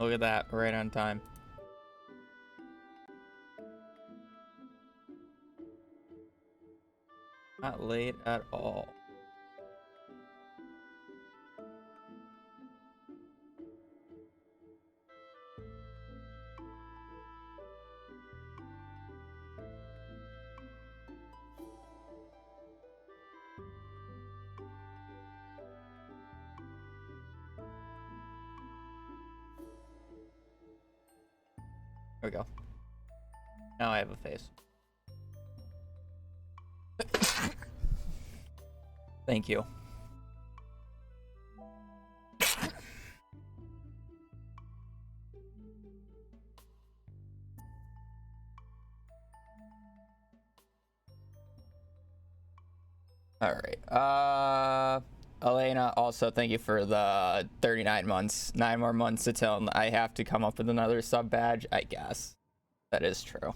Look at that, right on time. Not late at all. There we go. Now I have a face. Thank you. All right. Elena, also thank you for the 39 months. 9 more months until I have to come up with another sub badge, I guess. That is true.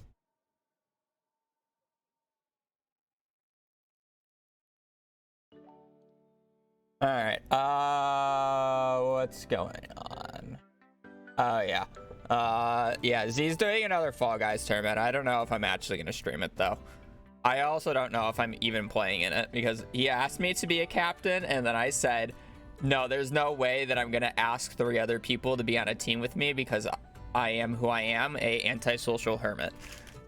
All right. What's going on? Oh yeah. Yeah, Z's doing another Fall Guys tournament. I don't know if I'm actually gonna stream it though. I also don't know if I'm even playing in it because he asked me to be a captain and then I said, no, there's no way that I'm gonna ask 3 other people to be on a team with me because I am who I am, a antisocial hermit.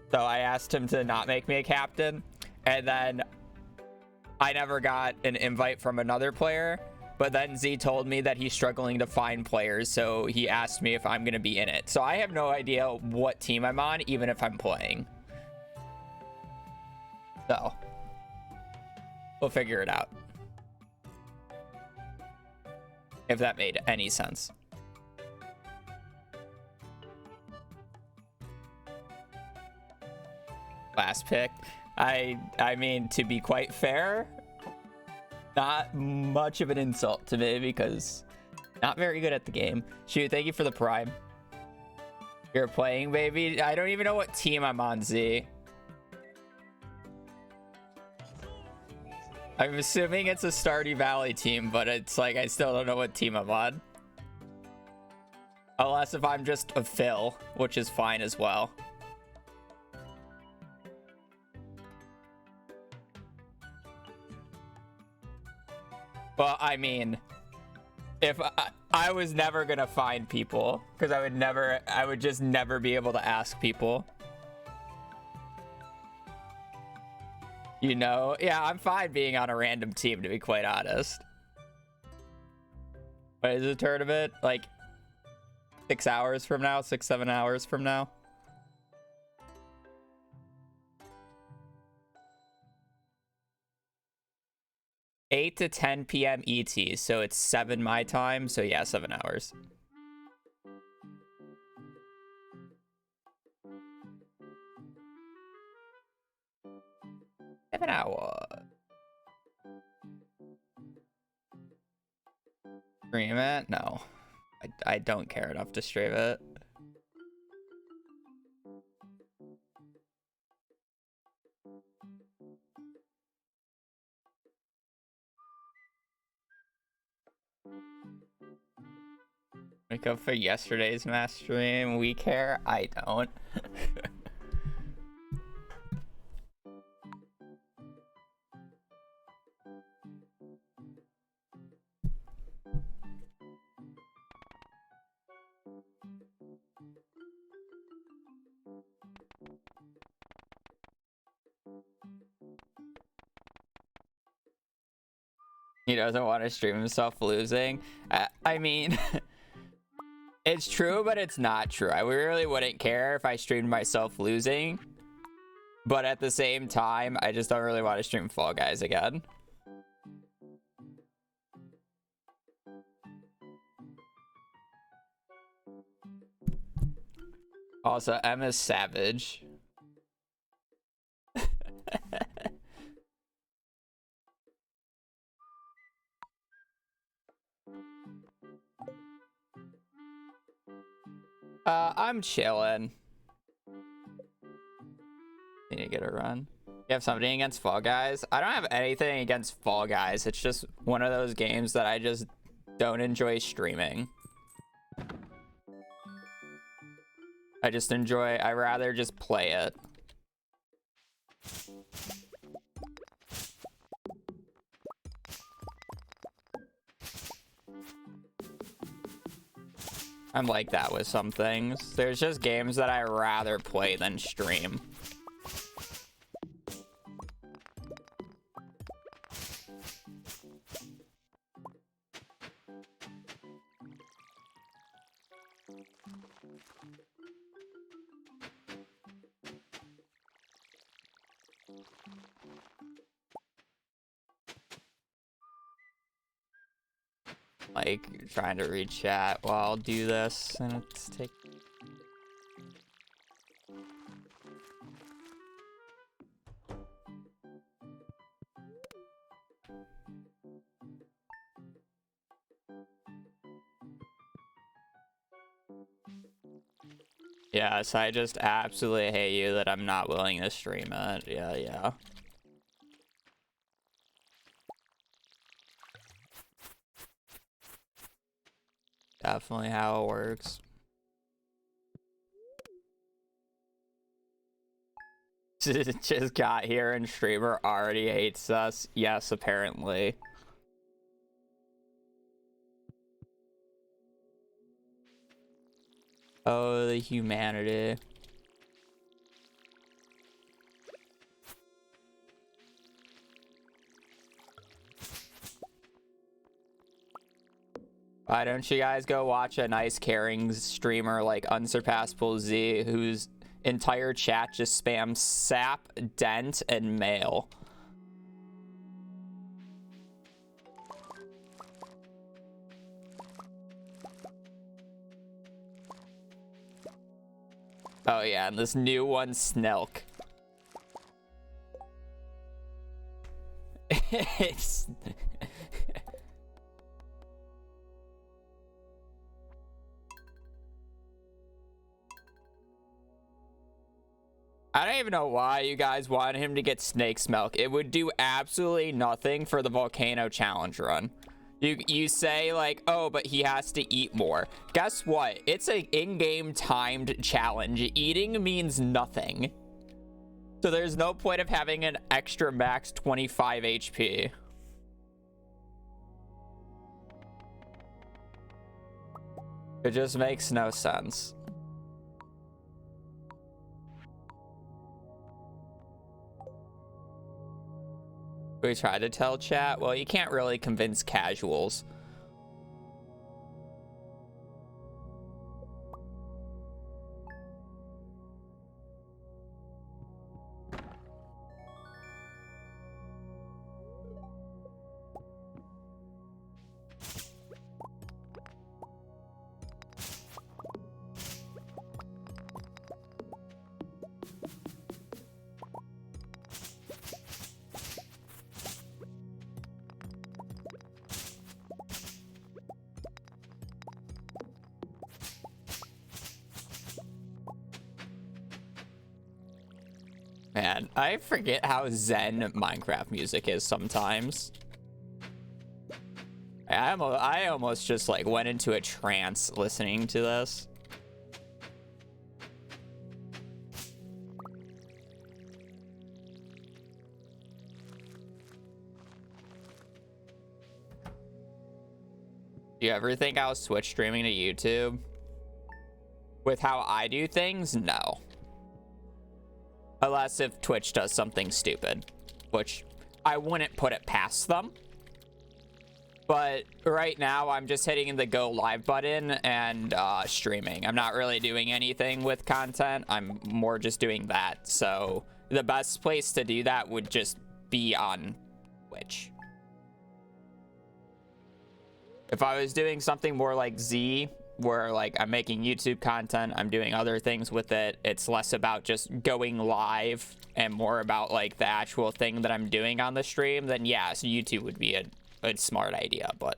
So I asked him to not make me a captain, and then I never got an invite from another player, but then Z told me that he's struggling to find players, so he asked me if I'm gonna be in it. So I have no idea what team I'm on, even if I'm playing. So we'll figure it out. If that made any sense. Last pick. I mean, to be quite fair, not much of an insult to me because not very good at the game. Shoot, thank you for the prime. You're playing, baby. I don't even know what team I'm on, Z. I'm assuming it's a Stardew Valley team, but it's like I still don't know what team I'm on. Unless if I'm just a Phil, which is fine as well. Well, I mean, if I was never gonna find people, because I would just never be able to ask people. You know, yeah, I'm fine being on a random team, to be quite honest. What is the tournament? Like 6 hours from now, 6-7 hours from now. $8 to 10 p.m. ET, so it's 7 my time, so yeah, 7 hours. streaming at what? Stream it? No. I don't care enough to stream it. Wake up for yesterday's mass stream. We care? I don't. He doesn't want to stream himself losing. I mean, it's true, but it's not true. I really wouldn't care if I streamed myself losing. But at the same time, I just don't really want to stream Fall Guys again. Also, Emma's savage. I'm chilling. Need to get a run. You have something against Fall Guys? I don't have anything against Fall Guys. It's just one of those games that I just don't enjoy streaming. I rather just play it. I'm like that with some things. There's just games that I rather play than stream. Like trying to read chat while I'll do this, and it's take. Yes, I just absolutely hate you that I'm not willing to stream it. Yeah. Definitely how it works. Just got here and streamer already hates us. Yes, apparently. Oh, the humanity. Why don't you guys go watch a nice caring streamer like Unsurpassable Z, whose entire chat just spams sap, dent, and mail. Oh yeah, and this new one, Snelk. It's... I don't even know why you guys want him to get Snake's Milk. It would do absolutely nothing for the Volcano Challenge run. You say like, oh, but he has to eat more. Guess what? It's an in-game timed challenge. Eating means nothing. So there's no point of having an extra max 25 HP. It just makes no sense. We tried to tell chat. Well, you can't really convince casuals. Man, I forget how zen Minecraft music is sometimes. I almost just like went into a trance listening to this. Do you ever think I was Twitch streaming to YouTube? With how I do things, no. Unless if Twitch does something stupid, which I wouldn't put it past them. But right now, I'm just hitting the go live button and streaming. I'm not really doing anything with content. I'm more just doing that. So the best place to do that would just be on Twitch. If I was doing something more like Z, where like I'm making YouTube content, I'm doing other things with it, it's less about just going live and more about like the actual thing that I'm doing on the stream, then yeah, so YouTube would be a smart idea. But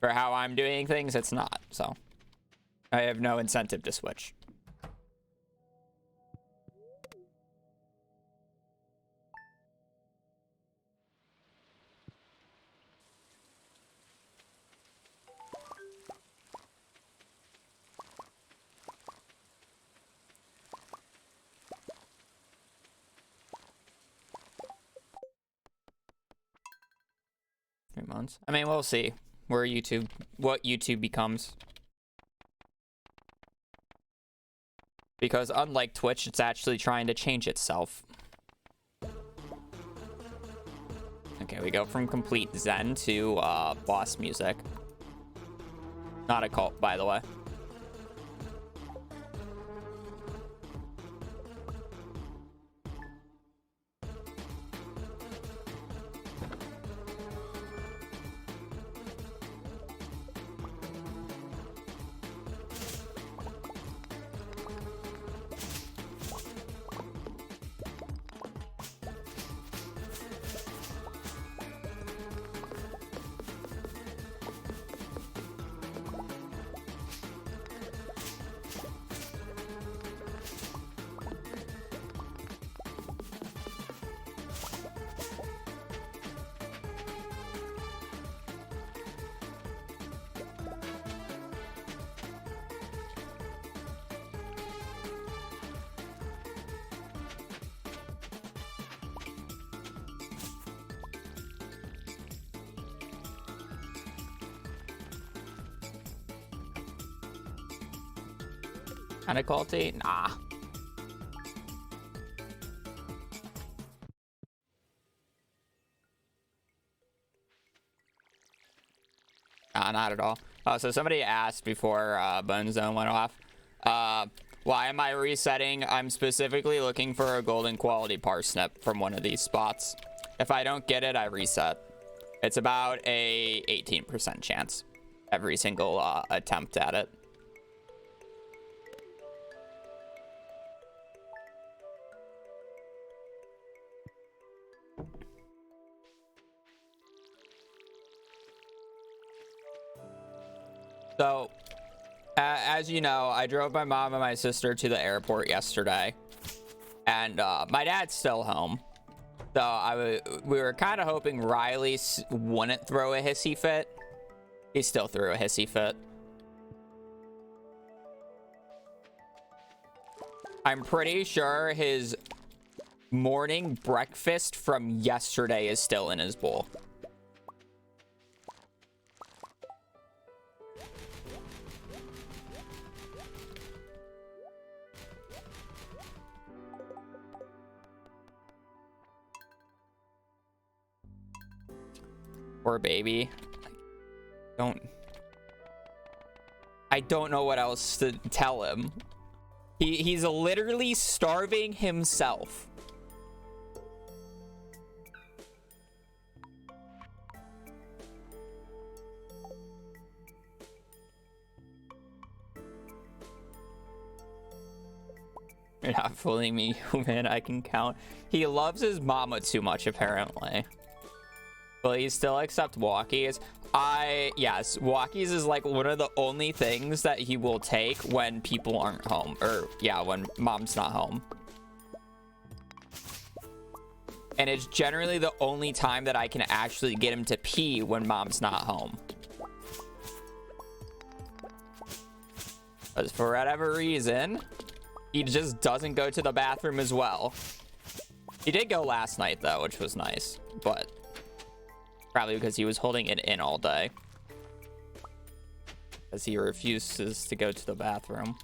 for how I'm doing things, it's not. So I have no incentive to switch. Months. I mean, we'll see what YouTube becomes. Because unlike Twitch, it's actually trying to change itself. Okay, we go from complete zen to boss music. Not a cult, by the way. Kind of culty? Nah. Not at all. Oh, so somebody asked before Bone Zone went off. Why am I resetting? I'm specifically looking for a golden quality parsnip from one of these spots. If I don't get it, I reset. It's about a 18% chance every single attempt at it. So, as you know, I drove my mom and my sister to the airport yesterday, and my dad's still home. So we were kind of hoping Riley wouldn't throw a hissy fit. He still threw a hissy fit. I'm pretty sure his morning breakfast from yesterday is still in his bowl. Poor baby. I don't know what else to tell him. He's literally starving himself. You're not fooling me, man. I can count. He loves his mama too much, apparently. Will he still accept walkies? Yes, walkies is like one of the only things that he will take when people aren't home. Or, yeah, when mom's not home. And it's generally the only time that I can actually get him to pee when mom's not home. But for whatever reason, he just doesn't go to the bathroom as well. He did go last night, though, which was nice. But probably because he was holding it in all day. Because he refuses to go to the bathroom.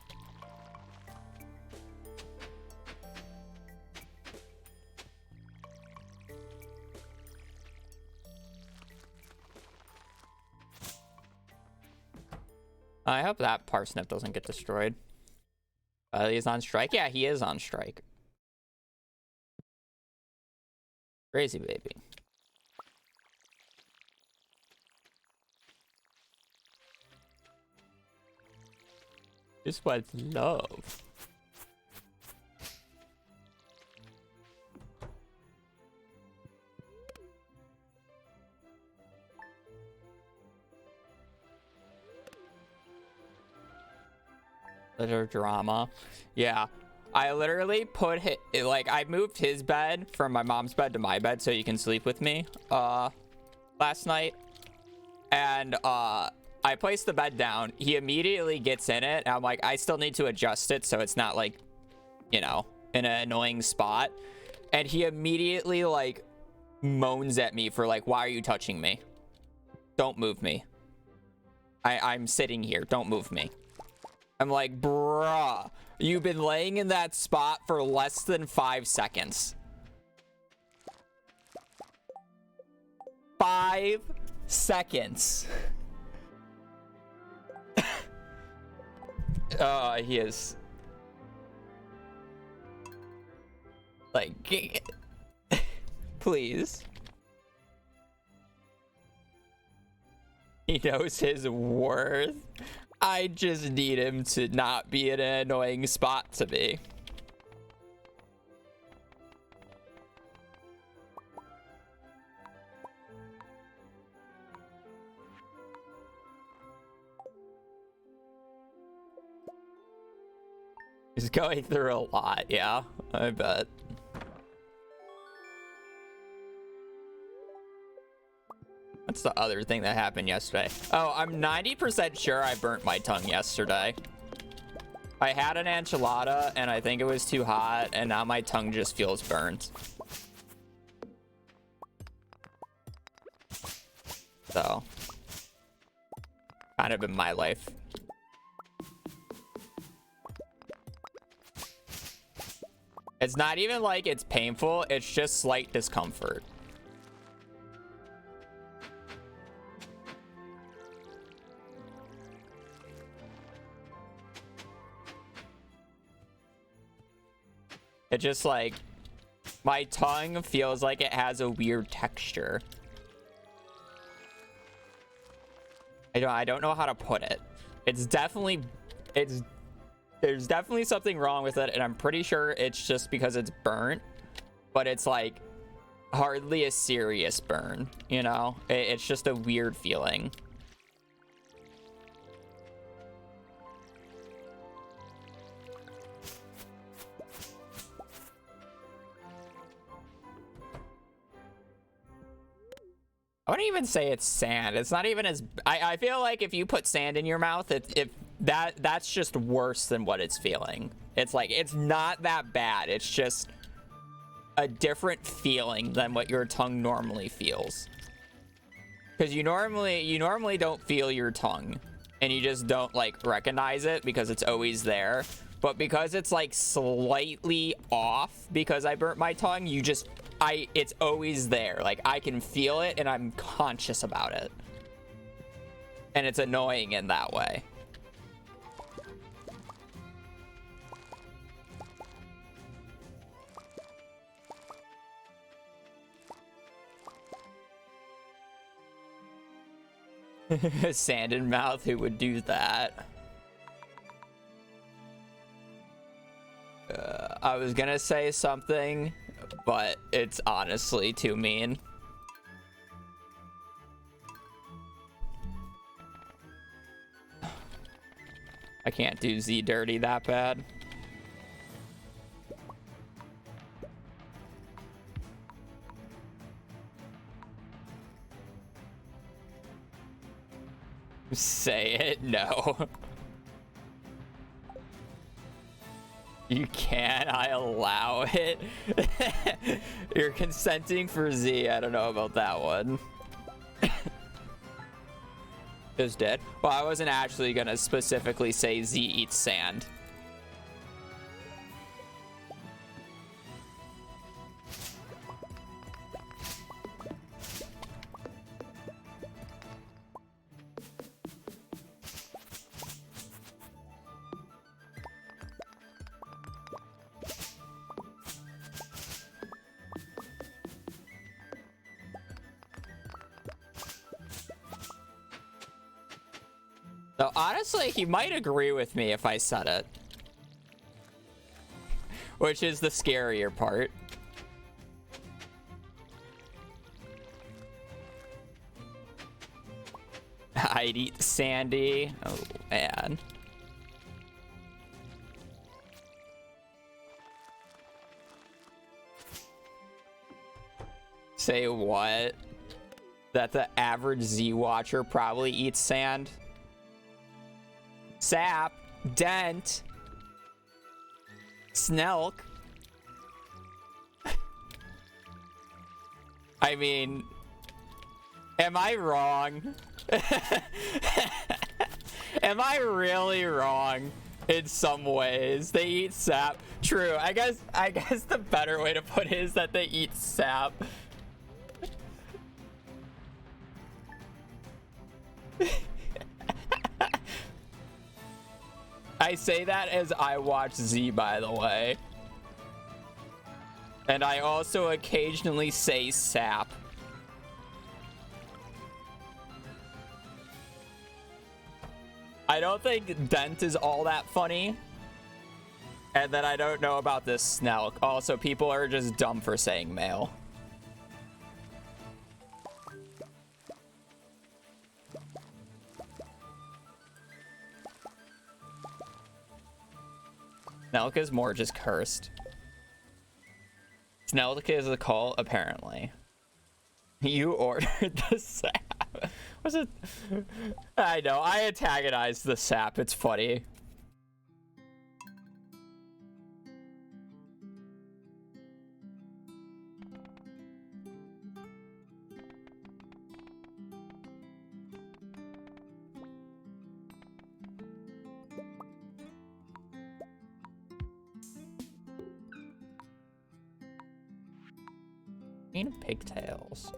I hope that parsnip doesn't get destroyed. He's on strike? Yeah, he is on strike. Crazy baby. This was love. Little drama. Yeah, I literally put like I moved his bed from my mom's bed to my bed so you can sleep with me last night, and I placed the bed down. He immediately gets in it, and I'm like, I still need to adjust it so it's not like, you know, in an annoying spot. And he immediately like moans at me for like, why are you touching me? Don't move me. I'm sitting here, don't move me. I'm like, bruh, you've been laying in that spot for less than 5 seconds. 5 seconds. He is like, please. He knows his worth. I just need him to not be in an annoying spot to me. He's going through a lot, yeah, I bet. What's the other thing that happened yesterday? Oh, I'm 90% sure I burnt my tongue yesterday. I had an enchilada and I think it was too hot and now my tongue just feels burnt. So, kind of in my life. It's not even like it's painful, it's just slight discomfort. It just like, my tongue feels like it has a weird texture. I don't know how to put it. There's definitely something wrong with it, and I'm pretty sure it's just because it's burnt, but it's like hardly a serious burn, you know? It's just a weird feeling. I wouldn't even say it's sand. It's not even as... I feel like if you put sand in your mouth, that's just worse than what it's feeling. It's like, it's not that bad. It's just a different feeling than what your tongue normally feels. Because you normally don't feel your tongue. And you just don't, like, recognize it because it's always there. But because it's, like, slightly off because I burnt my tongue, it's always there. Like, I can feel it and I'm conscious about it. And it's annoying in that way. Sand in mouth, who would do that? I was gonna say something, but it's honestly too mean. I can't do Z dirty that bad. Say it, no. You can, I allow it. You're consenting for Z. I don't know about that one. Is dead. Well, I wasn't actually gonna specifically say Z eats sand. So honestly, he might agree with me if I said it. Which is the scarier part. I'd eat Sandy. Oh, man. Say what? That the average Z watcher probably eats sand? Sap, Dent, Snelk. I mean, am I wrong? Am I really wrong in some ways? They eat sap. True. I guess the better way to put it is that they eat sap. I say that as I watch Z, by the way. And I also occasionally say sap. I don't think Dent is all that funny. And then I don't know about this Snelk. Also, people are just dumb for saying male. Snelk is more just cursed. Snelk is a cult, apparently. You ordered the sap. Was it? I know, I antagonized the sap. It's funny. Pigtails.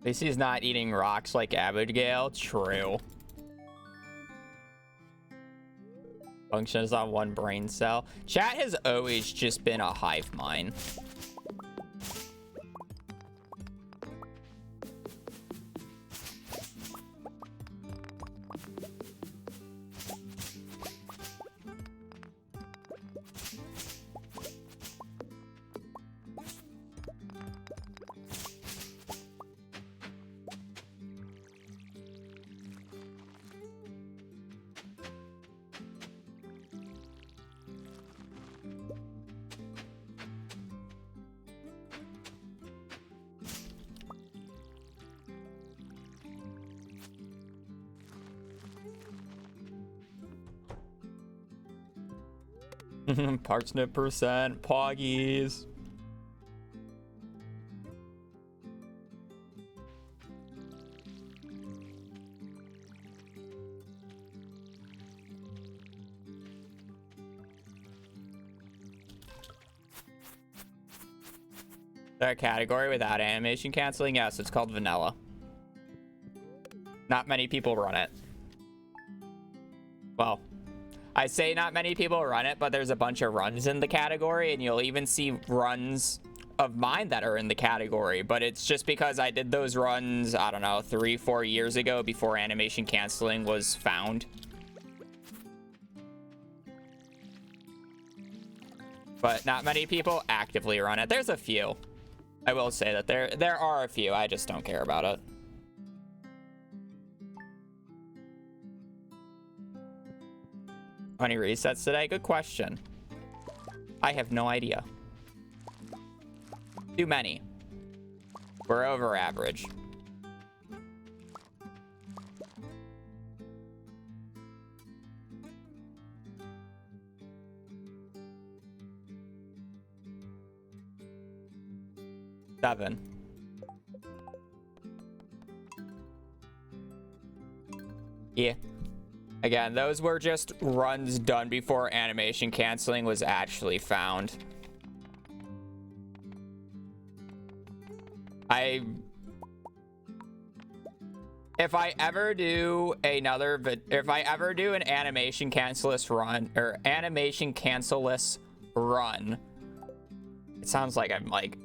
At least he's not eating rocks like Abigail. True. Functions on one brain cell. Chat has always just been a hive mind. Parsnip percent, Poggies. That category without animation canceling? Yes, it's called vanilla. Not many people run it. Well, I say not many people run it, but there's a bunch of runs in the category, and you'll even see runs of mine that are in the category, but it's just because I did those runs, I don't know, 3-4 years ago before animation canceling was found. But not many people actively run it. There's a few. I will say that there are a few. I just don't care about it. Any resets today? Good question. I have no idea. Too many. We're over average. Seven. Yeah. Again, those were just runs done before animation canceling was actually found. If I ever do an animation cancelless run, or animation cancelless run, it sounds like I'm like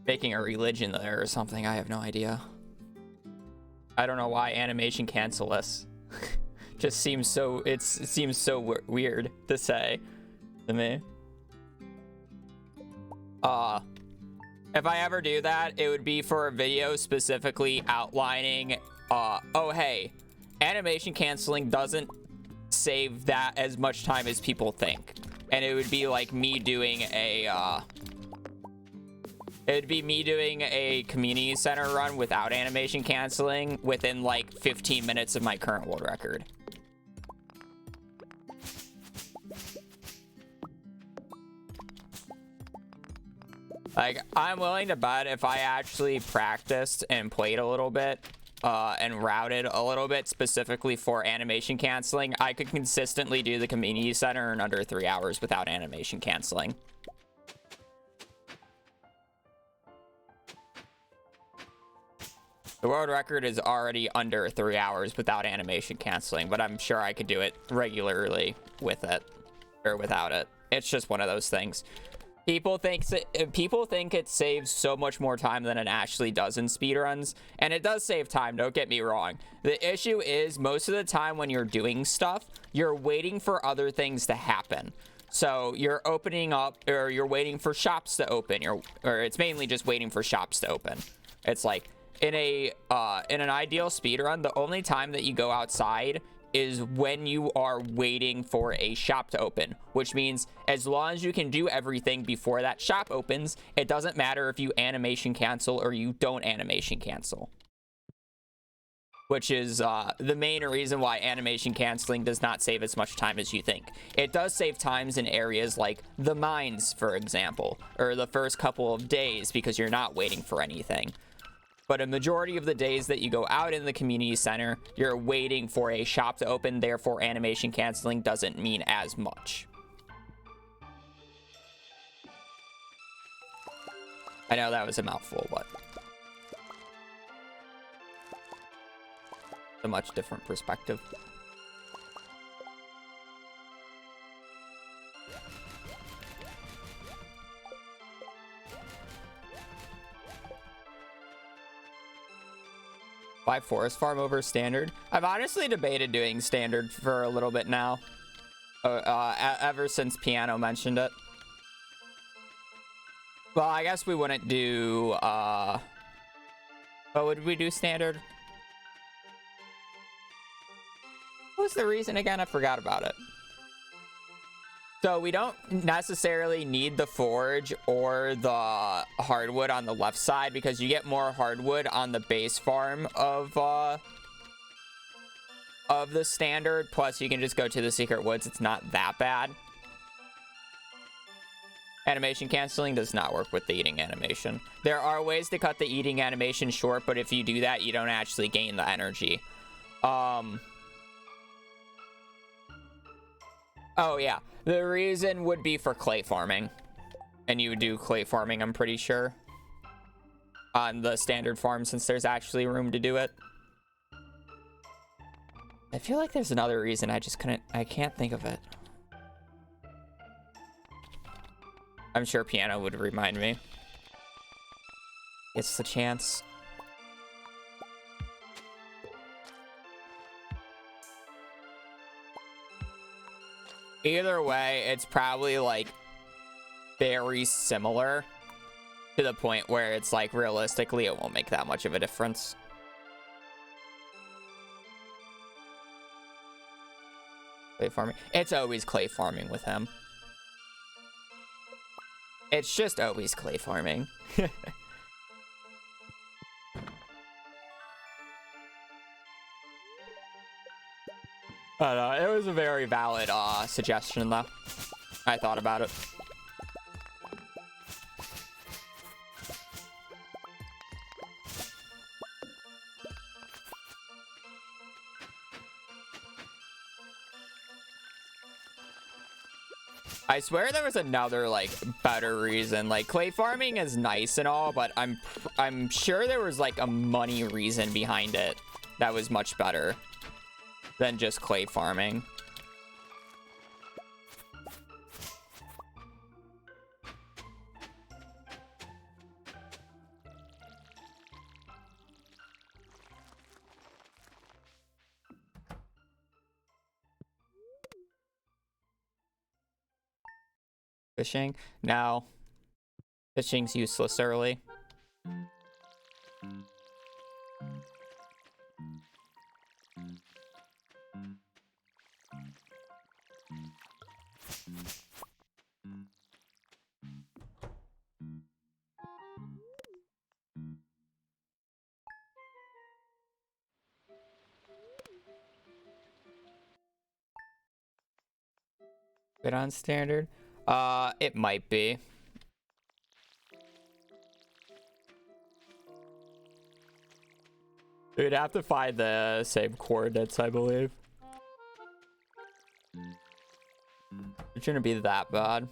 making a religion there or something. I have no idea. I don't know why animation cancelless just seems so, it seems so weird to say to me. If I ever do that, it would be for a video specifically outlining, oh hey, animation canceling doesn't save that as much time as people think. And it would be like me doing a, it'd be me doing a community center run without animation canceling within like 15 minutes of my current world record. Like, I'm willing to bet if I actually practiced and played a little bit, and routed a little bit specifically for animation canceling, I could consistently do the community center in under 3 hours without animation canceling. The world record is already under 3 hours without animation canceling, but I'm sure I could do it regularly with it, or without it. It's just one of those things. People think it saves so much more time than it actually does in speedruns, and it does save time, don't get me wrong. The issue is most of the time when you're doing stuff, you're waiting for other things to happen. So you're opening up, or you're waiting for shops to open, or it's mainly just waiting for shops to open. It's like in an ideal speedrun, the only time that you go outside is when you are waiting for a shop to open, which means as long as you can do everything before that shop opens, it doesn't matter if you animation cancel or you don't animation cancel. Which is the main reason why animation canceling does not save as much time as you think. It does save times in areas like the mines, for example, or the first couple of days because you're not waiting for anything. But a majority of the days that you go out in the community center, you're waiting for a shop to open, therefore animation canceling doesn't mean as much. I know that was a mouthful, but a much different perspective. Why forest farm over standard? I've honestly debated doing standard for a little bit now. Ever since Piano mentioned it. Well, I guess we wouldn't do, what would we do standard? What was the reason again? I forgot about it. So we don't necessarily need the forge or the hardwood on the left side because you get more hardwood on the base farm of the standard. Plus, you can just go to the secret woods. It's not that bad. Animation canceling does not work with the eating animation. There are ways to cut the eating animation short, but if you do that, you don't actually gain the energy. Oh, yeah. The reason would be for clay farming. And you would do clay farming, I'm pretty sure. On the standard farm, since there's actually room to do it. I feel like there's another reason. I can't think of it. I'm sure Piano would remind me. It's the chance. Either way, it's probably like very similar to the point where it's like realistically it won't make that much of a difference. Clay farming. It's always clay farming with him. It's just always clay farming. But it was a very valid suggestion, though. I thought about it. I swear there was another, like, better reason. Like, clay farming is nice and all, but I'm sure there was, like, a money reason behind it that was much better than just clay farming. Fishing? No. Fishing's useless early. Bit on standard? It might be. We'd have to find the same coordinates, I believe. It shouldn't be that bad.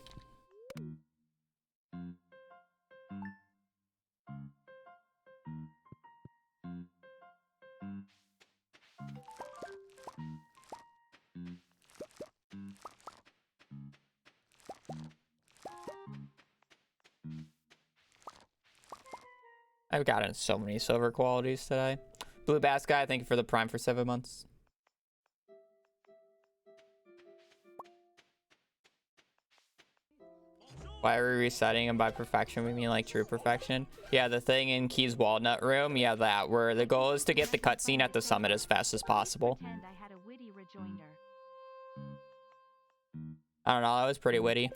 I've gotten so many silver qualities today. Blue Bass Guy, thank you for the Prime for 7 months. Why are we resetting? And by perfection, we mean like true perfection? Yeah, the thing in Key's Walnut Room, yeah, that, where the goal is to get the cutscene at the summit as fast as possible. I don't know, that was pretty witty.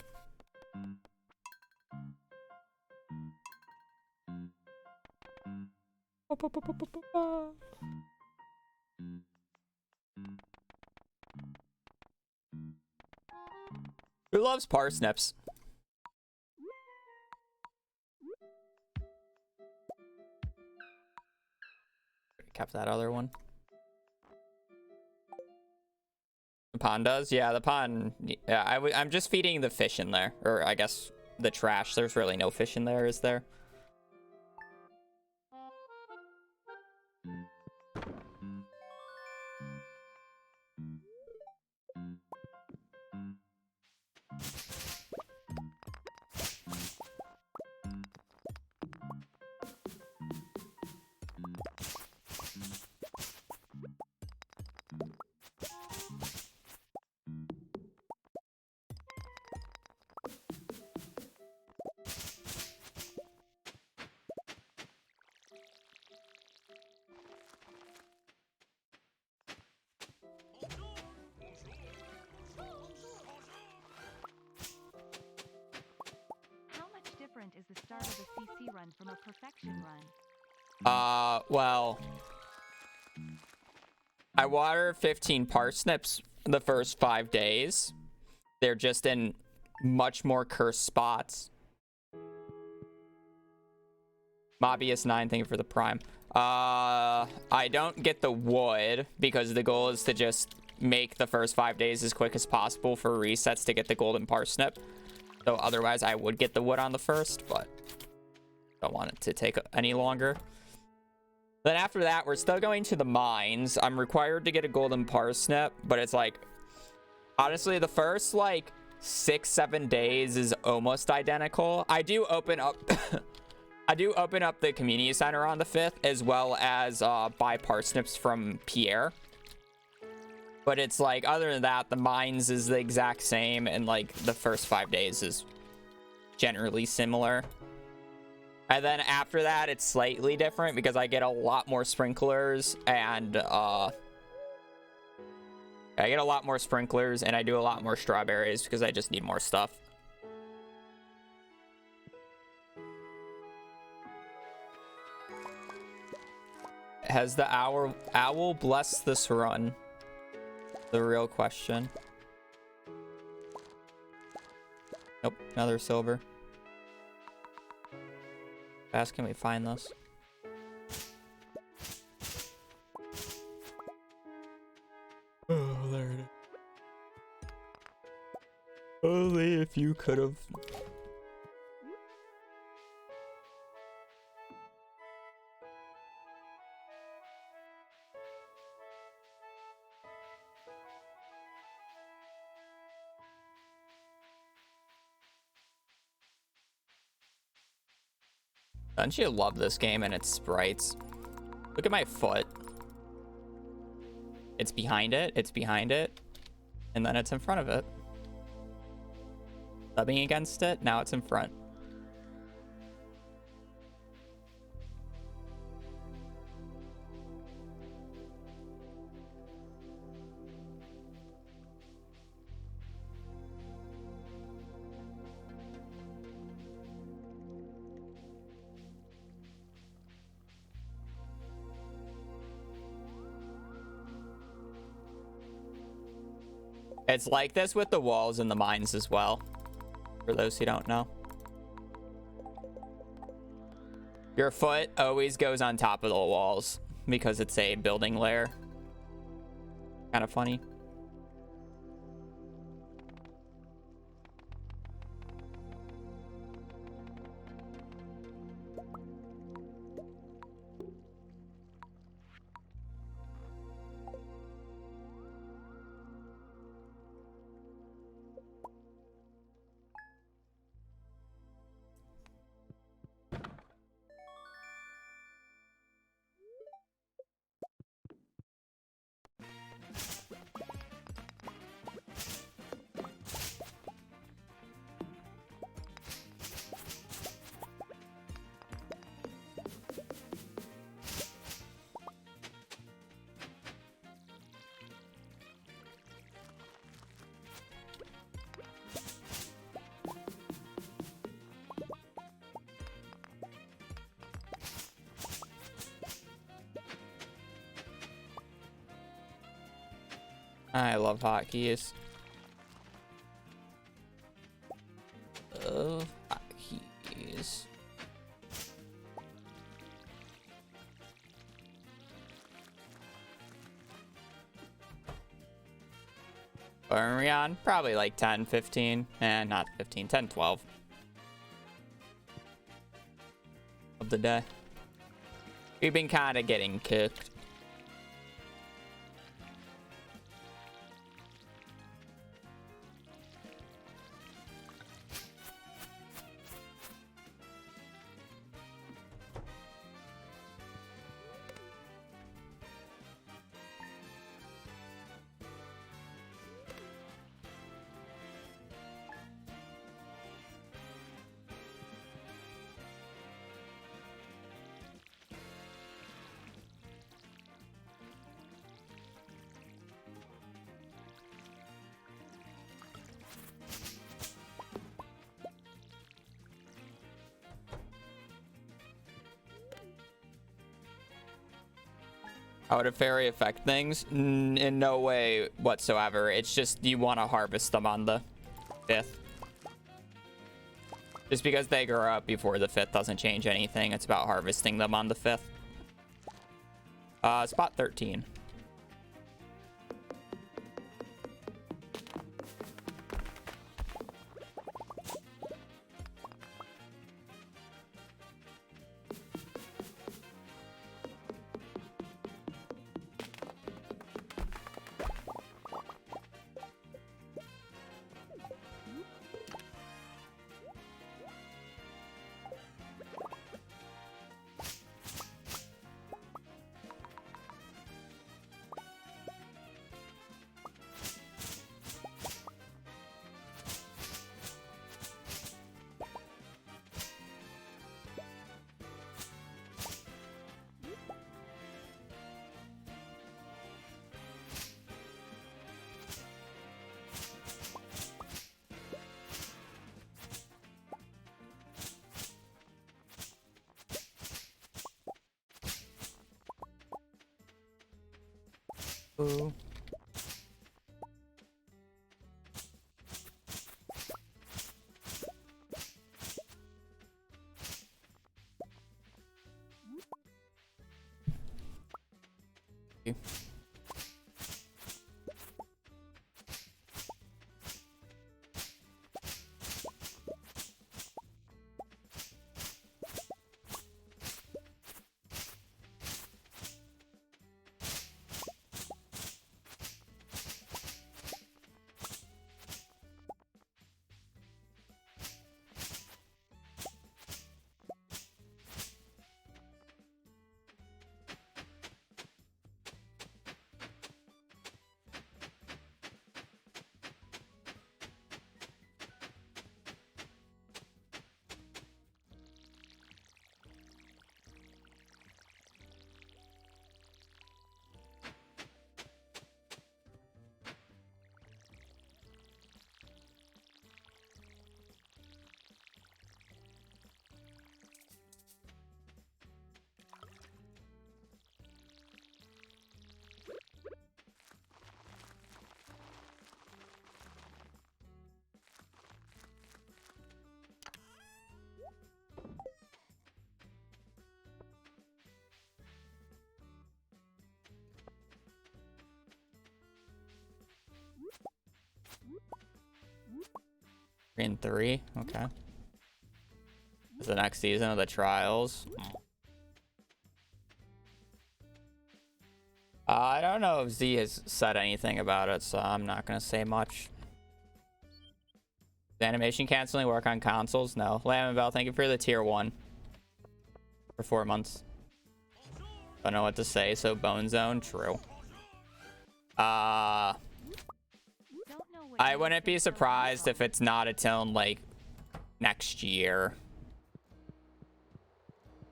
Who loves parsnips? Kept that other one. The pond does? Yeah, the pond. Yeah, I'm just feeding the fish in there. Or I guess the trash. There's really no fish in there, is there? Is the start of a CC run from a perfection run? Well, I water 15 parsnips the first 5 days. They're just in much more cursed spots. Mobius9, thank you for the Prime. I don't get the wood because the goal is to just make the first 5 days as quick as possible for resets to get the golden parsnip. So otherwise I would get the wood on the first, but don't want it to take any longer. Then after that, we're still going to the mines. I'm required to get a golden parsnip, but it's like, honestly, the first like 6-7 days is almost identical. I do open up I do open up the community center on the 5th, as well as buy parsnips from Pierre. But it's like, other than that, the mines is the exact same, and like the first 5 days is generally similar. And then after that, it's slightly different because I get a lot more sprinklers, and I get a lot more sprinklers, and I do a lot more strawberries because I just need more stuff. Has the owl blessed this run? The real question. Nope, another silver. How fast can we find this? Oh, there it is. Only if you could have. Don't you love this game and its sprites? Look at my foot. It's behind it, and then it's in front of it. Rubbing against it, now it's in front. It's like this with the walls and the mines as well, for those who don't know. Your foot always goes on top of the walls because it's a building layer. Kind of funny. I love hotkeys. Love hotkeys. What are we on? Probably like 10, 15. Not 15, 10, 12. Of the day. We've been kind of getting cooked. How would a fairy affect things? In no way whatsoever. It's just you want to harvest them on the 5th. Just because they grow up before the 5th doesn't change anything. It's about harvesting them on the 5th. Spot 13. Ooh. In 3, okay. It's the next season of the trials. I don't know if Z has said anything about it, so I'm not gonna say much. Is animation canceling work on consoles? No. Lamb and Bell, thank you for the tier 1 for 4 months. Don't know what to say. So Bone Zone, true. I wouldn't be surprised if it's not until like next year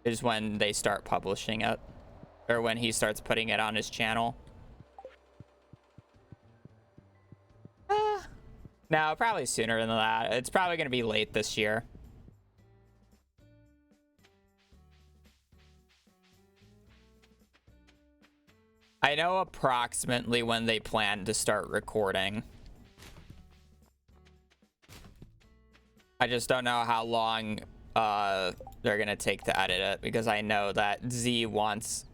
is when they start publishing it, or when he starts putting it on his channel. No, probably sooner than that. It's probably gonna be late this year. I know approximately when they plan to start recording. I just don't know how long they're gonna take to edit it, because I know that Z wants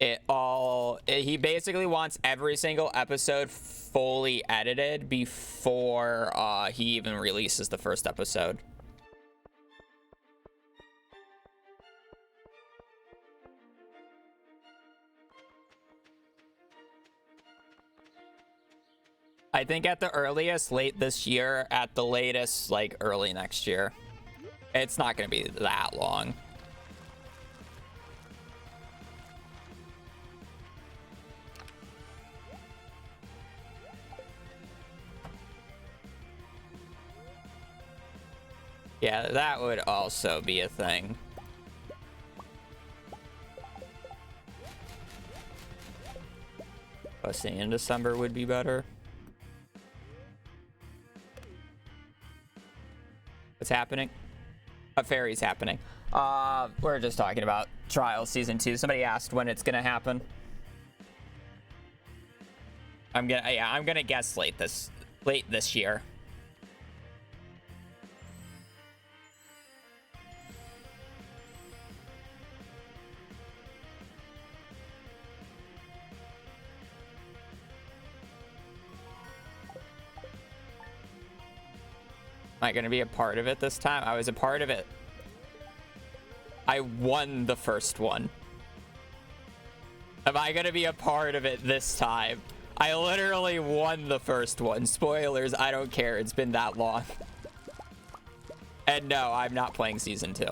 it all. He basically wants every single episode fully edited before he even releases the first episode. I think at the earliest, late this year. At the latest, like early next year. It's not going to be that long. Yeah, that would also be a thing. Posting in December would be better. What's happening? A fairy's happening. We're just talking about Trials Season 2. Somebody asked when it's gonna happen. I'm gonna guess late this year. Am I gonna be a part of it this time? I was a part of it. I won the first one. Am I gonna be a part of it this time? I literally won the first one. Spoilers, I don't care. It's been that long. And no, I'm not playing Season 2.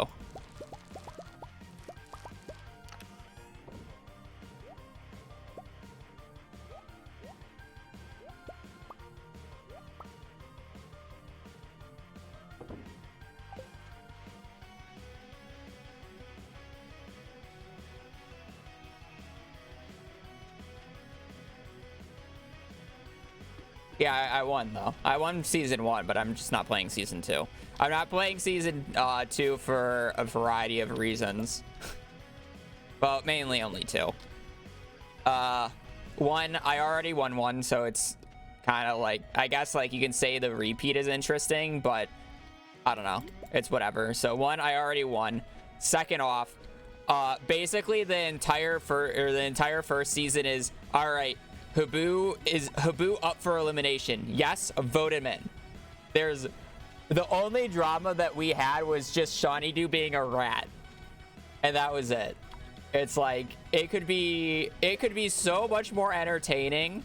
Yeah, I won though. I won Season 1, but I'm just not playing Season 2. I'm not playing Season 2 for a variety of reasons. Well, mainly only 2. 1, I already won 1, so it's kind of like, I guess like you can say the repeat is interesting, but I don't know. It's whatever. So 1, I already won. Second off, basically the entire first season is, all right, Habu up for elimination? Yes, vote him in. There's the only drama that we had was just Shawnee Doo being a rat, and that was it. It's like it could be so much more entertaining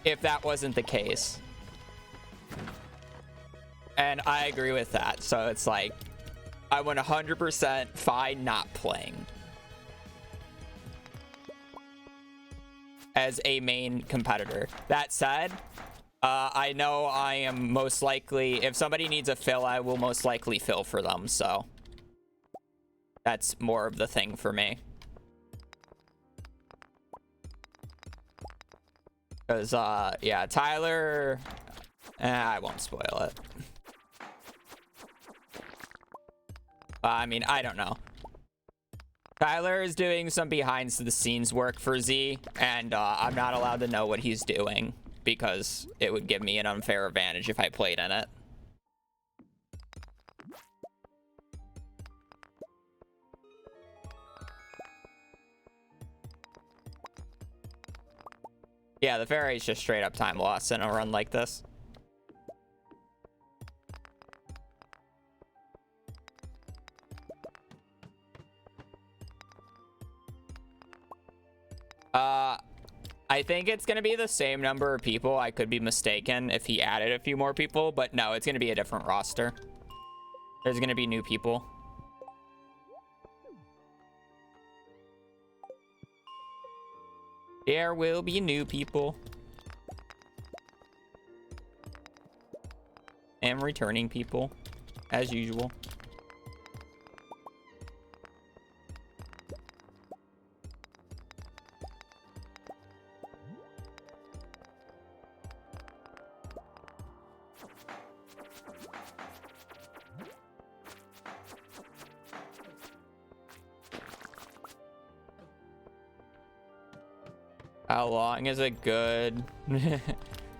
if that wasn't the case. And I agree with that. So it's like I'm 100% fine not playing as a main competitor. That said, I know I am most likely, if somebody needs a fill, I will most likely fill for them. So that's more of the thing for me. Because, yeah, Tyler, I won't spoil it. I mean, I don't know. Tyler is doing some behind the scenes work for Z, and I'm not allowed to know what he's doing because it would give me an unfair advantage if I played in it. Yeah, the ferry's just straight up time loss in a run like this. I think it's going to be the same number of people. I could be mistaken if he added a few more people, but no, it's going to be a different roster. There's going to be new people. There will be new people. And returning people, as usual. How long is a good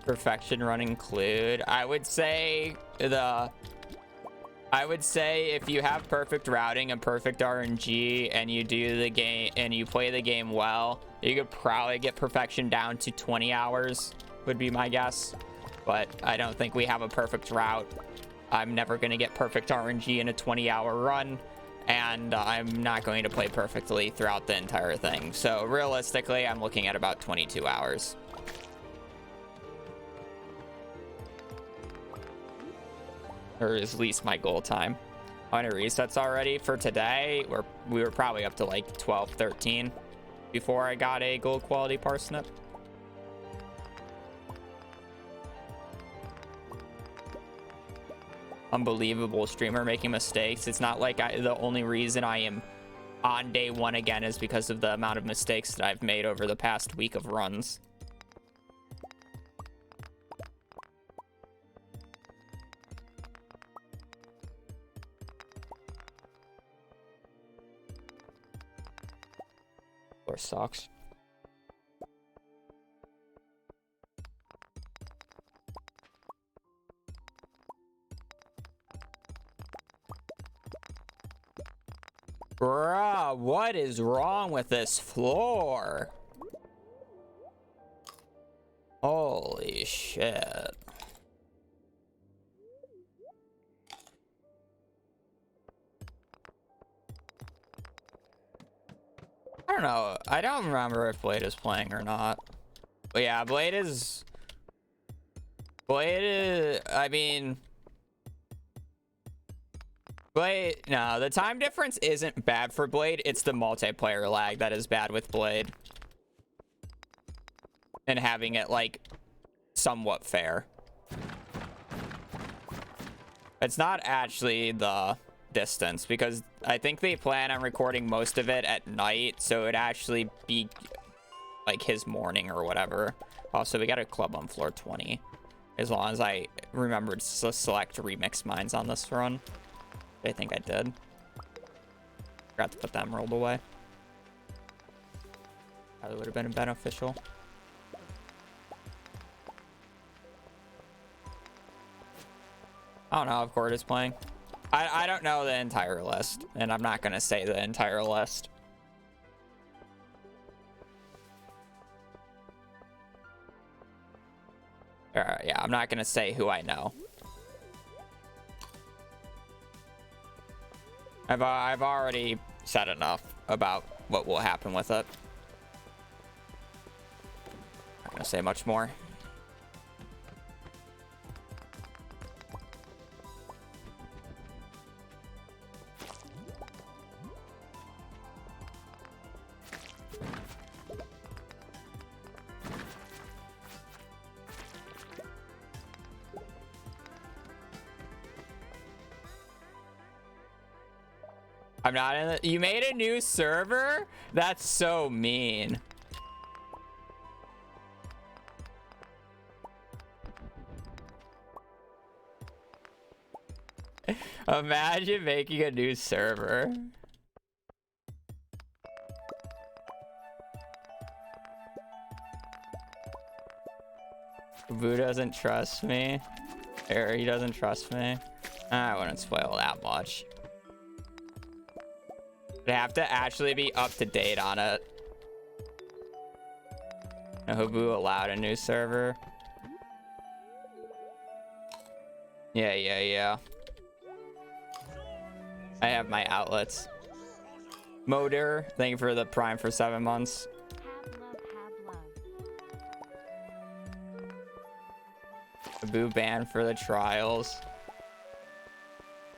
perfection run include? I would say if you have perfect routing and perfect RNG and you do the game and you play the game well, you could probably get perfection down to 20 hours would be my guess. But I don't think we have a perfect route. I'm never going to get perfect RNG in a 20-hour run, and I'm not going to play perfectly throughout the entire thing. So realistically, I'm looking at about 22 hours. Or at least my goal time. How many resets already for today? We were probably up to like 12, 13 before I got a gold quality parsnip. Unbelievable streamer making mistakes. It's not like the only reason I am on day one again is because of the amount of mistakes that I've made over the past week of runs. Or sucks. Bruh, what is wrong with this floor? Holy shit. I don't know. I don't remember if Blade is playing or not. But yeah, Blade is, I mean, Blade, no, the time difference isn't bad for Blade. It's the multiplayer lag that is bad with Blade. And having it, like, somewhat fair. It's not actually the distance, because I think they plan on recording most of it at night, so it'd actually be, like, his morning or whatever. Also, we got a club on floor 20. As long as I remembered to select remix mines on this run. I think I did. Forgot to put the emerald away. Probably would have been beneficial. I don't know if Cord is playing. I don't know the entire list, and I'm not gonna say the entire list. Yeah, I'm not gonna say who I know. I've already said enough about what will happen with it. Not gonna say much more. I'm not in the... You made a new server? That's so mean. Imagine making a new server. Boo doesn't trust me. Or he doesn't trust me. I wouldn't spoil that much. I'd have to actually be up to date on it. Hubu allowed a new server. Yeah. I have my outlets. Motor, thank you for the Prime for 7 months. Have love. Hubu banned for the trials.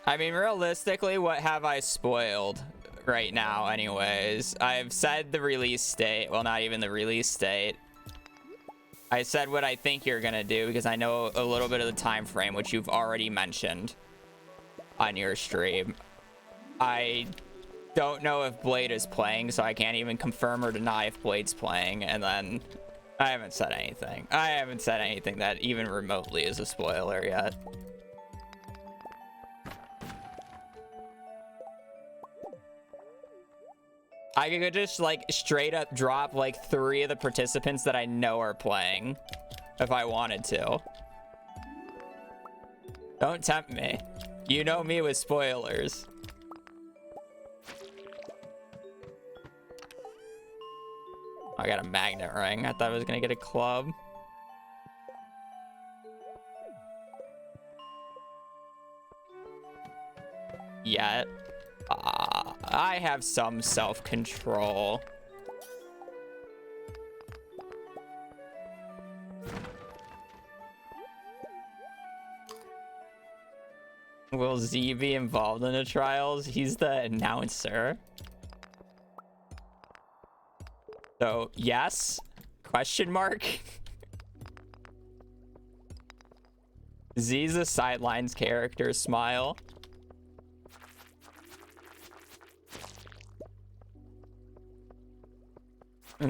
I mean, realistically, what have I spoiled right now anyways? I've said the release date. Well, not even the release date. I said what I think you're gonna do because I know a little bit of the time frame, which you've already mentioned on your stream. I don't know if Blade is playing, so I can't even confirm or deny if Blade's playing. And then I haven't said anything. I haven't said anything that even remotely is a spoiler yet. I could just like straight up drop like 3 of the participants that I know are playing if I wanted to. Don't tempt me. You know me with spoilers. I got a magnet ring. I thought I was gonna get a club. Yet. I have some self-control. Will Z be involved in the trials? He's the announcer. So, yes? Question mark? Z's a sidelines character, smile.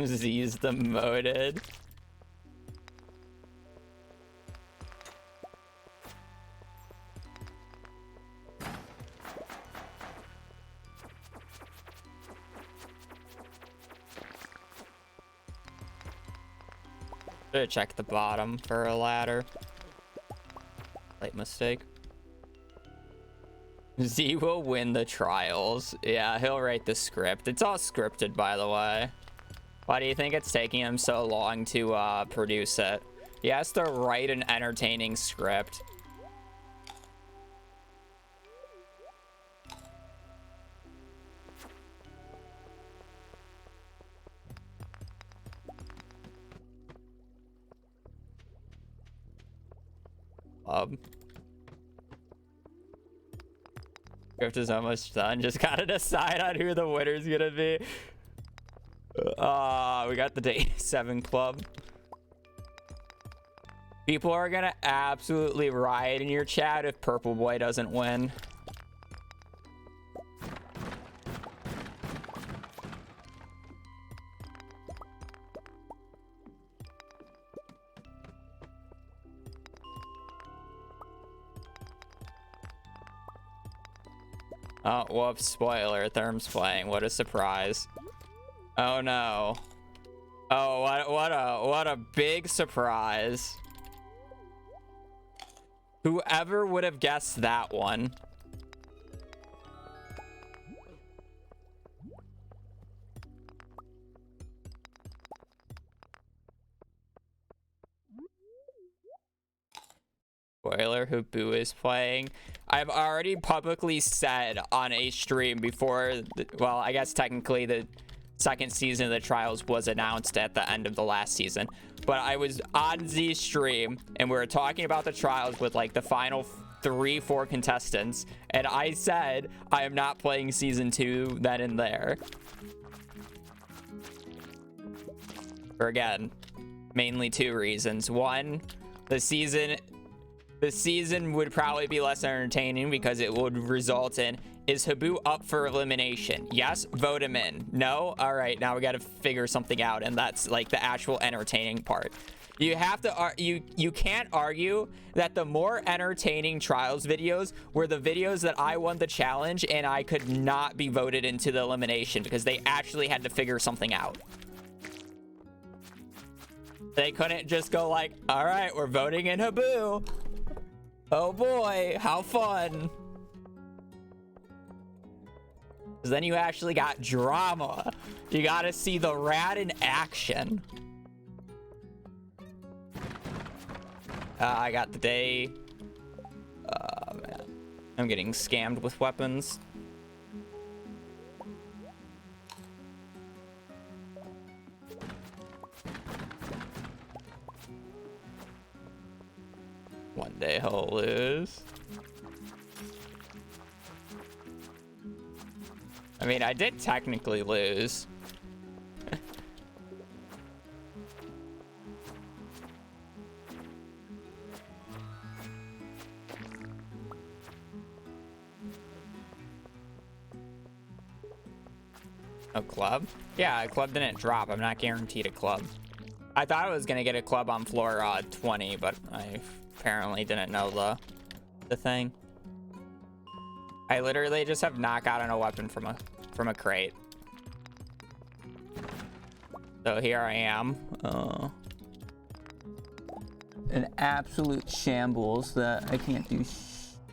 Z's demoted. Should check the bottom for a ladder. Late mistake. Z will win the trials. Yeah, he'll write the script. It's all scripted, by the way. Why do you think it's taking him so long to produce it? He has to write an entertaining script. Script is almost done. Just gotta decide on who the winner's gonna be. We got the day 7 club. People are gonna absolutely riot in your chat if Purple Boy doesn't win. Oh, whoops, spoiler, Therm's playing. What a surprise. Oh no. Oh, what a big surprise. Whoever would have guessed that one? Spoiler, who Boo is playing. I've already publicly said on a stream before, well, I guess technically the second season of the trials was announced at the end of the last season. But I was on Z's stream and we were talking about the trials with like the final 3-4 contestants. And I said, I am not playing season 2 then and there. For again, mainly 2 reasons. One, the season would probably be less entertaining because it would result in, is Habu up for elimination? Yes, vote him in. No? All right, now we got to figure something out, and that's like the actual entertaining part. You have to, you can't argue that the more entertaining trials videos were the videos that I won the challenge and I could not be voted into the elimination because they actually had to figure something out. They couldn't just go like, all right, we're voting in Habu. Oh boy, how fun. Because then you actually got drama. You got to see the rat in action. I got the day. Man. I'm getting scammed with weapons. One day he'll lose. I mean, I did technically lose. A club? Yeah, a club didn't drop. I'm not guaranteed a club. I thought I was gonna get a club on floor 20, but I apparently didn't know the thing. I literally just have knockout on a weapon from a crate. So here I am. An absolute shambles that I can't do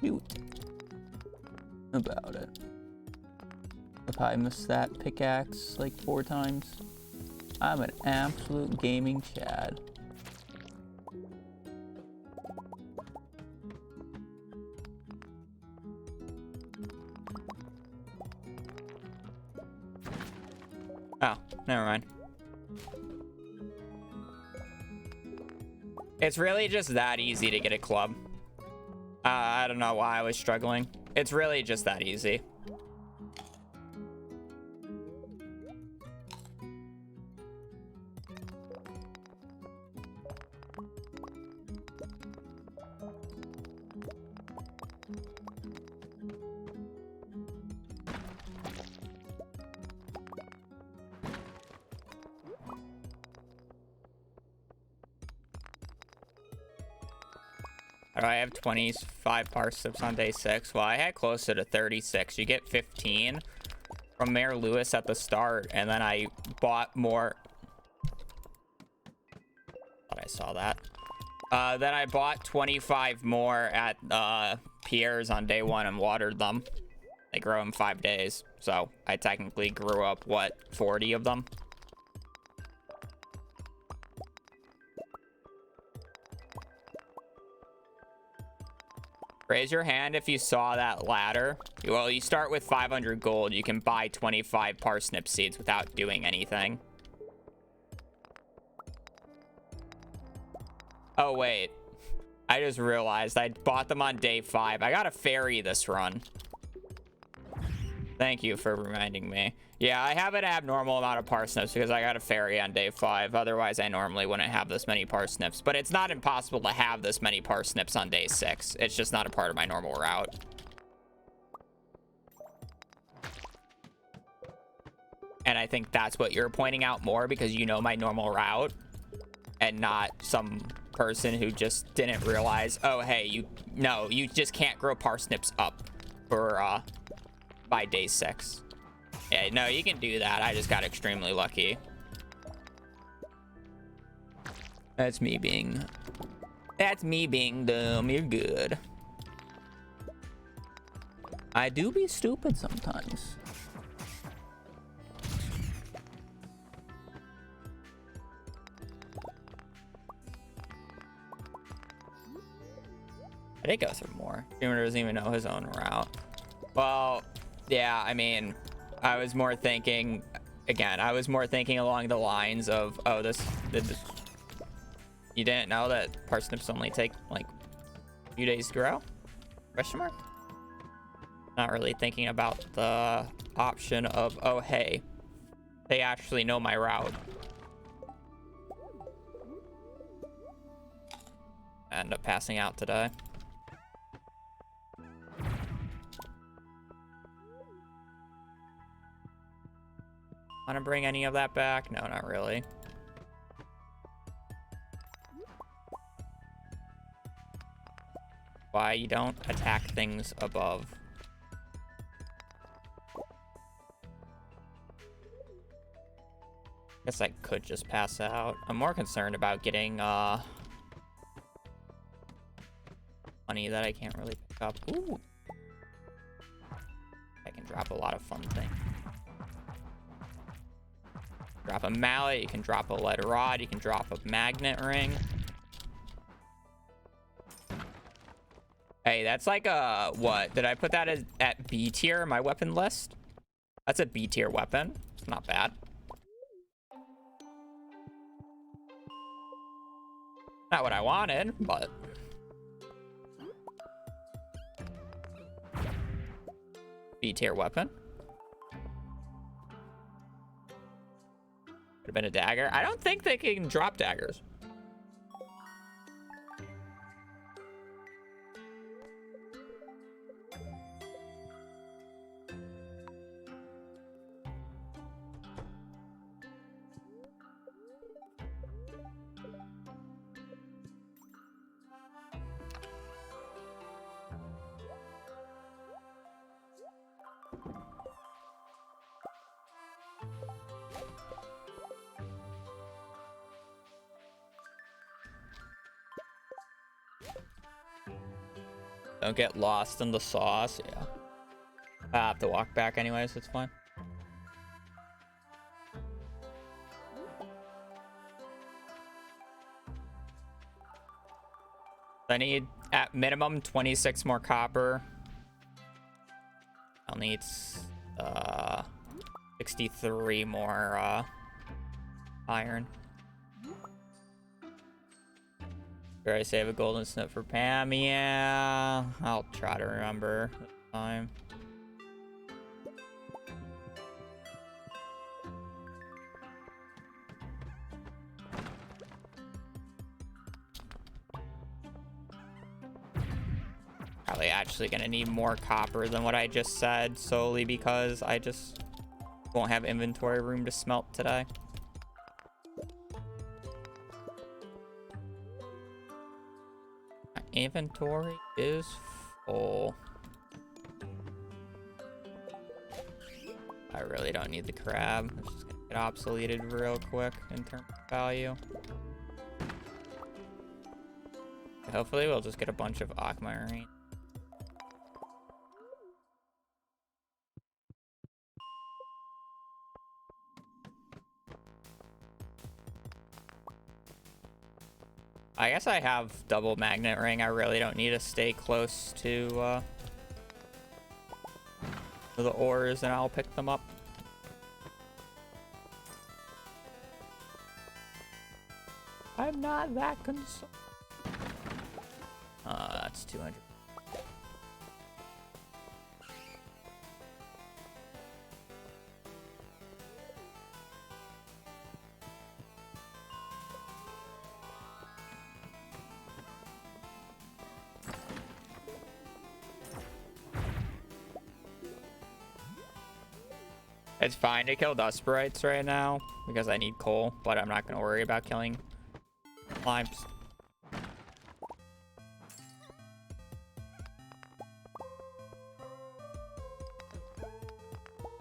shoot about it. If I missed that pickaxe like 4 times, I'm an absolute gaming Chad. Oh, never mind. It's really just that easy to get a club. I don't know why I was struggling. It's really just that easy. I have 25 parsnips on day 6. Well, I had closer to 36. You get 15 from Mayor Lewis at the start, and then I bought more. Thought I saw that. Then I bought 25 more at Pierre's on day 1 and watered them. They grow in 5 days, so I technically grew up, what, 40 of them? Raise your hand if you saw that ladder. Well, you start with 500 gold. You can buy 25 parsnip seeds without doing anything. Oh, wait. I just realized I bought them on day 5. I got a fairy this run. Thank you for reminding me. Yeah, I have an abnormal amount of parsnips because I got a fairy on day 5. Otherwise, I normally wouldn't have this many parsnips. But it's not impossible to have this many parsnips on day 6. It's just not a part of my normal route. And I think that's what you're pointing out more because you know my normal route. And not some person who just didn't realize, oh, hey, you just can't grow parsnips up for, by day 6. Yeah, no, you can do that. I just got extremely lucky. That's me being dumb. You're good. I do be stupid sometimes. I did go through more. Streamer doesn't even know his own route. Well, yeah, I mean, I was more thinking, again, I was more thinking along the lines of, oh, you didn't know that parsnips only take like a few days to grow? Question mark? Not really thinking about the option of, oh, hey, they actually know my route. I end up passing out today. Want to bring any of that back? No, not really. Why you don't attack things above? Guess I could just pass out. I'm more concerned about getting money that I can't really pick up. Ooh. I can drop a lot of fun things. Drop a mallet, you can drop a lead rod, you can drop a magnet ring. Hey, that's like a, what? Did I put that as at B tier, my weapon list? That's a B tier weapon. It's not bad. Not what I wanted, but... B tier weapon. Could have been a dagger. I don't think they can drop daggers. Don't get lost in the sauce. Yeah. I have to walk back anyways. It's fine. I need at minimum 26 more copper. I'll need 63 more iron. Should I save a golden snip for Pam? Yeah, I'll try to remember this time. Probably actually gonna need more copper than what I just said, solely because I just won't have inventory room to smelt today. My inventory is full. I really don't need the crab. It's just gonna get obsoleted real quick in terms of value. Hopefully we'll just get a bunch of aquamarine. I guess I have double magnet ring. I really don't need to stay close to the ores, and I'll pick them up. I'm not that concerned. That's 200. It's fine to kill dust sprites right now because I need coal, but I'm not going to worry about killing slimes.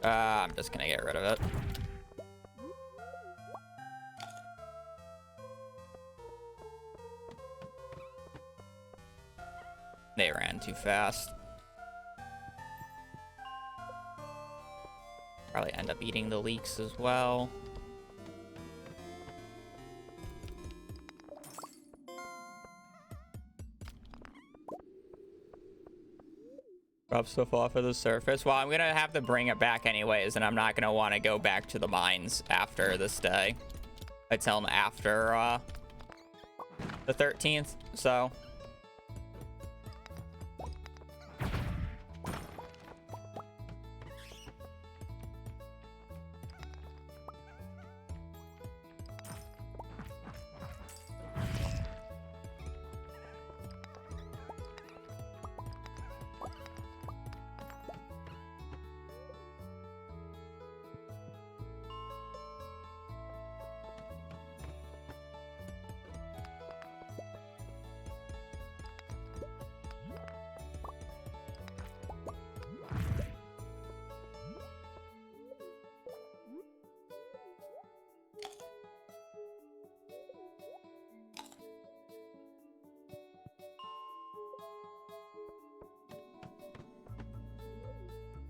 I'm just going to get rid of it. They ran too fast. Probably end up eating the leeks as well. Drop stuff off of the surface. Well, I'm gonna have to bring it back anyways, and I'm not gonna want to go back to the mines after this day. I tell them after the 13th, so.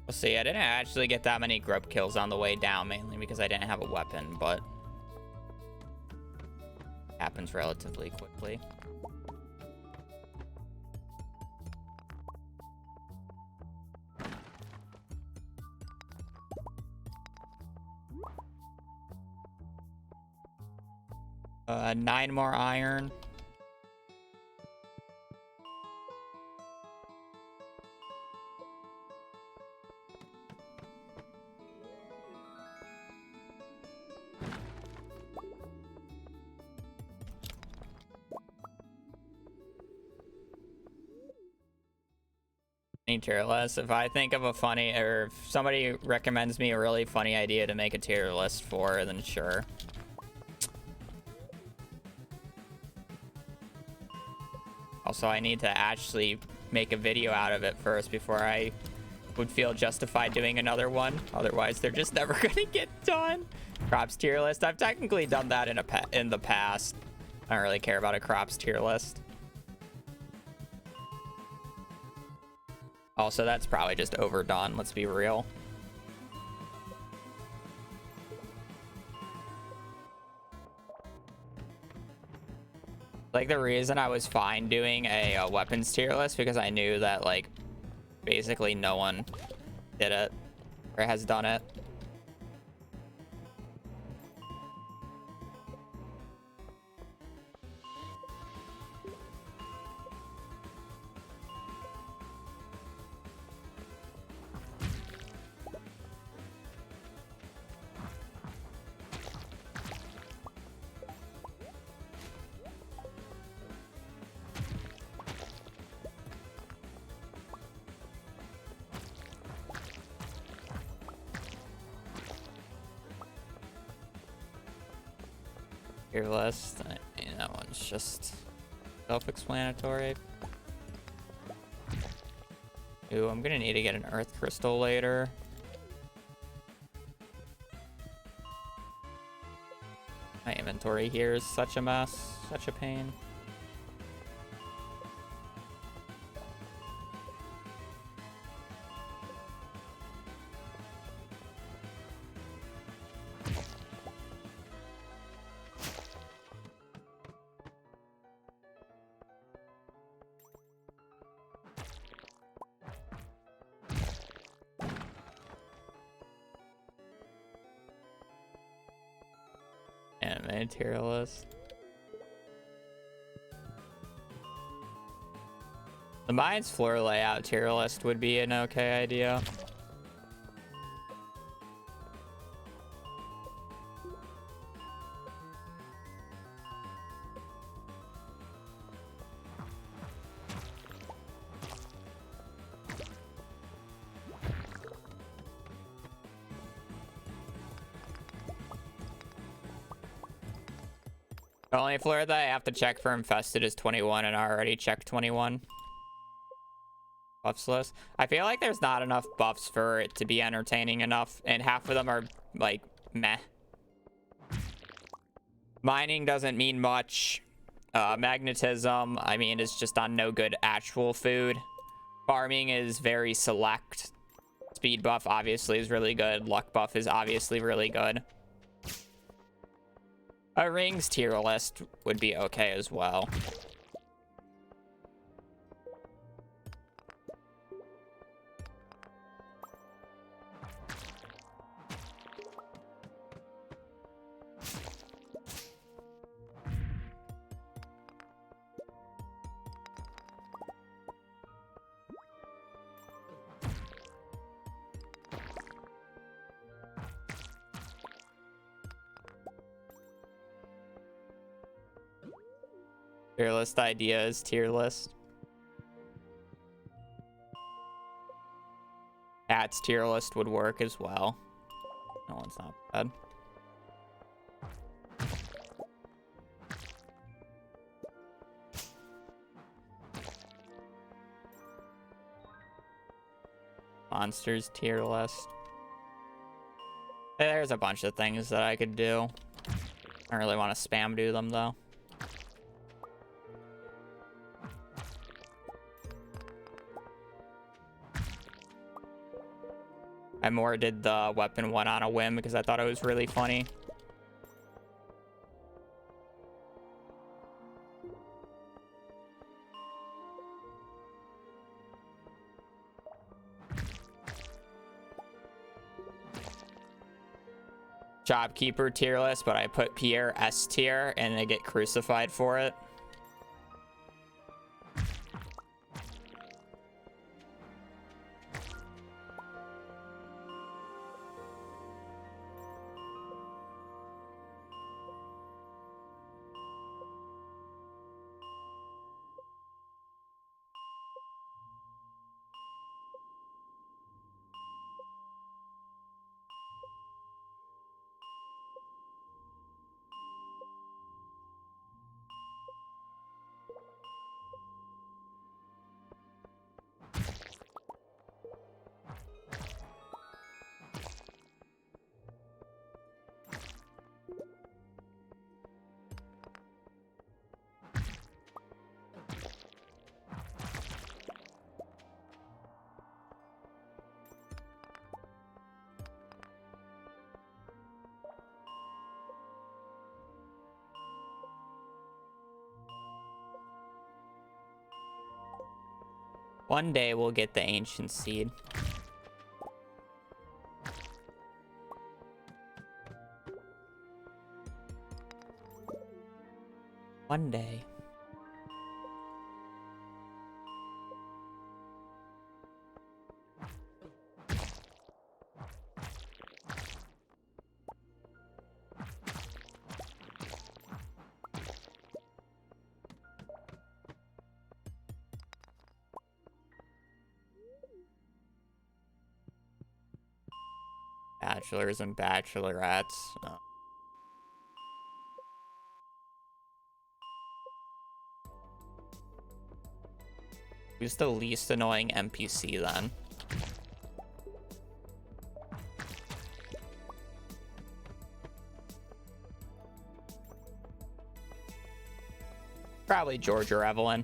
We'll see. I didn't actually get that many grub kills on the way down, mainly because I didn't have a weapon, but happens relatively quickly. Nine more iron. Tier list. If I think of a funny, or if somebody recommends me a really funny idea to make a tier list for, then sure. Also, I need to actually make a video out of it first before I would feel justified doing another one. Otherwise, they're just never gonna get done. Crops tier list. I've technically done that in the past. I don't really care about a crops tier list. Also, that's probably just overdone, let's be real. Like, the reason I was fine doing a weapons tier list because I knew that, like, basically no one did it or has done it. Tier list. That one's just self-explanatory. Ooh, I'm gonna need to get an earth crystal later. My inventory here is such a mess, such a pain. Anime tier list. The mines floor layout tier list would be an okay idea. The only floor that I have to check for infested is 21, and I already checked 21. Buffs list. I feel like there's not enough buffs for it to be entertaining enough, and half of them are, like, meh. Mining doesn't mean much. Magnetism, I mean, is just on no good actual food. Farming is very select. Speed buff, obviously, is really good. Luck buff is obviously really good. A rings tier list would be okay as well. Tier list ideas, tier list. Cat's tier list would work as well. No one's not bad. Monsters tier list. There's a bunch of things that I could do. I don't really want to spam do them though. I more did the weapon one on a whim because I thought it was really funny. Shopkeeper tier list, but I put Pierre S tier and I get crucified for it. One day we'll get the ancient seed. One day. Bachelors and bachelorettes. Who's the least annoying NPC then? Probably George or Evelyn.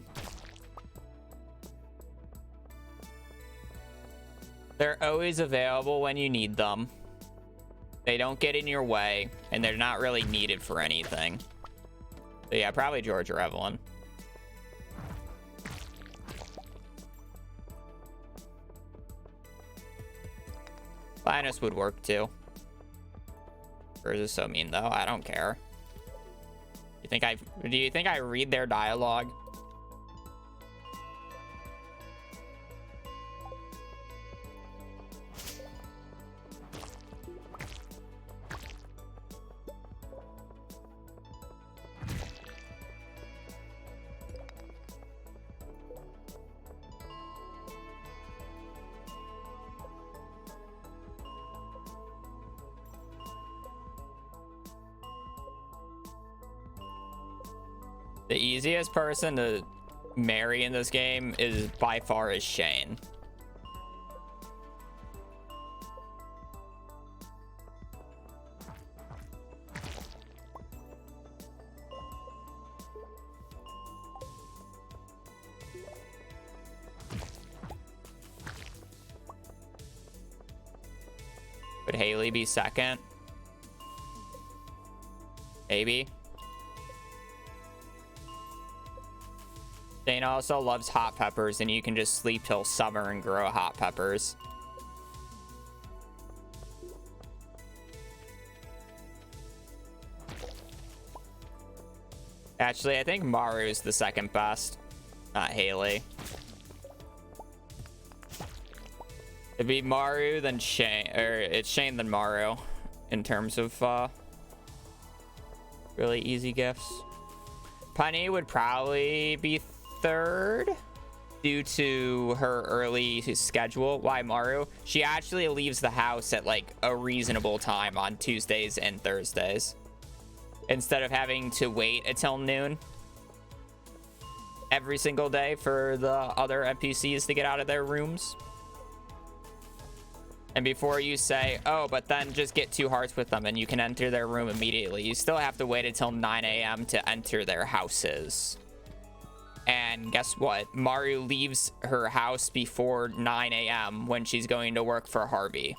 They're always available when you need them. They don't get in your way, and they're not really needed for anything. So yeah, probably George or Evelyn. Linus would work too. Yours is so mean though. I don't care. Do you think I read their dialogue? The easiest person to marry in this game is by far is Shane. Would Haley be second? Maybe. Shane also loves hot peppers, and you can just sleep till summer and grow hot peppers. Actually, I think Maru is the second best, not Haley. It'd be Maru, then Shane, or it's Shane, then Maru, in terms of really easy gifts. Punny would probably be third due to her early schedule. Why Maru? She actually leaves the house at like a reasonable time on Tuesdays and Thursdays instead of having to wait until noon every single day for the other NPCs to get out of their rooms. And before you say, oh, but then just get 2 hearts with them and you can enter their room immediately, you still have to wait until 9 a.m. to enter their houses. And guess what? Maru leaves her house before 9 a.m. when she's going to work for Harvey.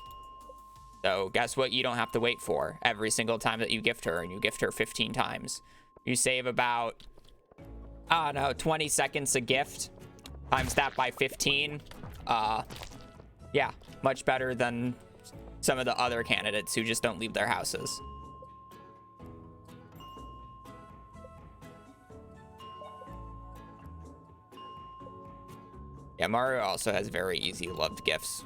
So guess what you don't have to wait for every single time that you gift her, and you gift her 15 times. You save about, I don't know, 20 seconds a gift. Times that by 15. Yeah, much better than some of the other candidates who just don't leave their houses. Yeah, Mario also has very easy loved gifts.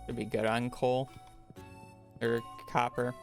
Should be good on coal or copper.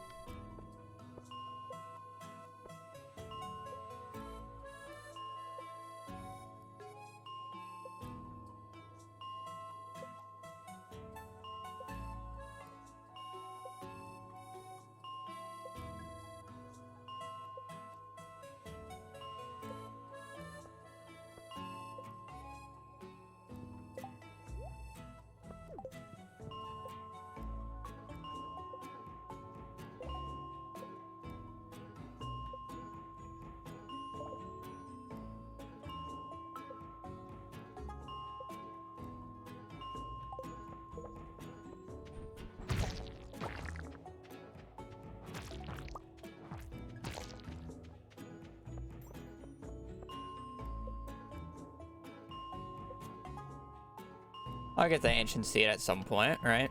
I'll get the ancient seed at some point, right?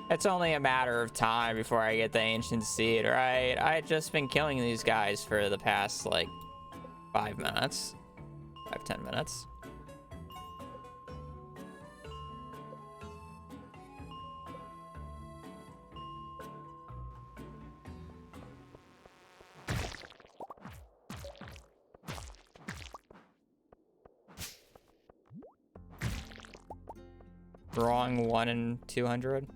It's only a matter of time before I get the ancient seed, right? I've just been killing these guys for the past like 5 minutes, 5-10 minutes. Wrong 1 in 200.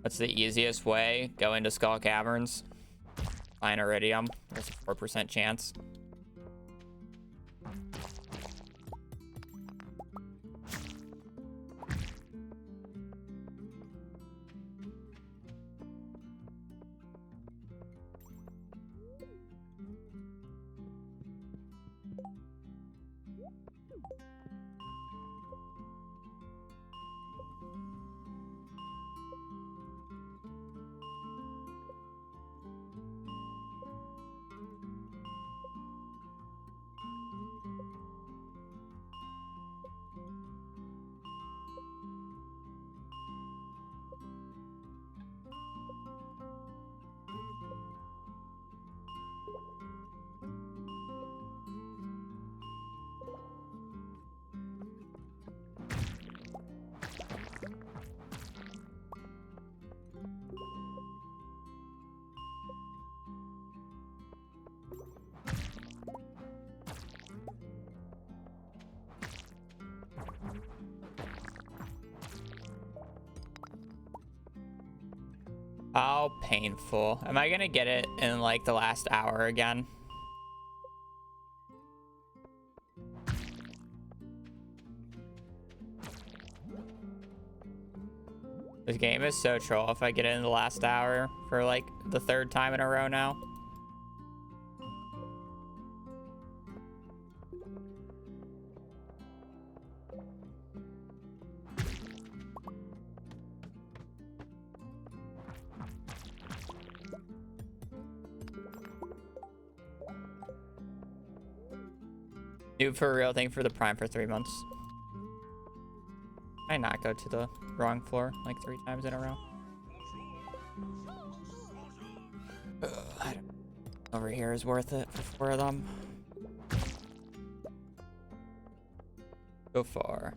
What's the easiest way? Go into Skull Caverns. Find Iridium. There's a 4% chance. How painful. Am I gonna get it in like the last hour again? This game is so troll if I get it in the last hour for like the 3rd time in a row now. Noob for real, thank you for the prime for 3 months. I not go to the wrong floor like 3 times in a row. Over here is worth it for 4 of them. So far.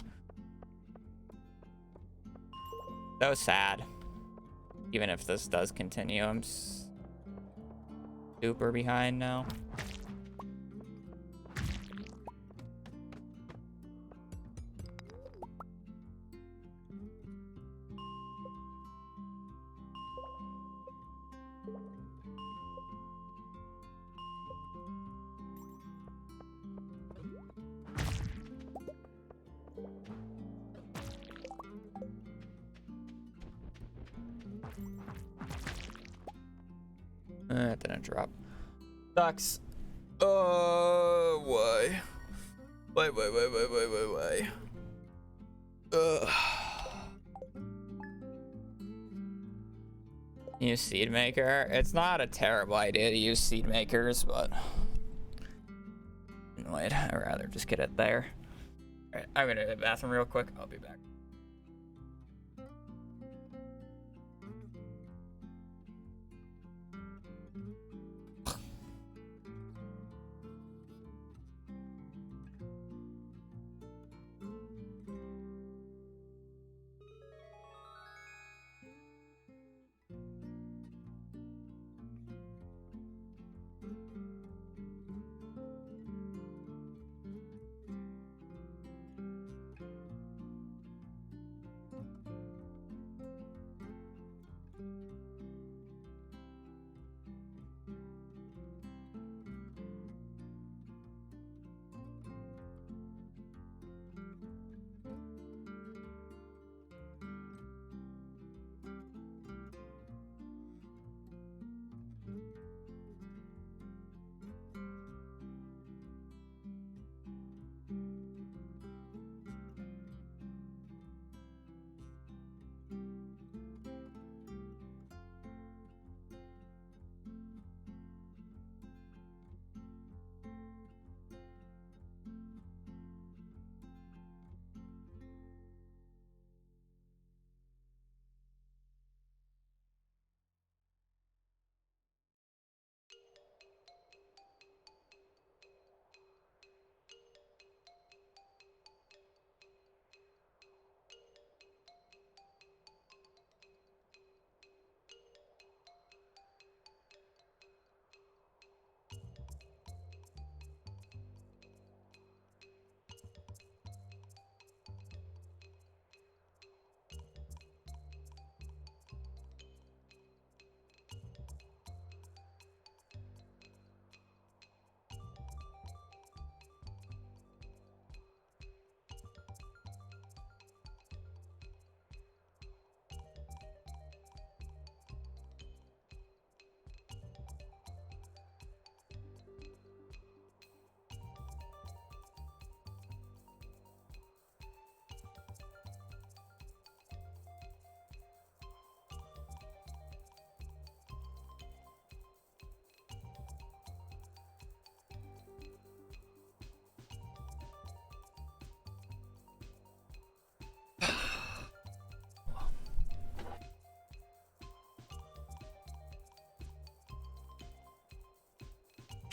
So sad. Even if this does continue, I'm super behind now. It didn't drop. Sucks. Why? Why? Use seed maker. It's not a terrible idea to use seed makers, but wait, I'd rather just get it there. All right, I'm gonna go to the bathroom real quick. I'll be back.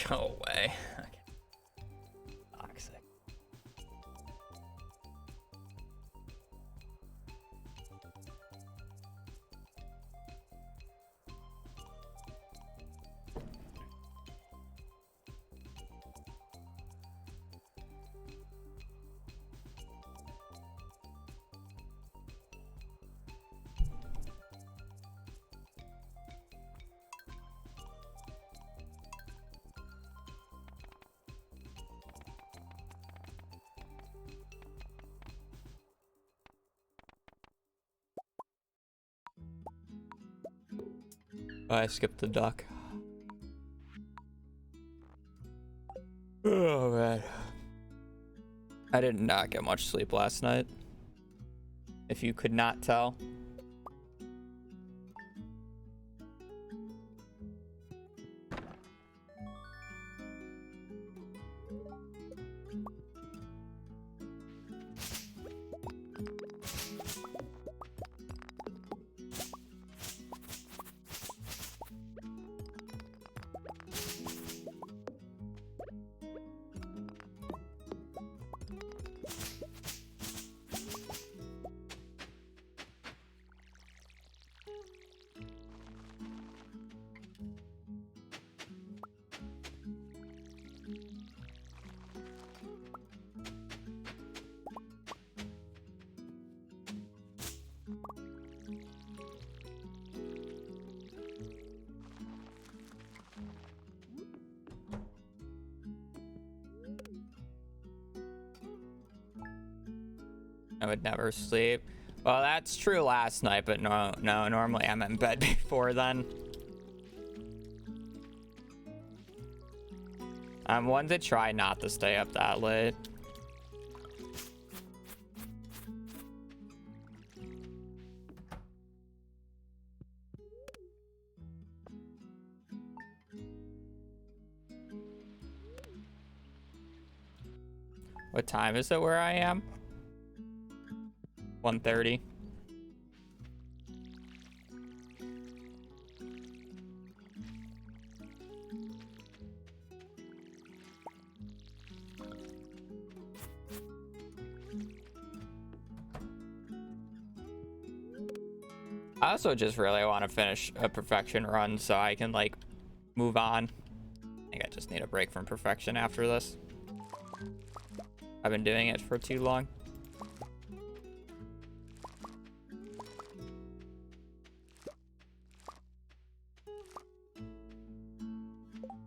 Go away. Okay. Toxic. Oh, I skipped the duck. Oh man. I did not get much sleep last night, if you could not tell. I would never sleep. Well, that's true last night, but no, normally I'm in bed before then. I'm one to try not to stay up that late. What time is it where I am? 1:30. I also just really want to finish a perfection run so I can like move on. I think I just need a break from perfection after this. I've been doing it for too long.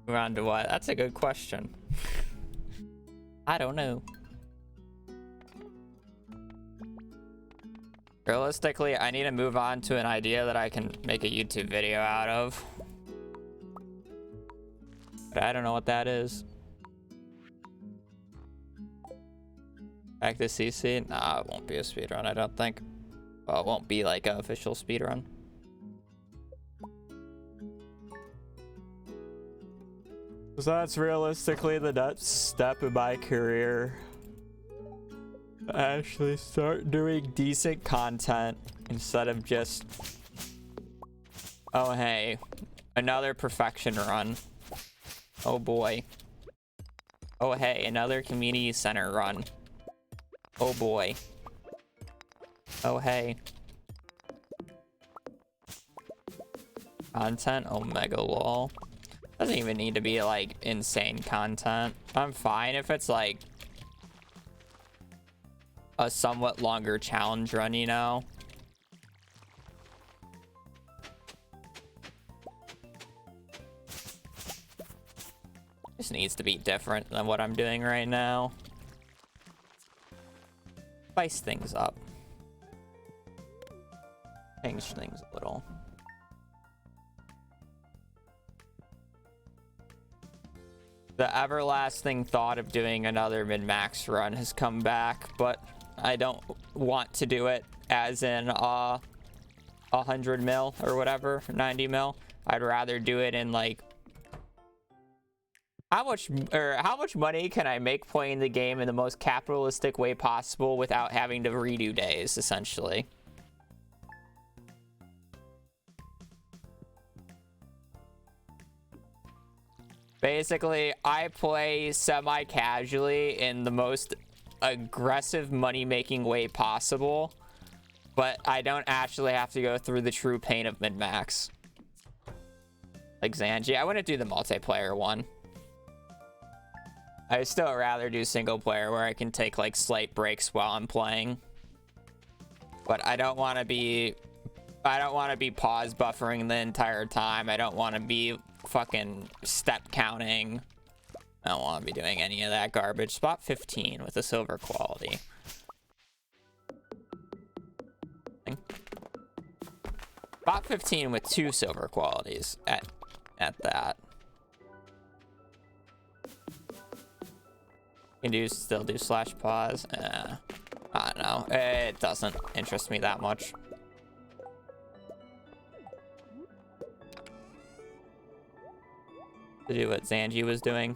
Move on to what? That's a good question. I don't know. Realistically, I need to move on to an idea that I can make a YouTube video out of. But I don't know what that is. Back to CC? Nah, it won't be a speedrun, I don't think. Well, it won't be like an official speedrun. So that's realistically the next step in my career. Actually start doing decent content instead of just, oh hey, another perfection run. Oh boy. Oh hey, another community center run. Oh boy. Oh hey. Content Omega lol. Doesn't even need to be like insane content. I'm fine if it's like a somewhat longer challenge run, you know? Just needs to be different than what I'm doing right now. Spice things up. Change things a little. The everlasting thought of doing another min-max run has come back, but I don't want to do it as in 100 mil or whatever, 90 mil. I'd rather do it in like how much money can I make playing the game in the most capitalistic way possible without having to redo days, essentially. Basically, I play semi-casually in the most aggressive money-making way possible, but I don't actually have to go through the true pain of min-max. Like Zanji, I wouldn't do the multiplayer one. I'd still rather do single player where I can take like slight breaks while I'm playing. But I don't want to be pause buffering the entire time. I don't want to be fucking step counting. I don't want to be doing any of that garbage. Spot 15 with a silver quality. Spot 15 with 2 silver qualities at that. Can do still do slash pause. I don't know. It doesn't interest me that much. To do what Zanji was doing.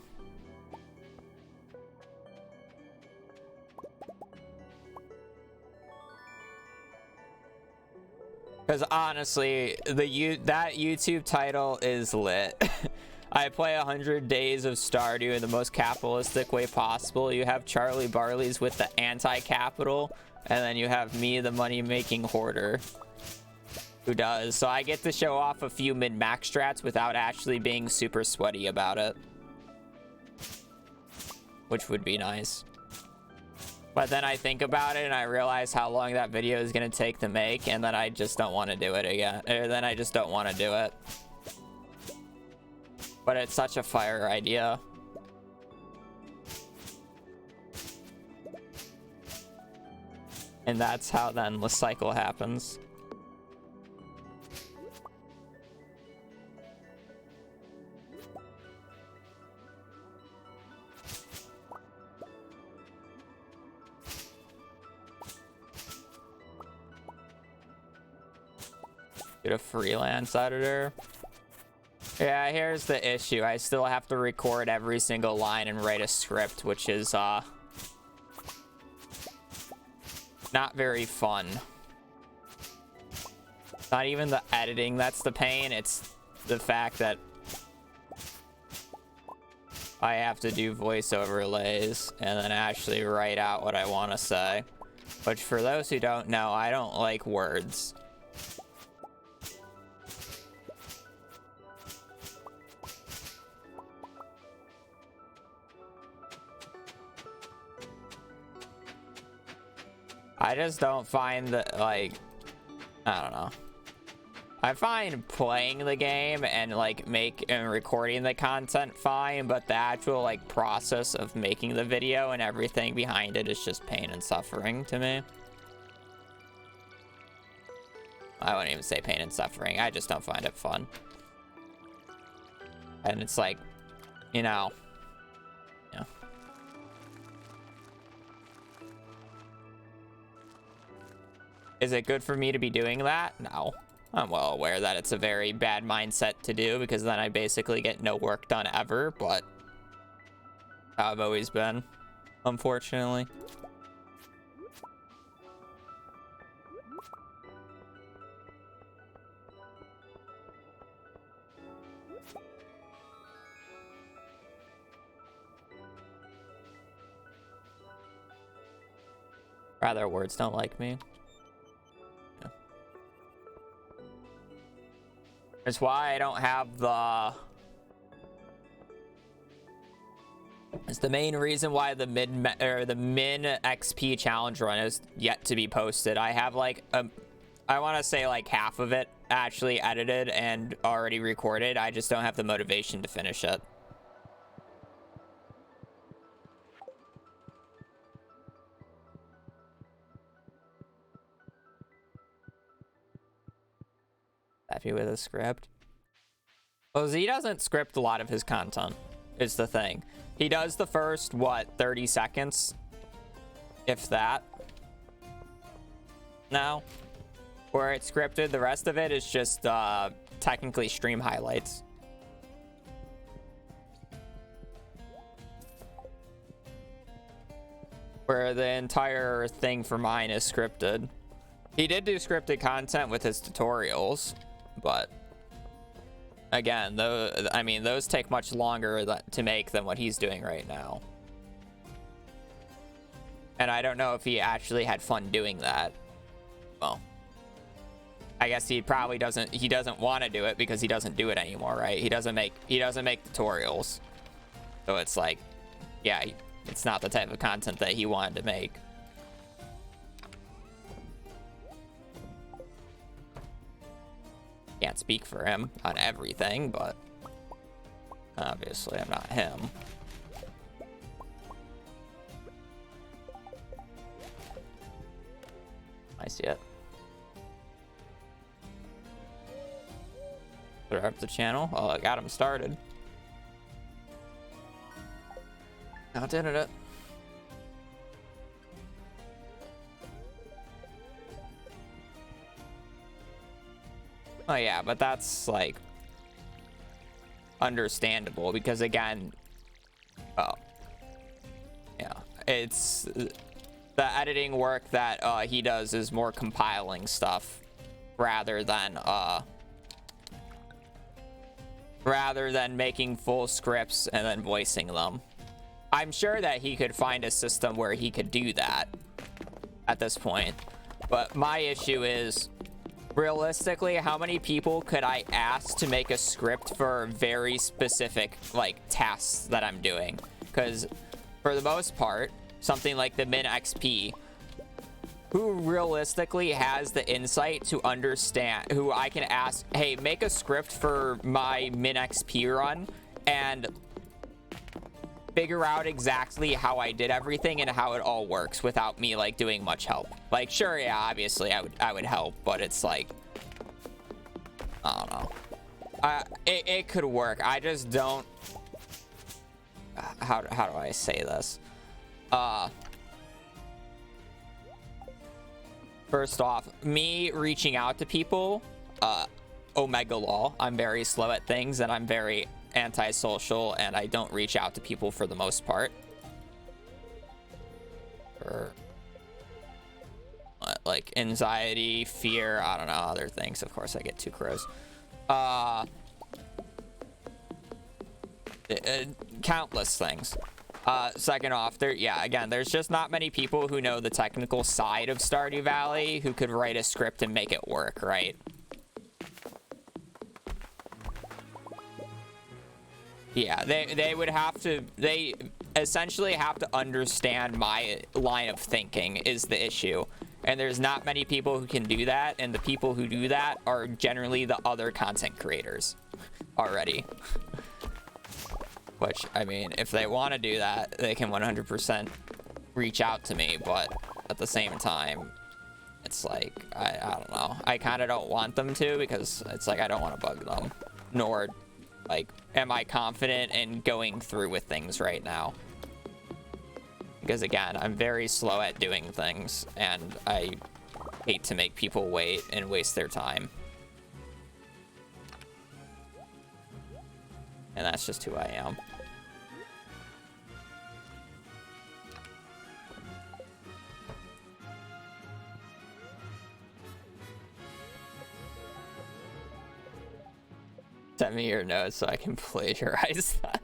Because honestly, that YouTube title is lit. I play 100 Days of Stardew in the most capitalistic way possible. You have Charlie Barley's with the anti-capital, and then you have me, the money-making hoarder, who does. So I get to show off a few mid-max strats without actually being super sweaty about it, which would be nice. But then I think about it and I realize how long that video is going to take to make, and then I just don't want to do it again. Or then I just don't want to do it. But it's such a fire idea. And that's how then the cycle happens. Get a freelance editor. Yeah, here's the issue. I still have to record every single line and write a script, which is not very fun. Not even the editing that's the pain, it's the fact that I have to do voice overlays and then actually write out what I want to say. Which, for those who don't know, I don't like words. I just don't find that, like, I don't know. I find playing the game and like recording the content fine, but the actual like process of making the video and everything behind it is just pain and suffering to me. I wouldn't even say pain and suffering. I just don't find it fun. And it's like, you know. Is it good for me to be doing that? No. I'm well aware that it's a very bad mindset to do, because then I basically get no work done ever, but how I've always been, unfortunately. Rather, words don't like me. That's why I don't have the... It's the main reason why the min XP challenge run is yet to be posted. I have like I want to say like half of it actually edited and already recorded. I just don't have the motivation to finish it. Happy with a script. Well, Z doesn't script a lot of his content, is the thing. He does the first, what, 30 seconds? If that. Now. Where it's scripted, the rest of it is just technically stream highlights. Where the entire thing for mine is scripted. He did do scripted content with his tutorials. But again, I mean, those take much longer to make than what he's doing right now. And I don't know if he actually had fun doing that. Well, I guess he probably doesn't. He doesn't want to do it because he doesn't do it anymore, right? He doesn't make tutorials. So it's like, yeah, it's not the type of content that he wanted to make. Can't speak for him on everything, but obviously I'm not him. I see it. Throw up the channel. Oh, I got him started. Now did it. Oh yeah, but that's like understandable because again, oh yeah, it's the editing work that he does is more compiling stuff rather than making full scripts and then voicing them. I'm sure that he could find a system where he could do that at this point, but my issue is realistically, how many people could I ask to make a script for very specific like tasks that I'm doing? Because for the most part, something like the min XP, who realistically has the insight to understand, who I can ask, hey, make a script for my min XP run and figure out exactly how I did everything and how it all works without me like doing much help. Like, sure, yeah, obviously I would help, but it's like, I don't know. It could work. I just don't. How do I say this? First off, me reaching out to people, Omega Law. I'm very slow at things and I'm very antisocial and I don't reach out to people for the most part. Or like anxiety, fear, I don't know, other things. Of course I get 2 crows. Countless things. Second off, there's just not many people who know the technical side of Stardew Valley who could write a script and make it work, right? Yeah, they would have to, they essentially have to understand my line of thinking is the issue. And there's not many people who can do that, and the people who do that are generally the other content creators already. Which, I mean, if they want to do that, they can 100% reach out to me, but at the same time, it's like, I don't know. I kind of don't want them to because it's like I don't want to bug them, nor like, am I confident in going through with things right now? Because again, I'm very slow at doing things, and I hate to make people wait and waste their time. And that's just who I am. Send me your notes so I can plagiarize that.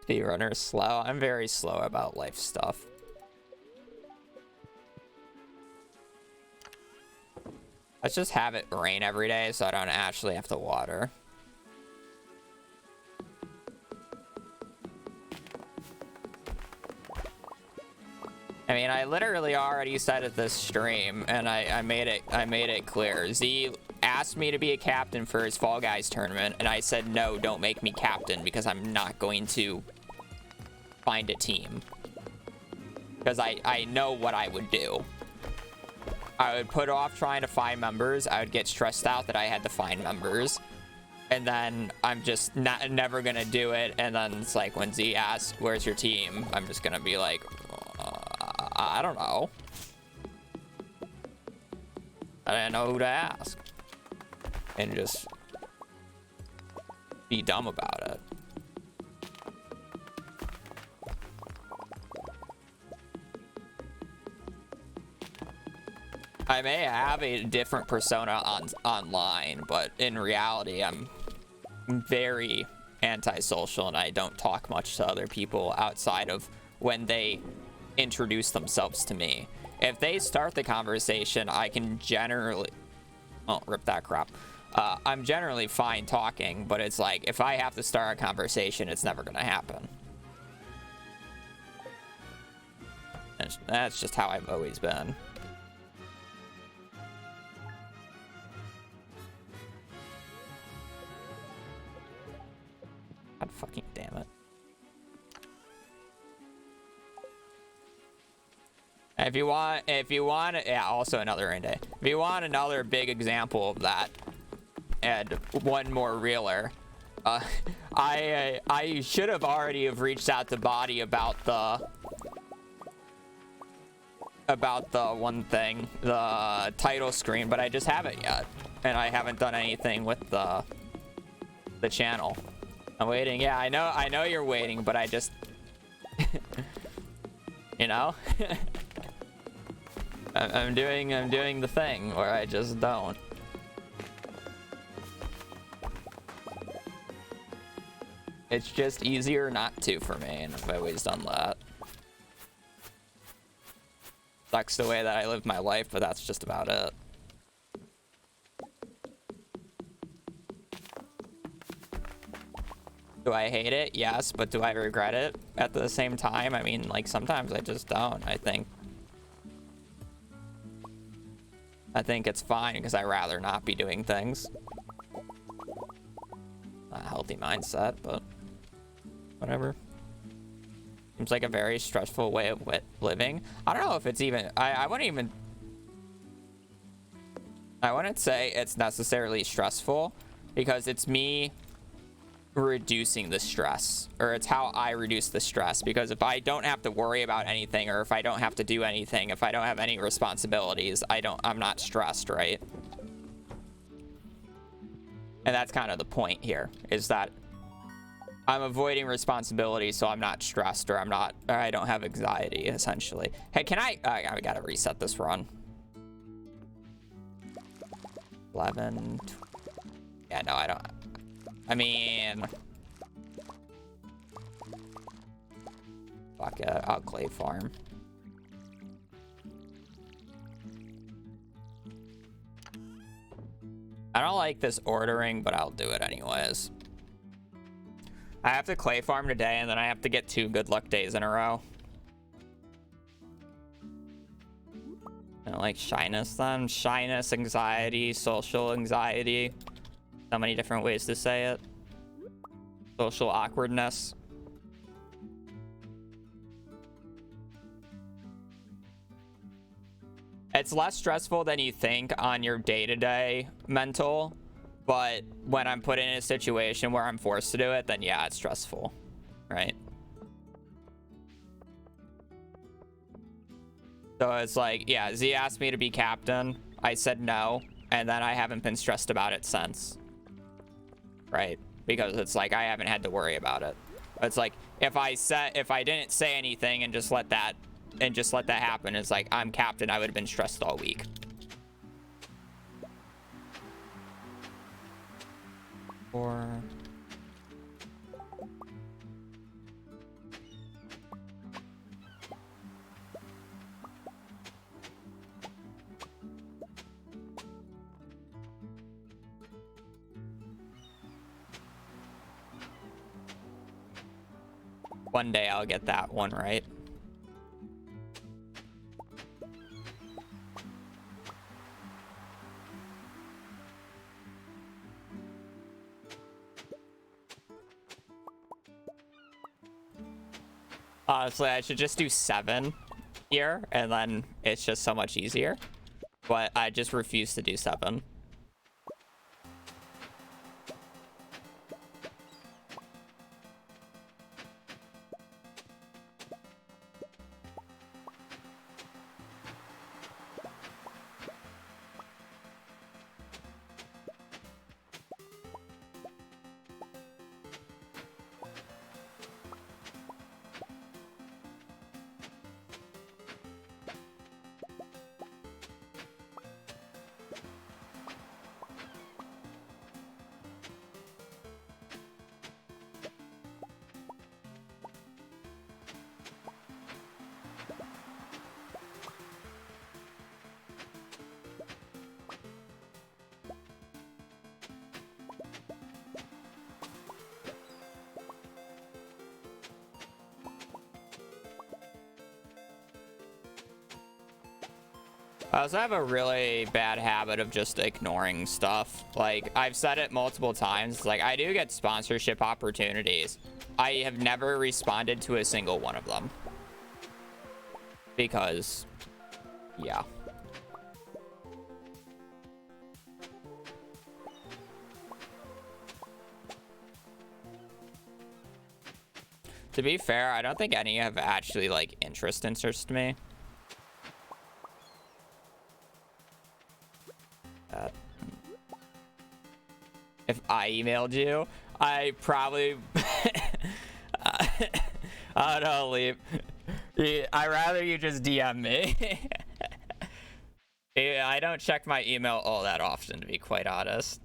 Speedrunner slow. I'm very slow about life stuff. Let's just have it rain every day so I don't actually have to water. I mean, I literally already said it this stream, and I made it clear. Z asked me to be a captain for his Fall Guys tournament, and I said no, don't make me captain because I'm not going to find a team. Because I know what I would do. I would put off trying to find members. I would get stressed out that I had to find members. And then I'm just never gonna do it. And then it's like when Z asks, where's your team? I'm just gonna be like, I don't know. I didn't know who to ask. And just be dumb about it. I may have a different persona online, but in reality, I'm very antisocial and I don't talk much to other people outside of when they introduce themselves to me. If they start the conversation, I can generally... Oh, rip that crap. I'm generally fine talking, but it's like, if I have to start a conversation, it's never gonna happen. That's just how I've always been. God fucking damn it. If you want, yeah, also another rain day. If you want another big example of that, and one more reeler. I should have already have reached out to Body about the one thing, the title screen, but I just haven't yet, and I haven't done anything with the channel. I'm waiting. Yeah, I know you're waiting, but I just you know. I'm doing the thing where I just don't. It's just easier not to for me, and I've always done that. Sucks the way that I live my life, but that's just about it. Do I hate it? Yes, but do I regret it at the same time? I mean, like, sometimes I just don't. I think it's fine because I'd rather not be doing things. Not a healthy mindset, but whatever. Seems like a very stressful way of living. I don't know if it's even... I wouldn't say it's necessarily stressful, because it's me reducing the stress, or it's how I reduce the stress. Because if I don't have to worry about anything, or if I don't have to do anything, if I don't have any responsibilities, I'm not stressed, right? And that's kind of the point here, is that I'm avoiding responsibility, so I'm not stressed, or I don't have anxiety, essentially. Hey, can I gotta reset this run. 11. Yeah, no, I don't. I mean, fuck it, I'll clay farm. I don't like this ordering, but I'll do it anyways. I have to clay farm today, and then I have to get 2 good luck days in a row. I don't like shyness then. Shyness, anxiety, social anxiety. So many different ways to say it. Social awkwardness. It's less stressful than you think on your day-to-day mental, but when I'm put in a situation where I'm forced to do it, then yeah, it's stressful, right? So it's like, yeah, Z asked me to be captain. I said no, and then I haven't been stressed about it since. Right? Because it's like I haven't had to worry about it. It's like if I didn't say anything and just let that happen, it's like I'm captain, I would have been stressed all week. Or one day I'll get that one right. Honestly, I should just do 7 here, and then it's just so much easier. But I just refuse to do 7. I also have a really bad habit of just ignoring stuff. Like, I've said it multiple times. Like, I do get sponsorship opportunities. I have never responded to a single one of them. Because, yeah. To be fair, I don't think any have actually like interest me. If I emailed you, I probably I don't know, Leap. I'd rather you just DM me. Yeah, I don't check my email all that often, to be quite honest.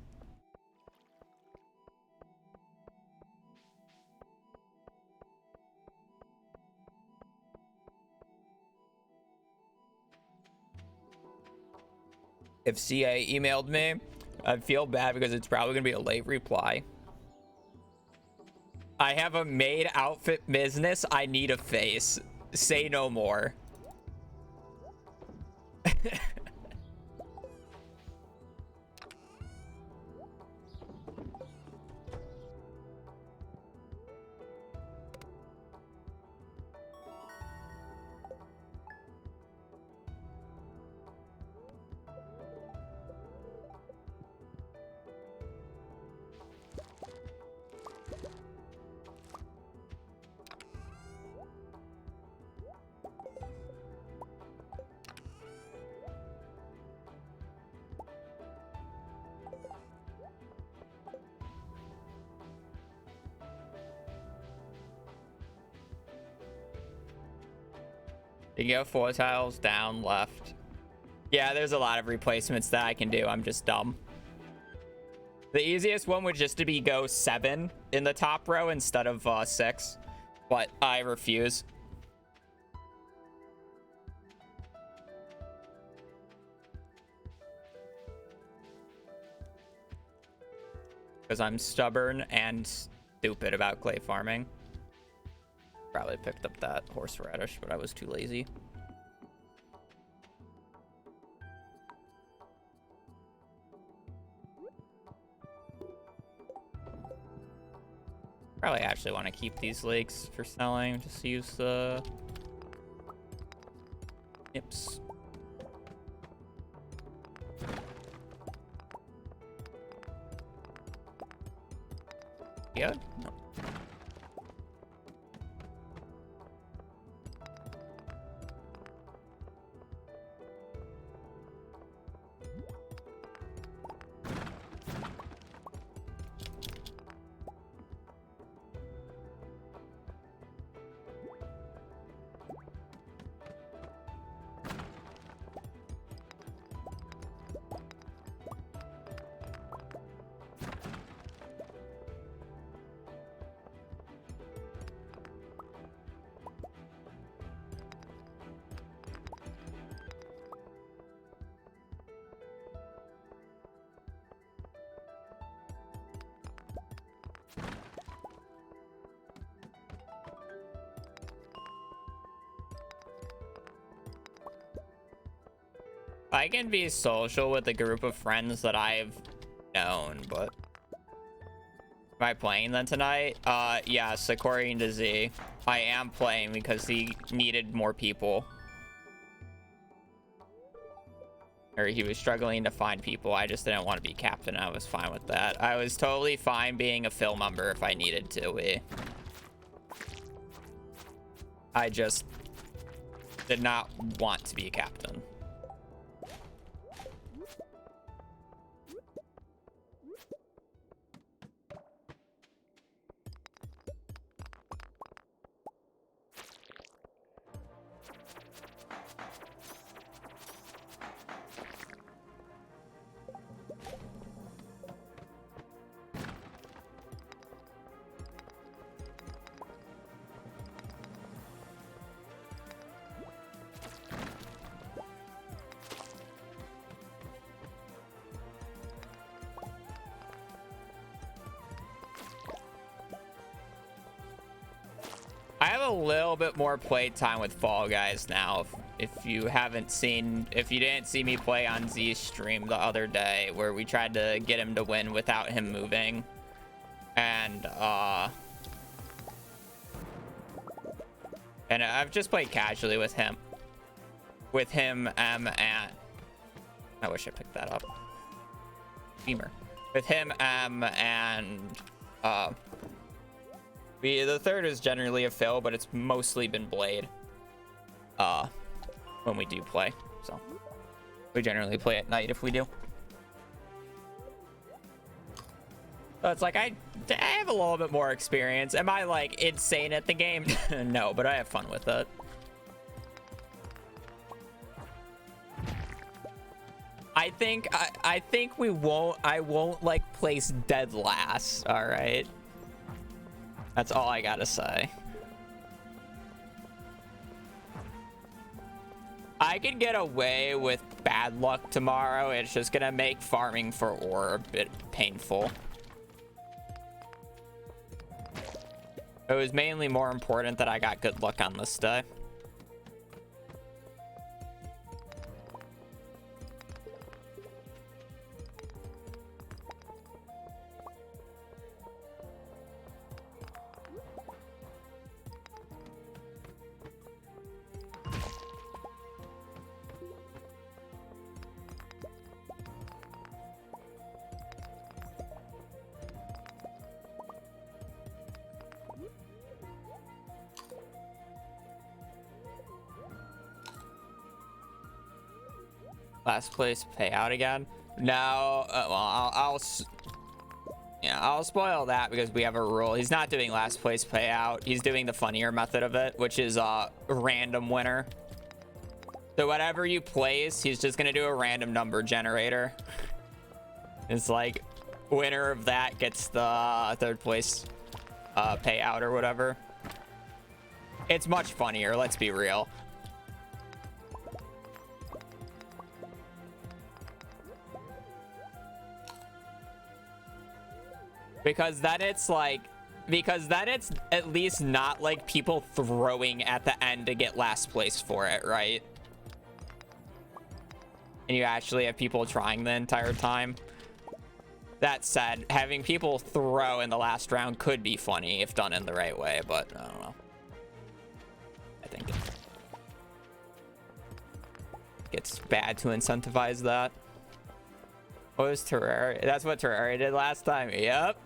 If CA emailed me, I'd feel bad because it's probably gonna be a late reply. I have a maid outfit business. I need a face. Say no more. You go 4 tiles down left. Yeah, there's a lot of replacements that I can do. I'm just dumb. The easiest one would just to be go 7 in the top row instead of 6, but I refuse. Because I'm stubborn and stupid about clay farming. Probably picked up that horseradish, but I was too lazy. Probably actually want to keep these lakes for selling. Just use the yips. Yeah. No. I can be social with a group of friends that I've known, but am I playing then tonight? Yes, according to Z, I am playing because he needed more people. Or he was struggling to find people. I just didn't want to be captain. I was fine with that. I was totally fine being a Phil member if I needed to. I just did not want to be a captain. I have a little bit more play time with Fall Guys now. If you didn't see me play on Z's stream the other day where we tried to get him to win without him moving. And I've just played casually with him. And I wish I picked that up. Beamer. With him, and The third is generally a fill, but it's mostly been Blade. When we do play, so we generally play at night if we do. So it's like I have a little bit more experience. Am I like insane at the game? No, but I have fun with it. I think I won't like place dead last. All right, that's all I gotta say. I can get away with bad luck tomorrow. It's just gonna make farming for ore a bit painful. It was mainly more important that I got good luck on this day. Last place payout again? No, well, I'll spoil that because we have a rule. He's not doing last place payout. He's doing the funnier method of it, which is random winner. So whatever you place, he's just gonna do a random number generator. It's like winner of that gets the third place payout or whatever. It's much funnier, let's be real. Because then it's at least not like people throwing at the end to get last place for it, right? And you actually have people trying the entire time. That said, having people throw in the last round could be funny if done in the right way, but I don't know. I think it's bad to incentivize that. What was Terraria? That's what Terraria did last time. Yep.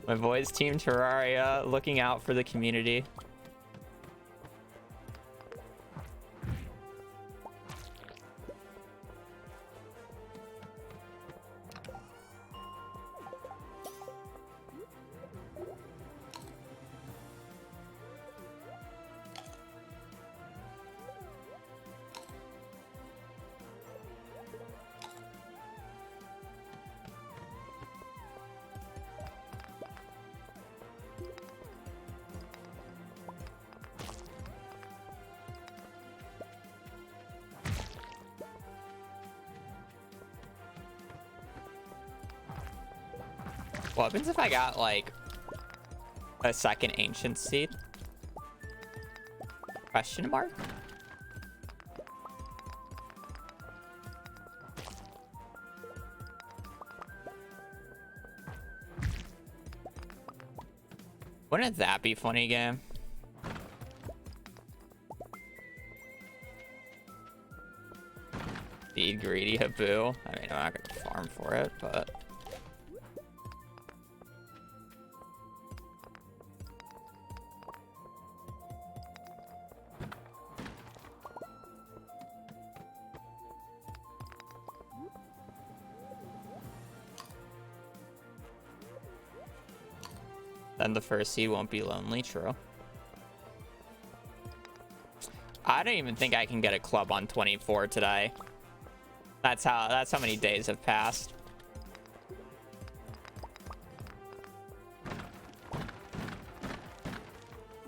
My boys team Terraria looking out for the community. What happens if I got like a second ancient seed? Question mark? Wouldn't that be funny, game? Feed greedy Habu. I mean, I'm not gonna farm for it, but then the first seed won't be lonely. True. I don't even think I can get a club on 24 today. That's how many days have passed.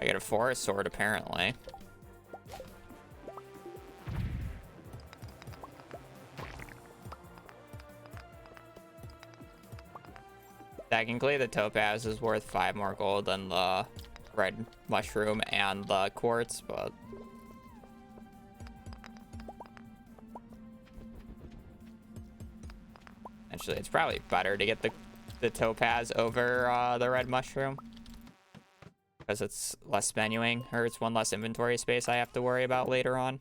I get a forest sword apparently. Technically, the topaz is worth 5 more gold than the red mushroom and the quartz, but actually, it's probably better to get the topaz over the red mushroom because it's less menuing, or it's 1 less inventory space I have to worry about later on.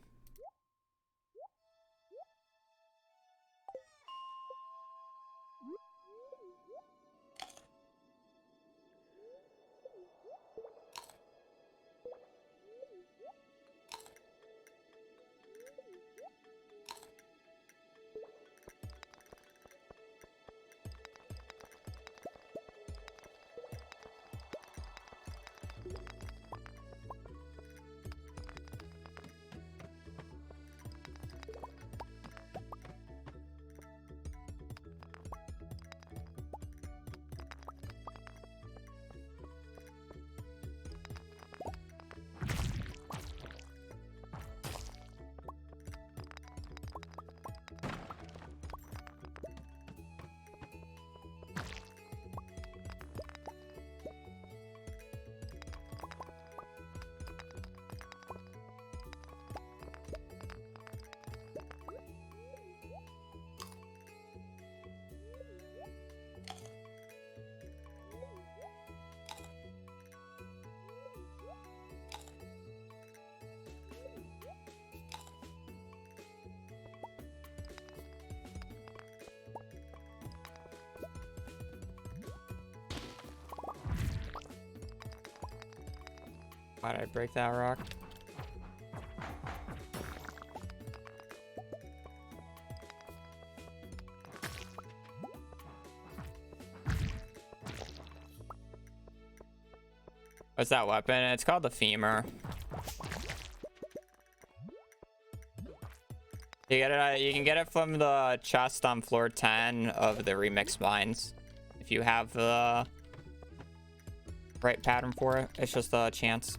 Why did I break that rock? What's that weapon? It's called the femur. You get it. You can get it from the chest on floor 10 of the remix mines. If you have the right pattern for it, it's just a chance.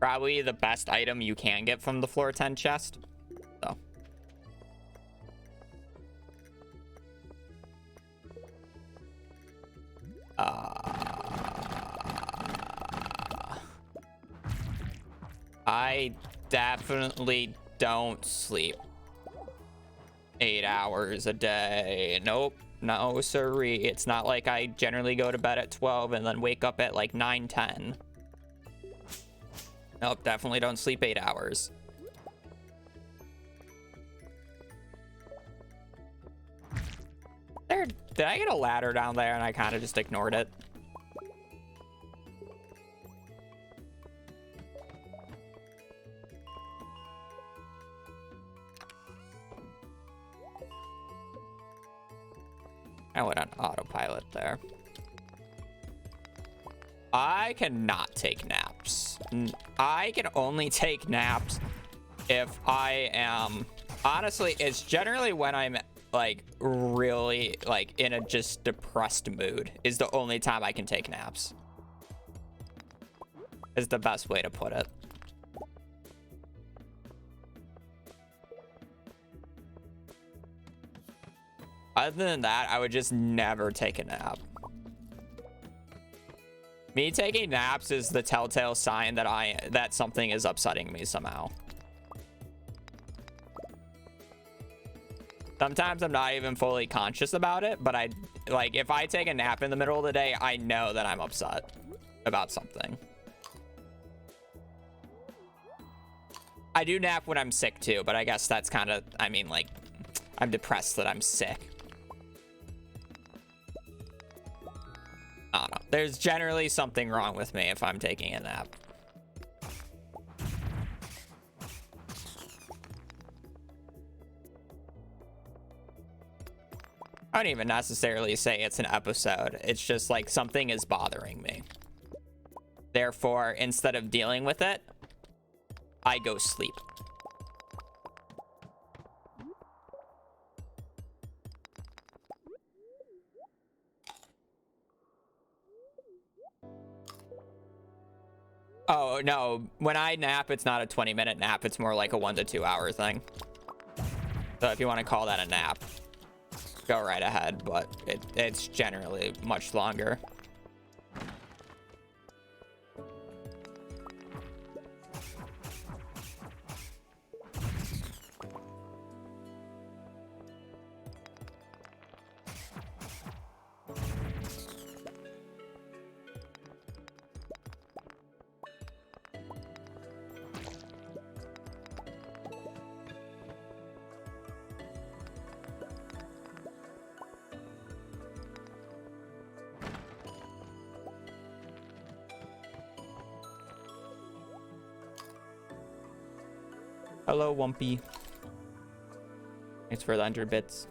Probably the best item you can get from the floor 10 chest. So. I definitely don't sleep 8 hours a day. Nope. No, sirree. It's not like I generally go to bed at 12 and then wake up at like 9, 10. Nope, definitely don't sleep 8 hours. Did I get a ladder down there and I kind of just ignored it? I went on autopilot there. I cannot take naps. I can only take naps if I am... Honestly, it's generally when I'm like really like in a just depressed mood is the only time I can take naps. Is the best way to put it. Other than that, I would just never take a nap. Me taking naps is the telltale sign that something is upsetting me somehow. Sometimes I'm not even fully conscious about it, but if I take a nap in the middle of the day, I know that I'm upset about something. I do nap when I'm sick too, but I guess that's kind of, I mean, like, I'm depressed that I'm sick. I don't know. There's generally something wrong with me if I'm taking a nap. I don't even necessarily say it's an episode. It's just like something is bothering me. Therefore, instead of dealing with it, I go sleep. Oh, no. When I nap, it's not a 20-minute nap. It's more like a 1 to 2 hour thing. So if you want to call that a nap, go right ahead. But it's generally much longer. Hello, Wumpy. Thanks for the 100 bits.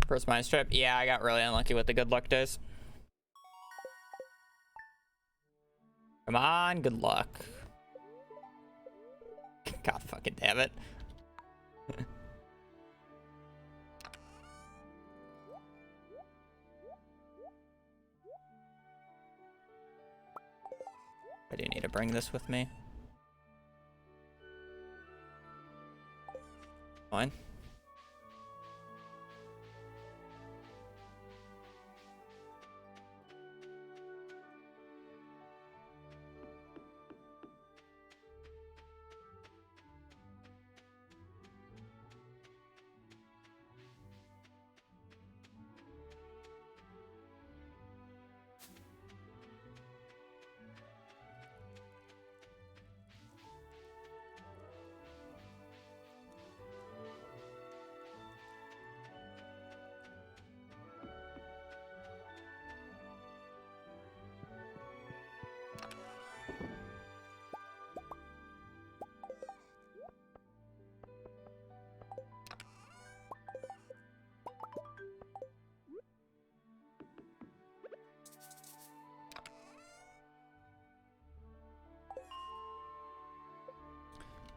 First mine strip. Yeah, I got really unlucky with the good luck days. Come on, good luck. God fucking damn it. I do need to bring this with me. Fine.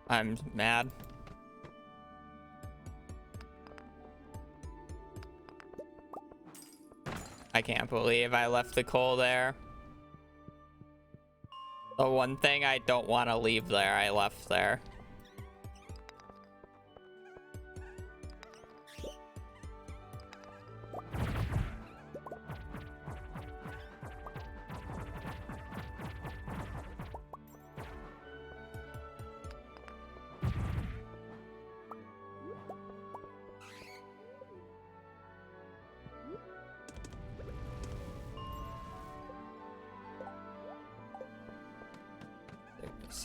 I'm mad. I can't believe I left the coal there. The one thing I don't want to leave there, I left there.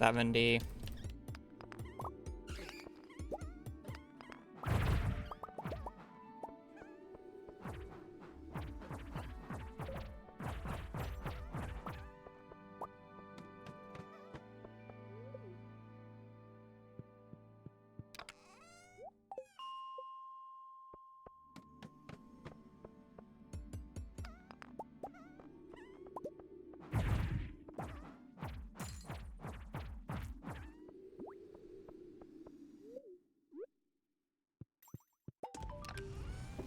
$70.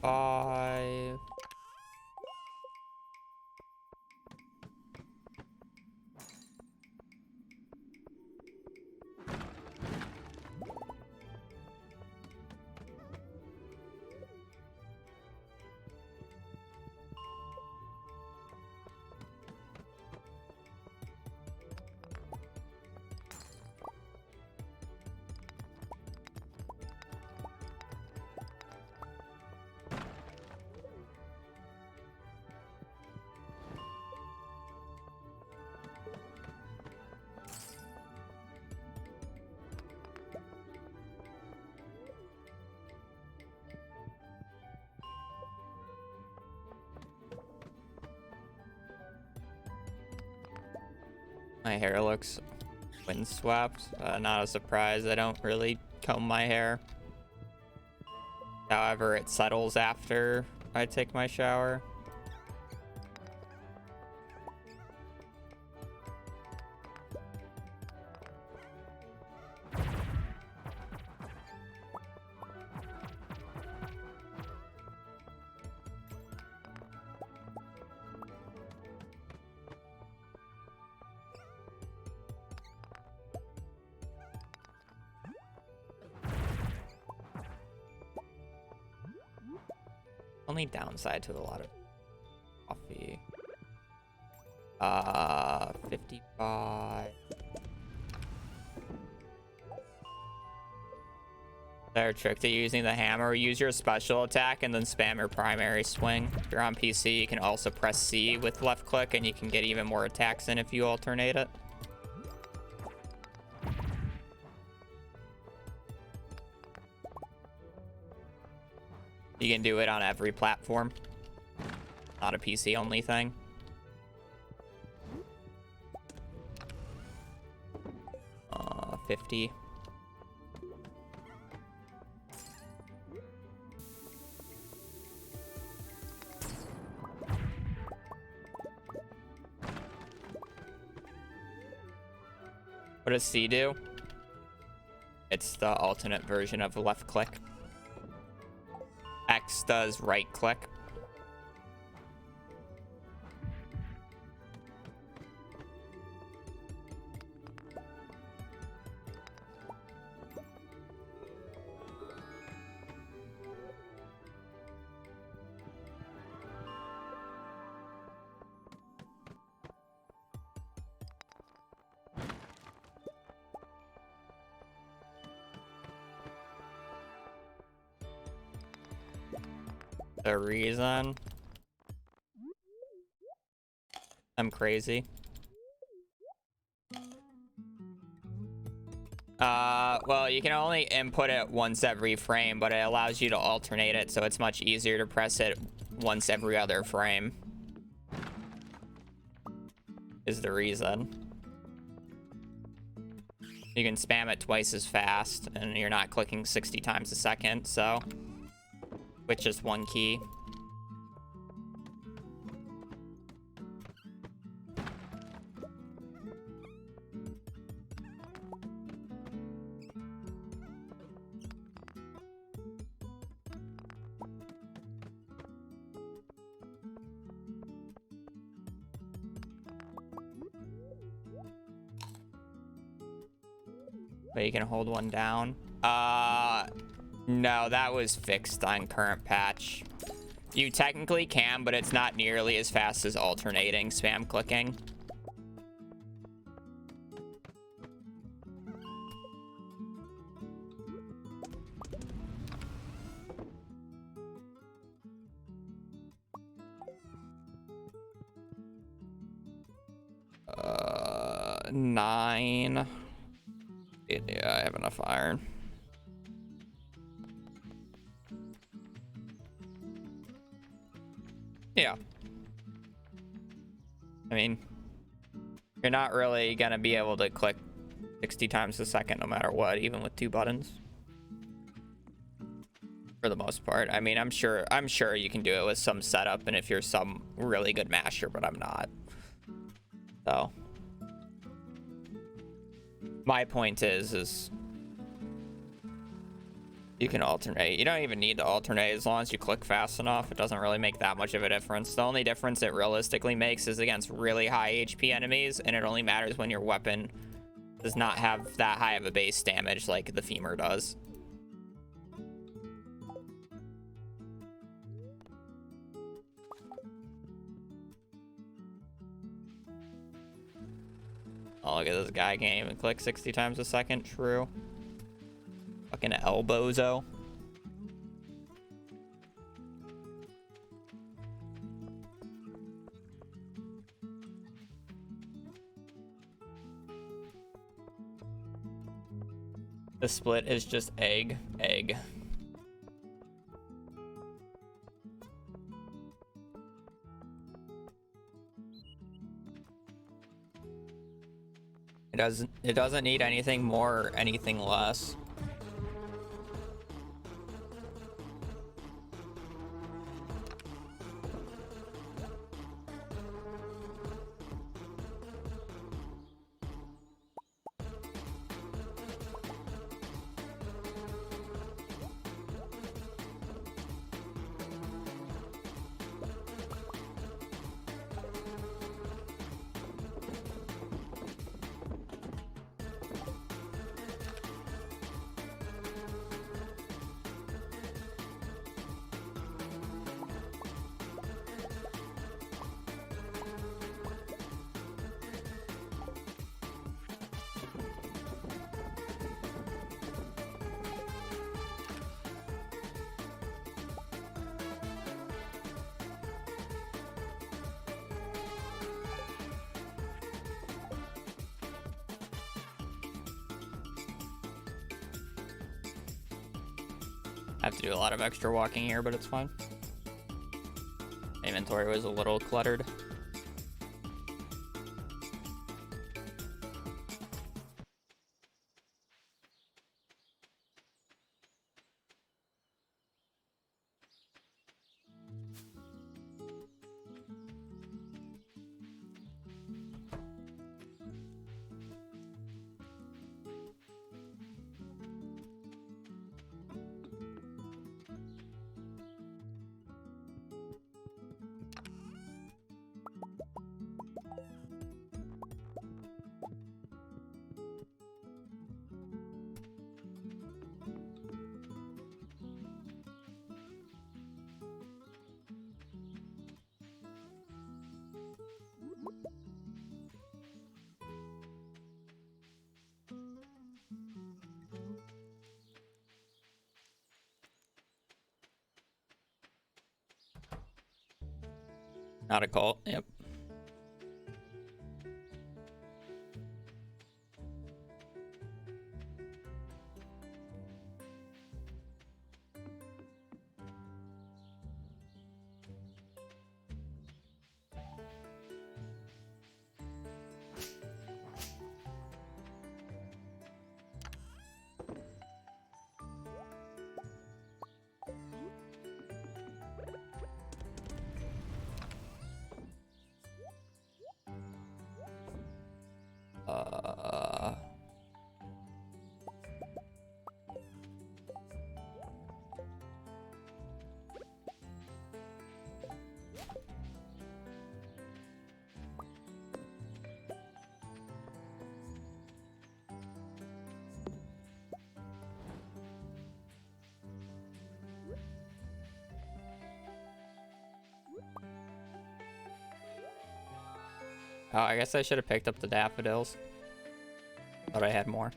Five. My hair looks windswept. Not a surprise. I don't really comb my hair. However, it settles after I take my shower. Only downside to a lot of coffee. 55. Their trick to using the hammer: use your special attack and then spam your primary swing. If you're on PC, you can also press C with left click and you can get even more attacks in if you alternate it. You can do it on every platform. Not a PC only thing. Uh, 50. What does C do? It's the alternate version of left click. X does right click. The reason I'm crazy. Well, you can only input it once every frame, but it allows you to alternate it, so it's much easier to press it once every other frame. Is the reason. You can spam it twice as fast, and you're not clicking 60 times a second, so with just one key. But you can hold one down. No, that was fixed on current patch. You technically can, but it's not nearly as fast as alternating spam clicking. Nine. Yeah, I have enough iron. Yeah. I mean, you're not really gonna be able to click 60 times a second no matter what, even with 2 buttons. For the most part. I mean, I'm sure you can do it with some setup and if you're some really good masher, but I'm not. So my point is you can alternate. You don't even need to alternate as long as you click fast enough. It doesn't really make that much of a difference. The only difference it realistically makes is against really high HP enemies, and it only matters when your weapon does not have that high of a base damage like the femur does. Oh, look at this guy can't even click 60 times a second. True. Fucking elbozo. The split is just egg, egg. It doesn't need anything more or anything less. I have to do a lot of extra walking here, but it's fine. Inventory was a little cluttered. Not a cult. Yep. Oh, I guess I should have picked up the daffodils. Thought I had more.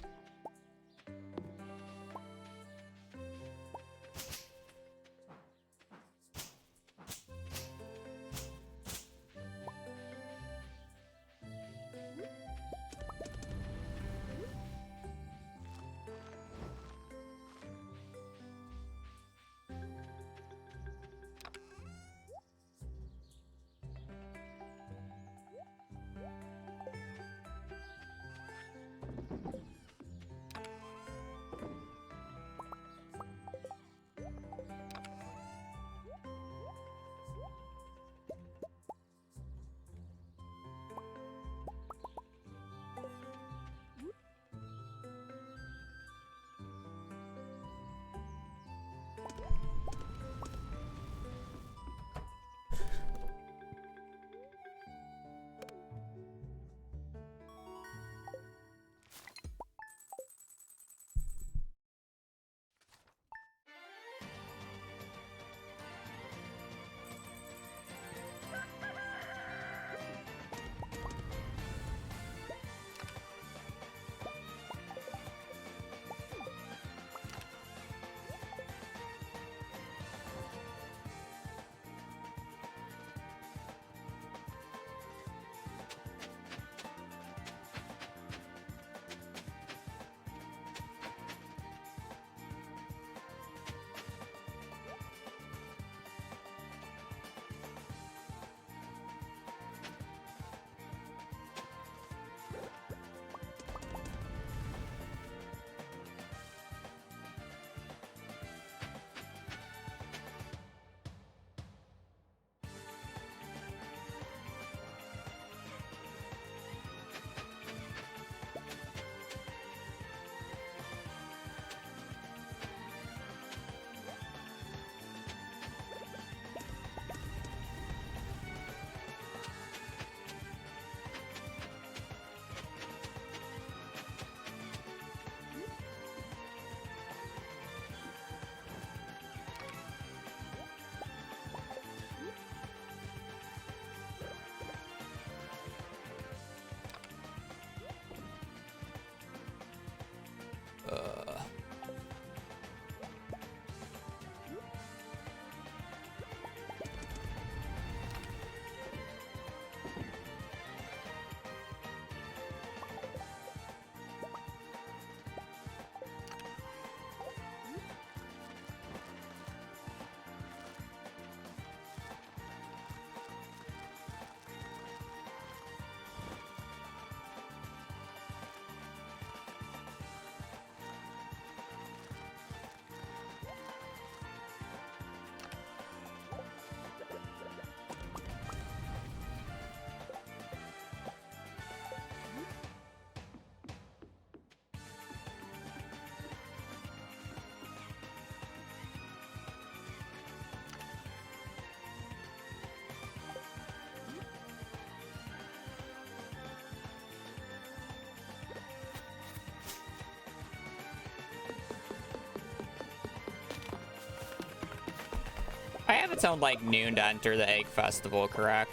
I have it sound like noon to enter the egg festival, correct?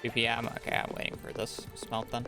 2 p.m. Okay, I'm waiting for this smelt then.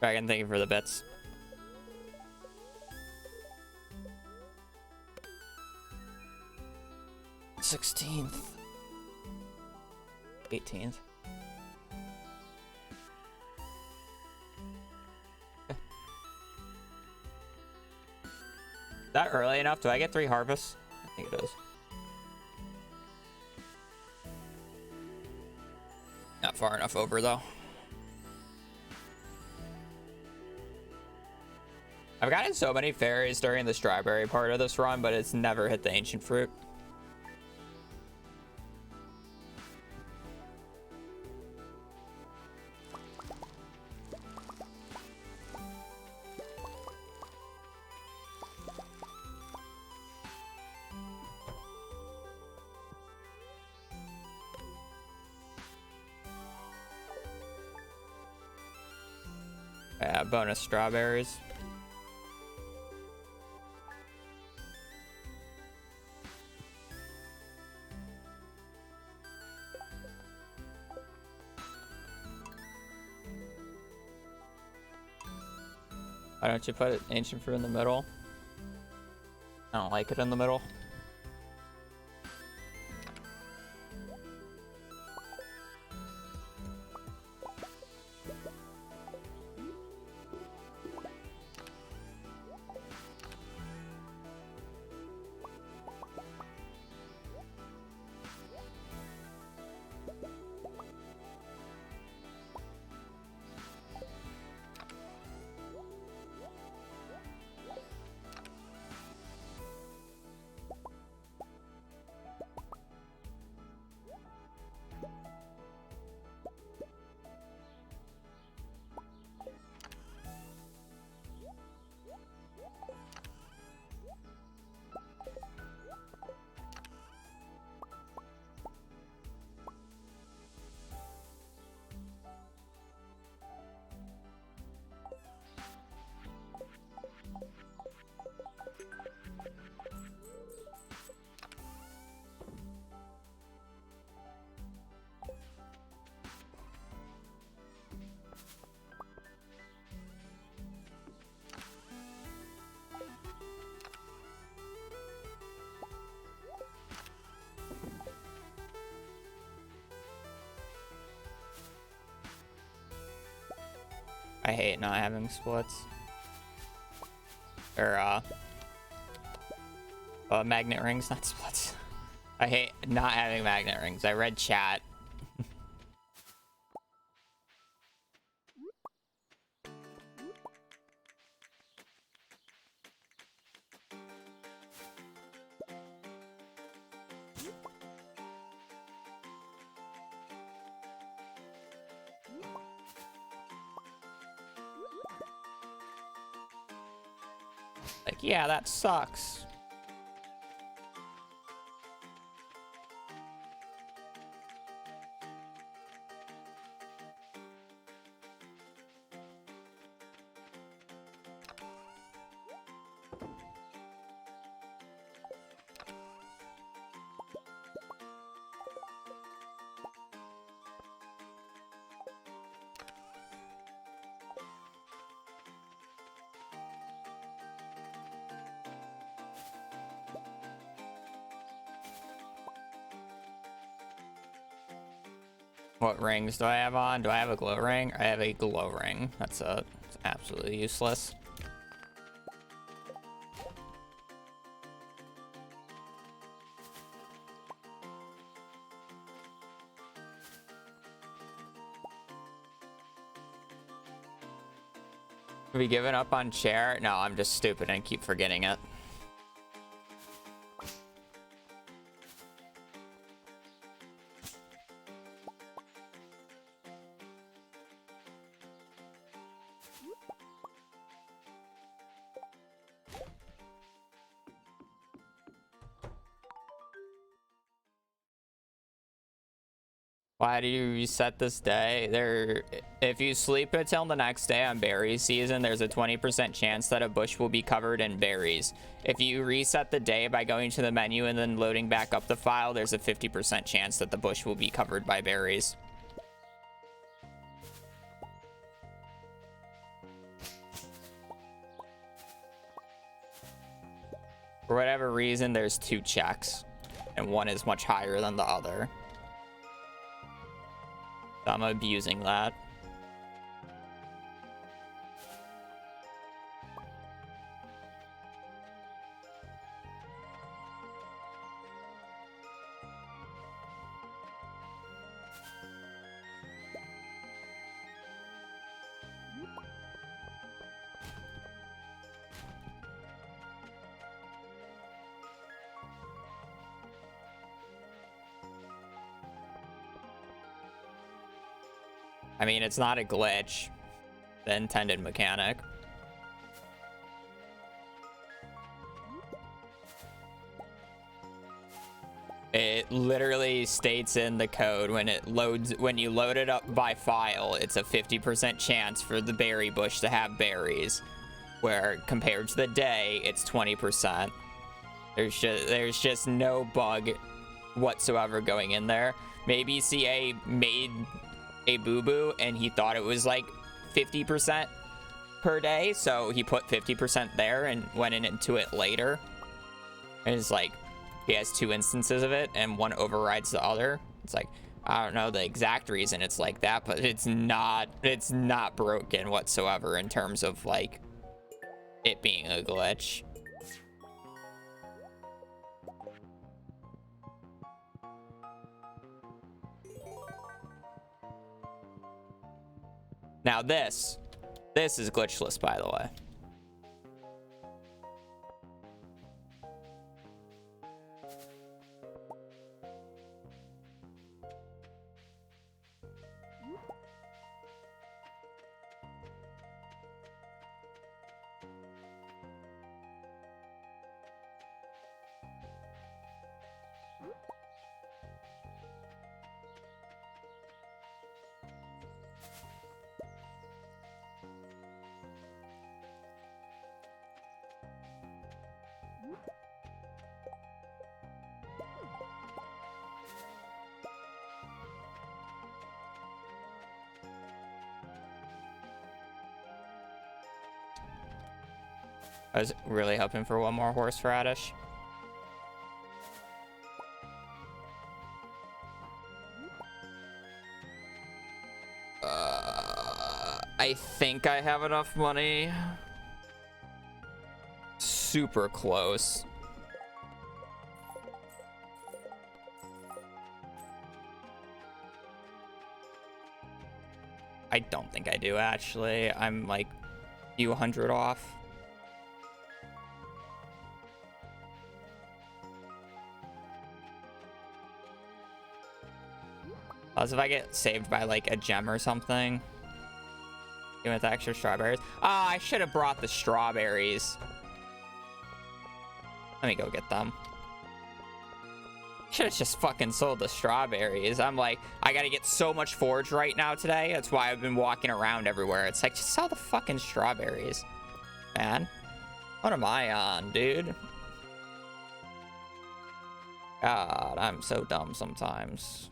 Dragon, thank you for the bits. $16th. 18th. Is that early enough? Do I get 3 harvests? I think it is. Not far enough over though. I've gotten so many fairies during the strawberry part of this run, but it's never hit the ancient fruit. Yeah, bonus strawberries. Why don't you put ancient fruit in the middle? I don't like it in the middle. I hate not having splits. Or, magnet rings, not splits. I hate not having magnet rings. I read chat. Like, yeah, that sucks. What rings do I have on? Do I have a glow ring? I have a glow ring. That's absolutely useless. Have we given up on chair? No, I'm just stupid and keep forgetting it. Why do you reset this day? If you sleep until the next day on berry season, there's a 20% chance that a bush will be covered in berries. If you reset the day by going to the menu and then loading back up the file, there's a 50% chance that the bush will be covered by berries. For whatever reason, there's 2 checks, and one is much higher than the other. So I'm abusing that. I mean, it's not a glitch, the intended mechanic. It literally states in the code when you load it up by file, it's a 50% chance for the berry bush to have berries, where compared to the day, it's 20%. There's just no bug whatsoever going in there. Maybe CA made a boo-boo and he thought it was like 50% per day, so he put 50% there and went into it later. And it's like he has 2 instances of it and one overrides the other. It's like, I don't know the exact reason it's like that, but it's not broken whatsoever in terms of like it being a glitch. Now this is glitchless, by the way. I was really hoping for one more horseradish. I think I have enough money. Super close. I don't think I do, actually. I'm like a few hundred off. Plus, if I get saved by like a gem or something, even with extra strawberries. Ah, I should have brought the strawberries. Let me go get them. Should have just fucking sold the strawberries. I'm like, I gotta get so much forage right now today. That's why I've been walking around everywhere. It's like, just sell the fucking strawberries, man. What am I on, dude? God, I'm so dumb sometimes.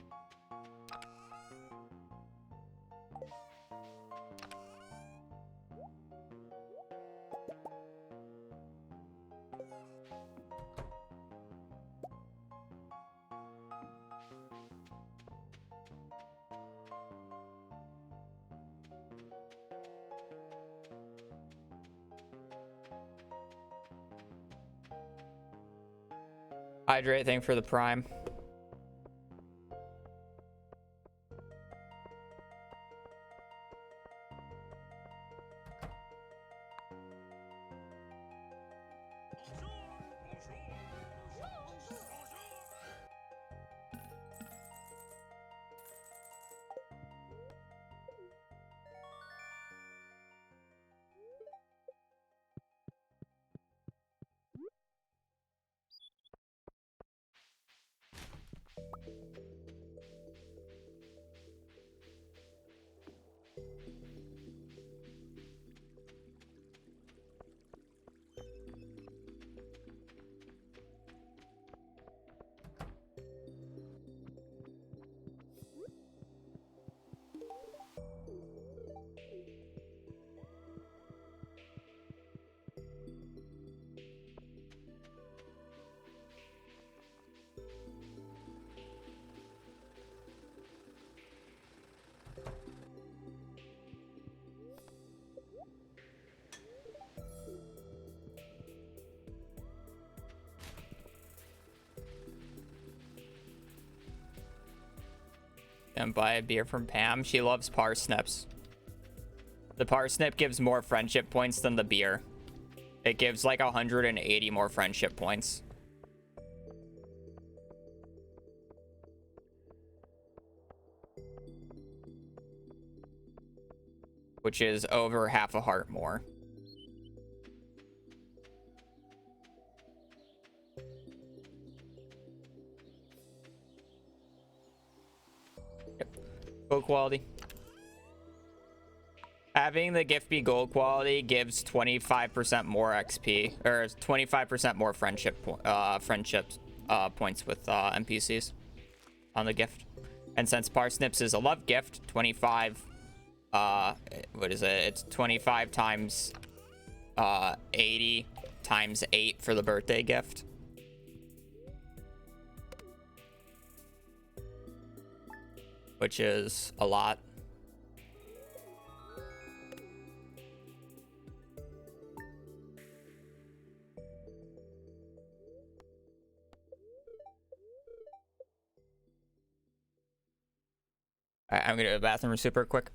Hydrate thing for the prime. And buy a beer from Pam. She loves parsnips. The parsnip gives more friendship points than the beer. It gives like 180 more friendship points. Which is over half a heart more. Yep. Gold quality. Having the gift be gold quality gives 25% more XP, or 25% more friendship points with NPCs on the gift. And since parsnips is a love gift, 25 what is it? It's 25 times 80 times 8 for the birthday gift. Which is a lot. Alright, I'm gonna go to the bathroom super quick.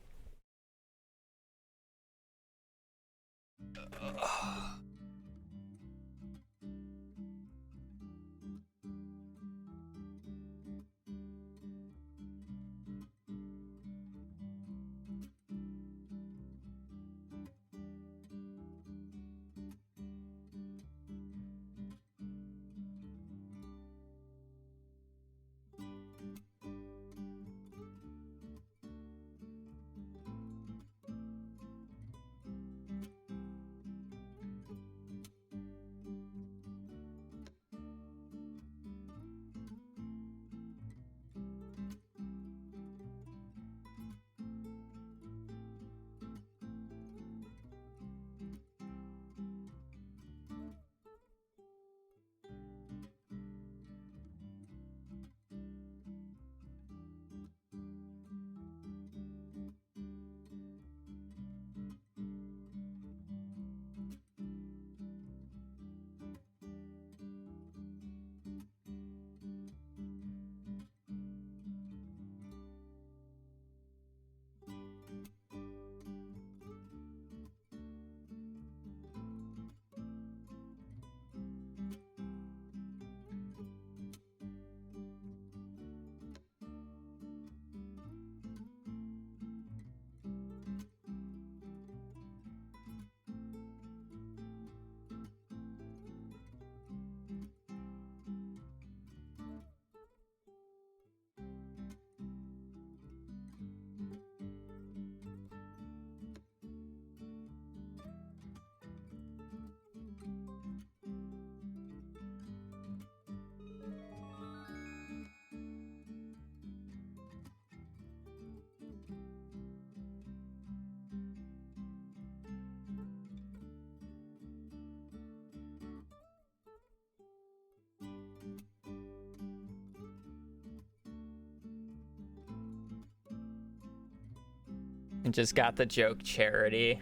And just got the joke charity.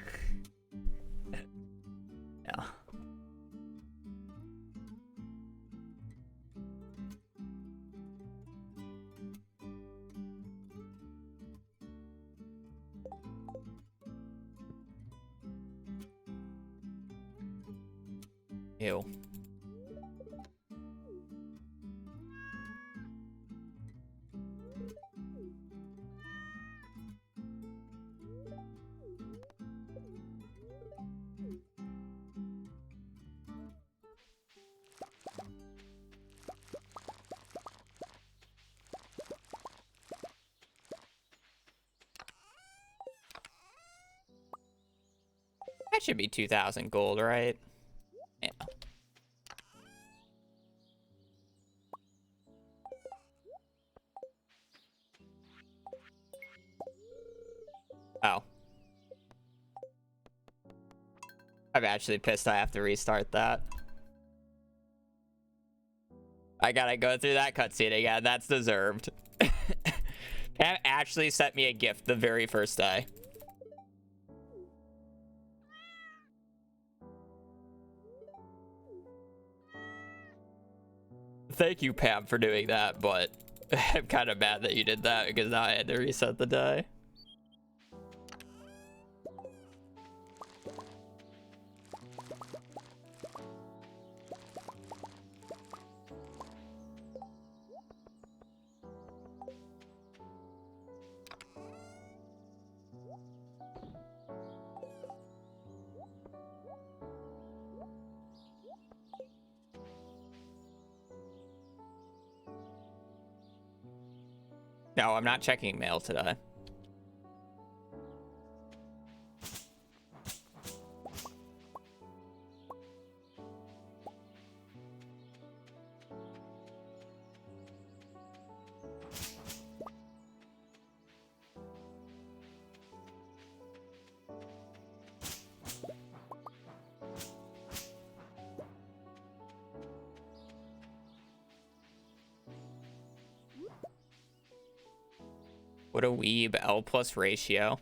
Yeah. Ew. That should be 2,000 gold, right? Yeah. Oh. I'm actually pissed I have to restart that. I gotta go through that cutscene again. That's deserved. Pam actually sent me a gift the very first day. Thank you, Pam, for doing that, but I'm kind of mad that you did that because now I had to reset the day. No, I'm not checking mail today. What a weeb. L plus ratio.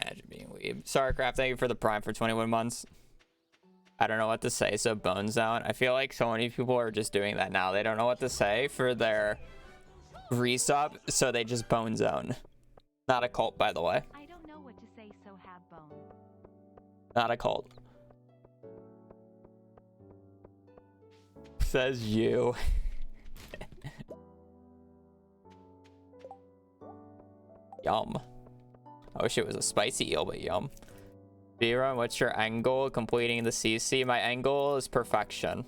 Imagine being weeb. Sorry, Craft, thank you for the prime for 21 months. I don't know what to say, so Bone Zone. I feel like so many people are just doing that now. They don't know what to say for their resub, so they just Bone Zone. Not a cult, by the way. I don't know what to say, so have bone. Not a cult. Says you. Yum. I wish it was a spicy eel, but yum. Speedrun, what's your end goal? Completing the CC. My end goal is perfection.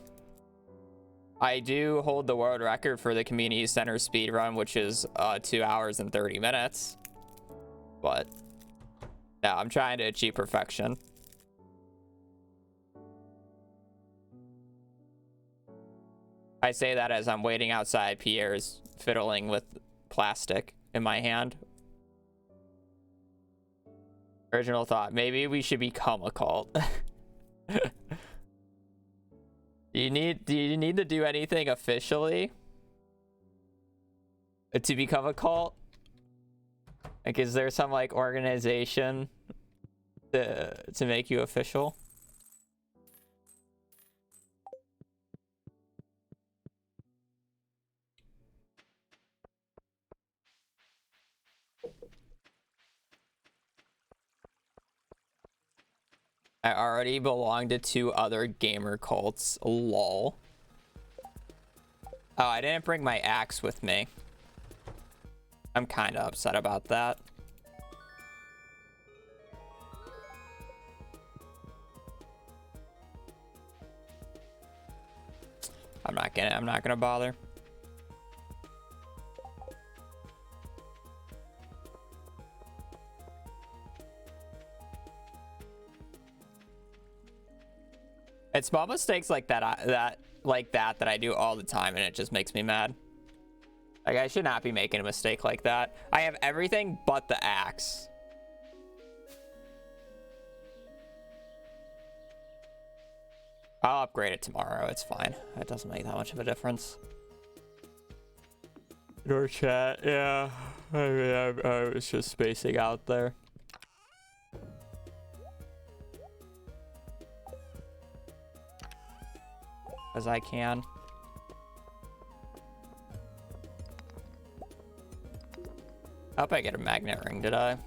I do hold the world record for the community center speedrun, which is 2 hours and 30 minutes. But yeah, I'm trying to achieve perfection. I say that as I'm waiting outside Pierre's fiddling with plastic in my hand. Original thought, maybe we should become a cult. Do you need to do anything officially to become a cult? Like, is there some like organization to make you official? I already belong to 2 other gamer cults. Lol. Oh, I didn't bring my axe with me. I'm kind of upset about that. I'm not gonna bother. It's small mistakes like that that I do all the time, and it just makes me mad. Like, I should not be making a mistake like that. I have everything but the axe. I'll upgrade it tomorrow. It's fine. It doesn't make that much of a difference. Your chat, yeah. I mean, I was just spacing out there. As I can. I hope I get a magnet ring, did I?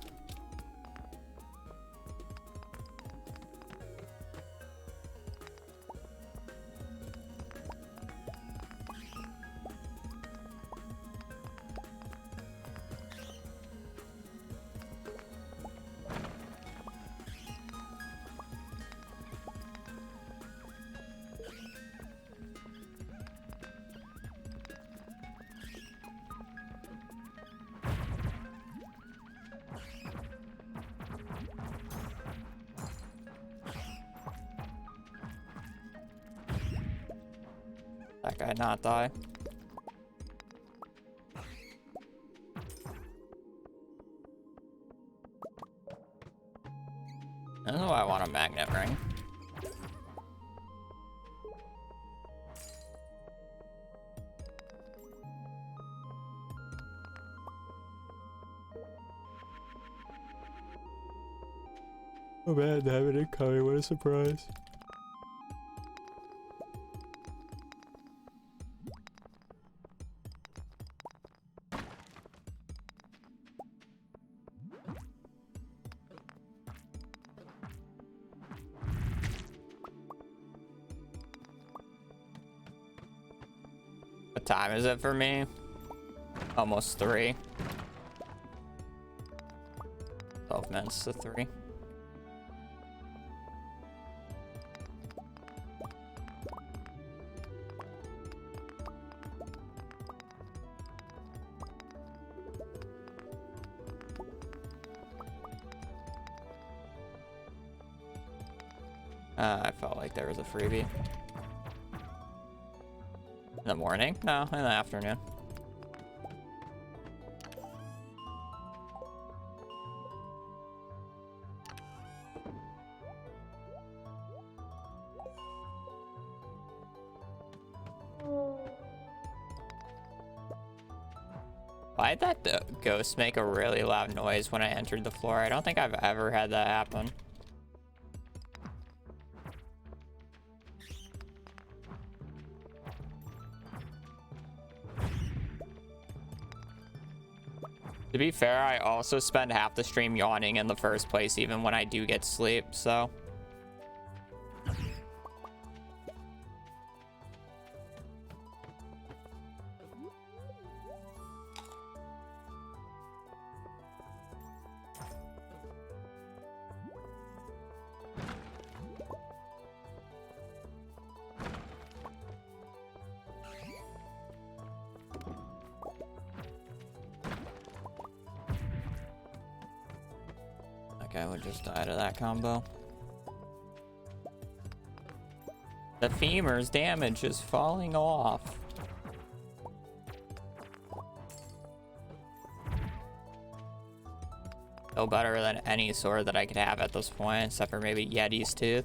That guy not die. I don't know why I want a magnet ring. Oh man, having it coming, what a surprise. What time is it for me? Almost 3. 12 minutes to 3. I felt like there was a freebie. In the morning? No, in the afternoon. Why'd that ghost make a really loud noise when I entered the floor? I don't think I've ever had that happen. To be fair, I also spend half the stream yawning in the first place, even when I do get sleep, so. I would just die to that combo. The femur's damage is falling off. Still better than any sword that I could have at this point, except for maybe Yeti's Tooth.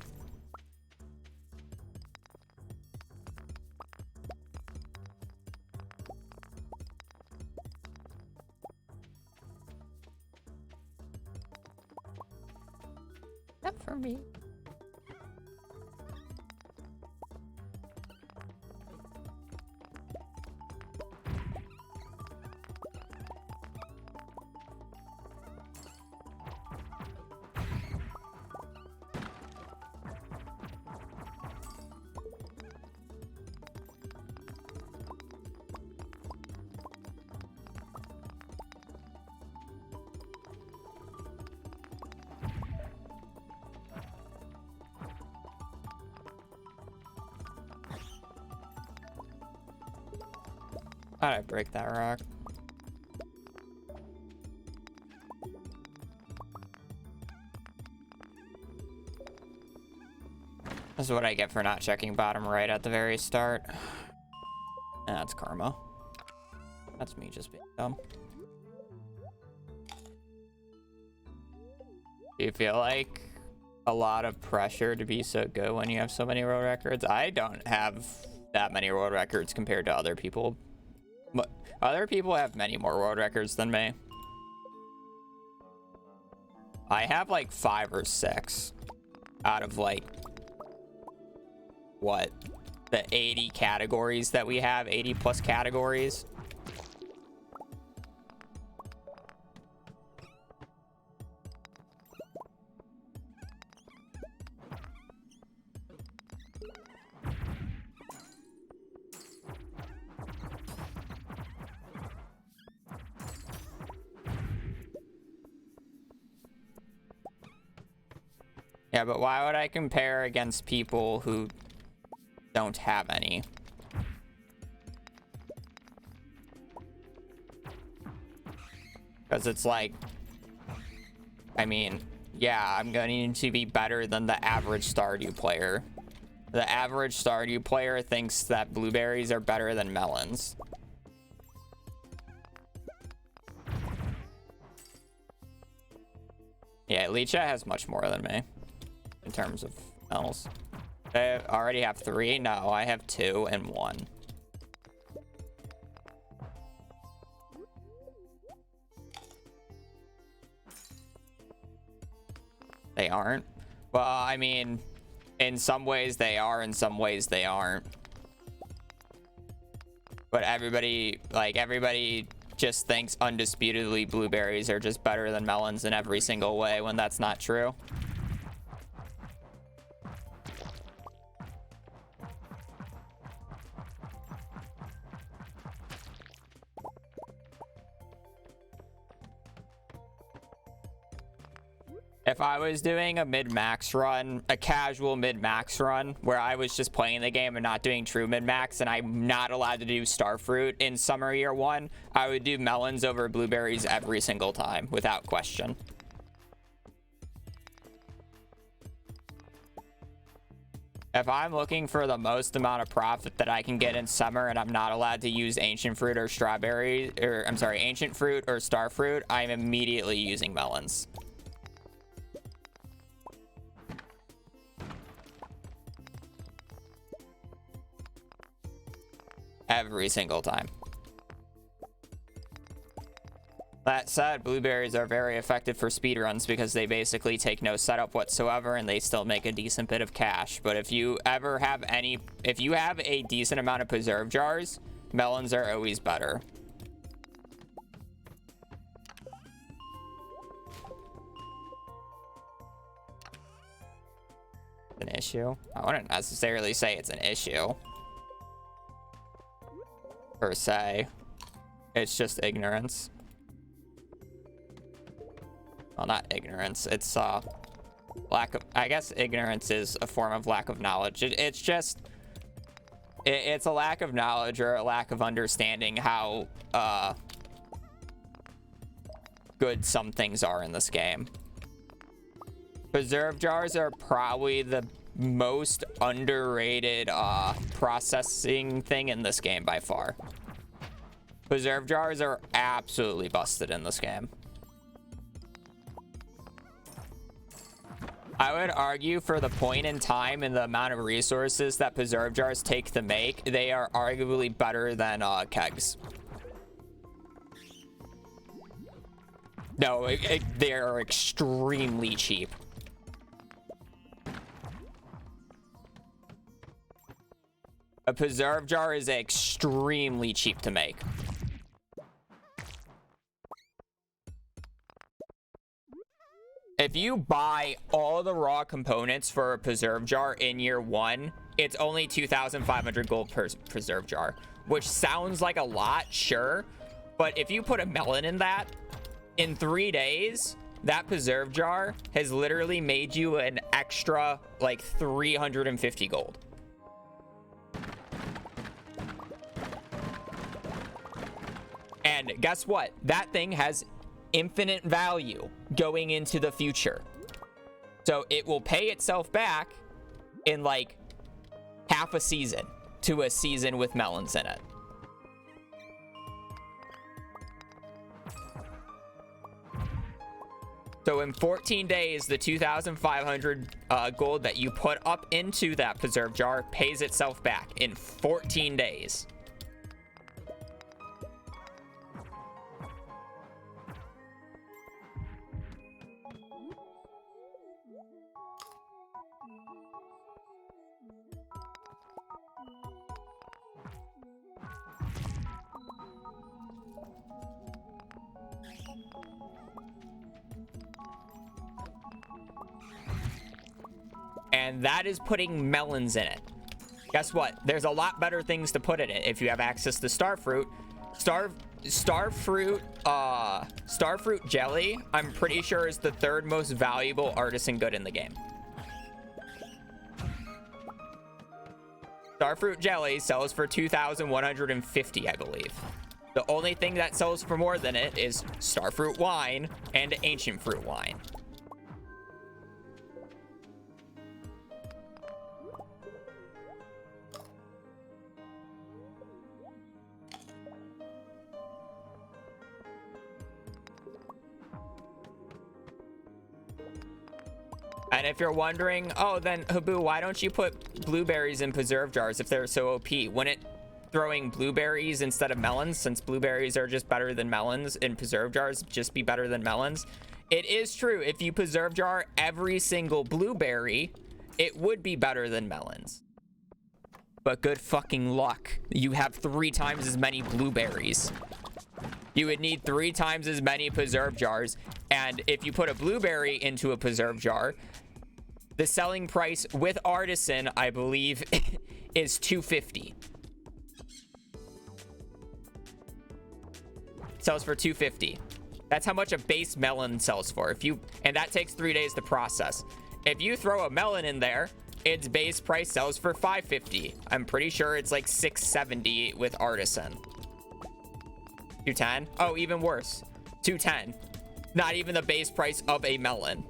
For me. How'd I break that rock? This is what I get for not checking bottom right at the very start. That's karma. That's me just being dumb. Do you feel like a lot of pressure to be so good when you have so many world records? I don't have that many world records compared to other people. But other people have many more world records than me. I have like 5 or 6 out of like, what? The 80 categories that we have, 80 plus categories. Yeah, but why would I compare against people who don't have any? Because it's like, I mean, yeah, I'm going to be better than the average Stardew player. The average Stardew player thinks that blueberries are better than melons. Yeah, Licha has much more than me in terms of L's. I already have 3. No, I have 2 and 1. They aren't. Well, I mean, in some ways they are, in some ways they aren't. But everybody just thinks undisputedly blueberries are just better than melons in every single way, when that's not true. If I was doing a mid-max run, a casual mid-max run, where I was just playing the game and not doing true mid-max, and I'm not allowed to do starfruit in summer year 1, I would do melons over blueberries every single time, without question. If I'm looking for the most amount of profit that I can get in summer and I'm not allowed to use ancient fruit or strawberry, or I'm sorry, ancient fruit or starfruit, I'm immediately using melons. Every single time. That said, blueberries are very effective for speedruns because they basically take no setup whatsoever and they still make a decent bit of cash. But if you ever have if you have a decent amount of preserve jars, melons are always better. An issue? I wouldn't necessarily say it's an issue. Per se. It's just ignorance. Well, not ignorance. It's lack of, I guess ignorance is a form of lack of knowledge. It's just it's a lack of knowledge or a lack of understanding how good some things are in this game. Preserve jars are probably the most underrated processing thing in this game by far. Preserve jars are absolutely busted in this game. I would argue for the point in time and the amount of resources that preserve jars take to make, they are arguably better than kegs. No, they are extremely cheap. A preserve jar is extremely cheap to make. If you buy all the raw components for a preserve jar in year 1, it's only 2,500 gold per preserve jar, which sounds like a lot, sure. But if you put a melon in that, in 3 days, that preserve jar has literally made you an extra like 350 gold. And guess what? That thing has infinite value going into the future. So it will pay itself back in like half a season to a season with melons in it. So in 14 days, the 2,500 gold that you put up into that preserve jar pays itself back in 14 days. And that is putting melons in it. Guess what? There's a lot better things to put in it if you have access to starfruit. Starfruit jelly, I'm pretty sure, is the 3rd most valuable artisan good in the game. Starfruit jelly sells for 2,150, I believe. The only thing that sells for more than it is starfruit wine and ancient fruit wine. And if you're wondering, oh, then Habu, why don't you put blueberries in preserve jars if they're so OP? Wouldn't throwing blueberries instead of melons, since blueberries are just better than melons in preserve jars, just be better than melons? It is true. If you preserve jar every single blueberry, it would be better than melons. But good fucking luck. You have 3 times as many blueberries. You would need 3 times as many preserve jars. And if you put a blueberry into a preserve jar, the selling price with artisan, I believe, is $2.50. Sells for $2.50. That's how much a base melon sells for. And that takes 3 days to process. If you throw a melon in there, its base price sells for $5.50. I'm pretty sure it's like $6.70 with artisan. $2.10? Oh, even worse. $2.10. Not even the base price of a melon.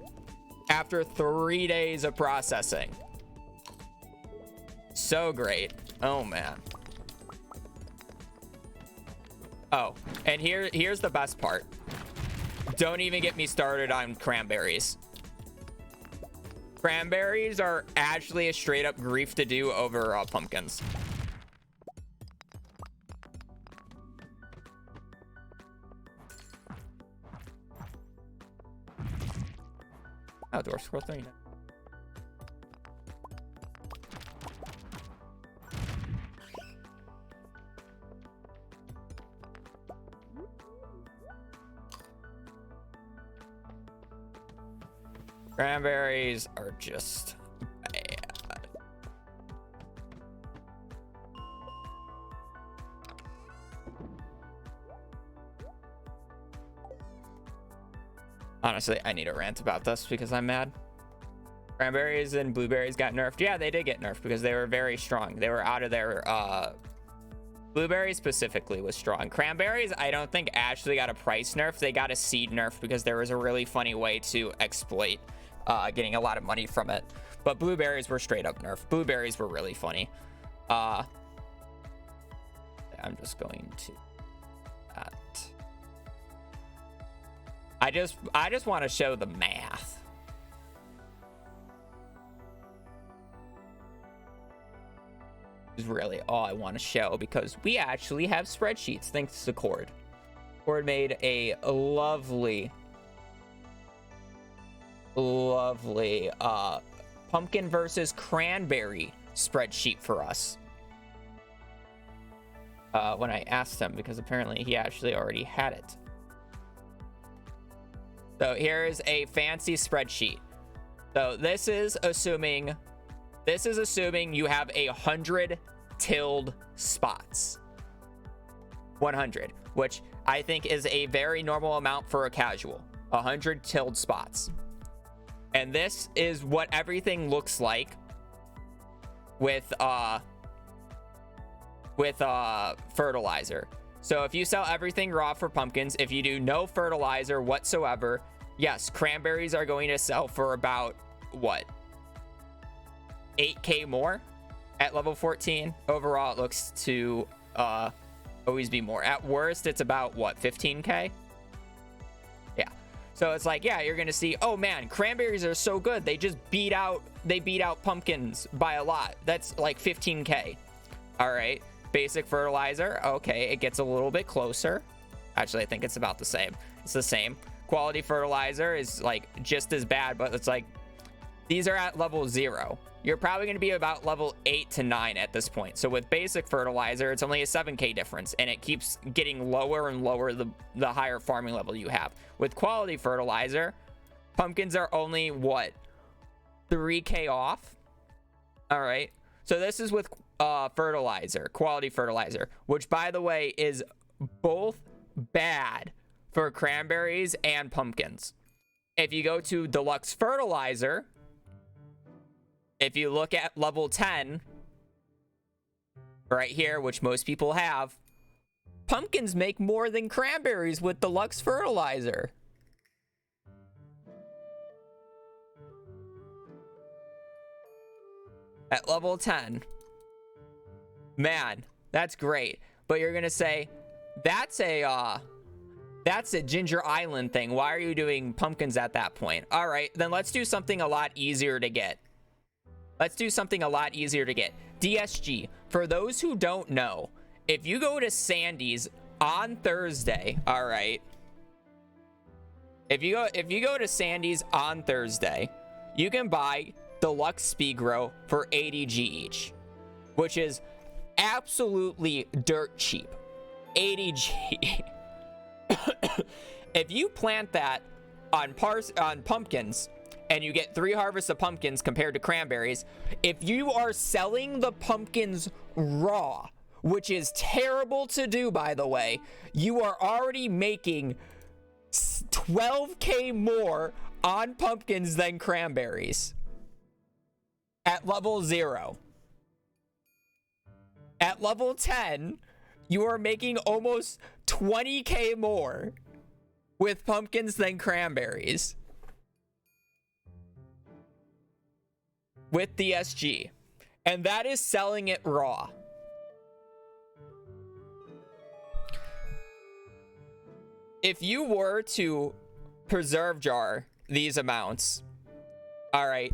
After 3 days of processing. So great. Oh, man. Oh, and here's the best part. Don't even get me started on cranberries. Cranberries are actually a straight up grief to do over pumpkins. Outdoor scroll 39. Cranberries are just bad. Honestly, I need a rant about this because I'm mad. Cranberries and blueberries got nerfed. Yeah, they did get nerfed because they were very strong. They were out of their blueberries specifically was strong. Cranberries, I don't think actually got a price nerf. They got a seed nerf because there was a really funny way to exploit getting a lot of money from it. But blueberries were straight up nerfed. Blueberries were really funny. I'm just going to that. I just want to show the math. Is really all I want to show because we actually have spreadsheets thanks to Cord. Cord made a lovely pumpkin versus cranberry spreadsheet for us. When I asked him, because apparently he actually already had it. So here's a fancy spreadsheet. So this is assuming you have 100 tilled spots. 100, which I think is a very normal amount for a casual. 100 tilled spots. And this is what everything looks like with fertilizer. So if you sell everything raw for pumpkins, if you do no fertilizer whatsoever, yes, cranberries are going to sell for about what? 8K more at level 14. Overall, it looks to always be more. At worst, it's about what, 15K? Yeah. So it's like, yeah, you're gonna see, oh man, cranberries are so good. They just beat out pumpkins by a lot. That's like 15K. All right. Basic fertilizer. Okay, it gets a little bit closer. Actually, I think it's about the same. It's the same. Quality fertilizer is like just as bad, but it's like these are at level 0. You're probably going to be about level 8 to 9 at this point. So with basic fertilizer, it's only a 7K difference, and it keeps getting lower and lower the higher farming level you have. With quality fertilizer, pumpkins are only, what, 3K off? All right. So this is with fertilizer, quality fertilizer, which, by the way, is both bad for cranberries and pumpkins. If you go to deluxe fertilizer, if you look at level 10 right here, which most people have, pumpkins make more than cranberries with deluxe fertilizer. At level 10. Man, that's great. But you're going to say, that's a That's a Ginger Island thing. Why are you doing pumpkins at that point? All right, then let's do something a lot easier to get. Let's do something a lot easier to get. DSG. For those who don't know, if you go to Sandy's on Thursday, all right. If you go to Sandy's on Thursday, you can buy deluxe speed grow for 80G each, which is absolutely dirt cheap. 80G. If you plant that on pumpkins and you get 3 harvests of pumpkins compared to cranberries, if you are selling the pumpkins raw, which is terrible to do, by the way, you are already making 12K more on pumpkins than cranberries at level 0. At level 10, you are making almost 20K more with pumpkins than cranberries with the SG, and that is selling it raw. If you were to preserve jar these amounts, all right,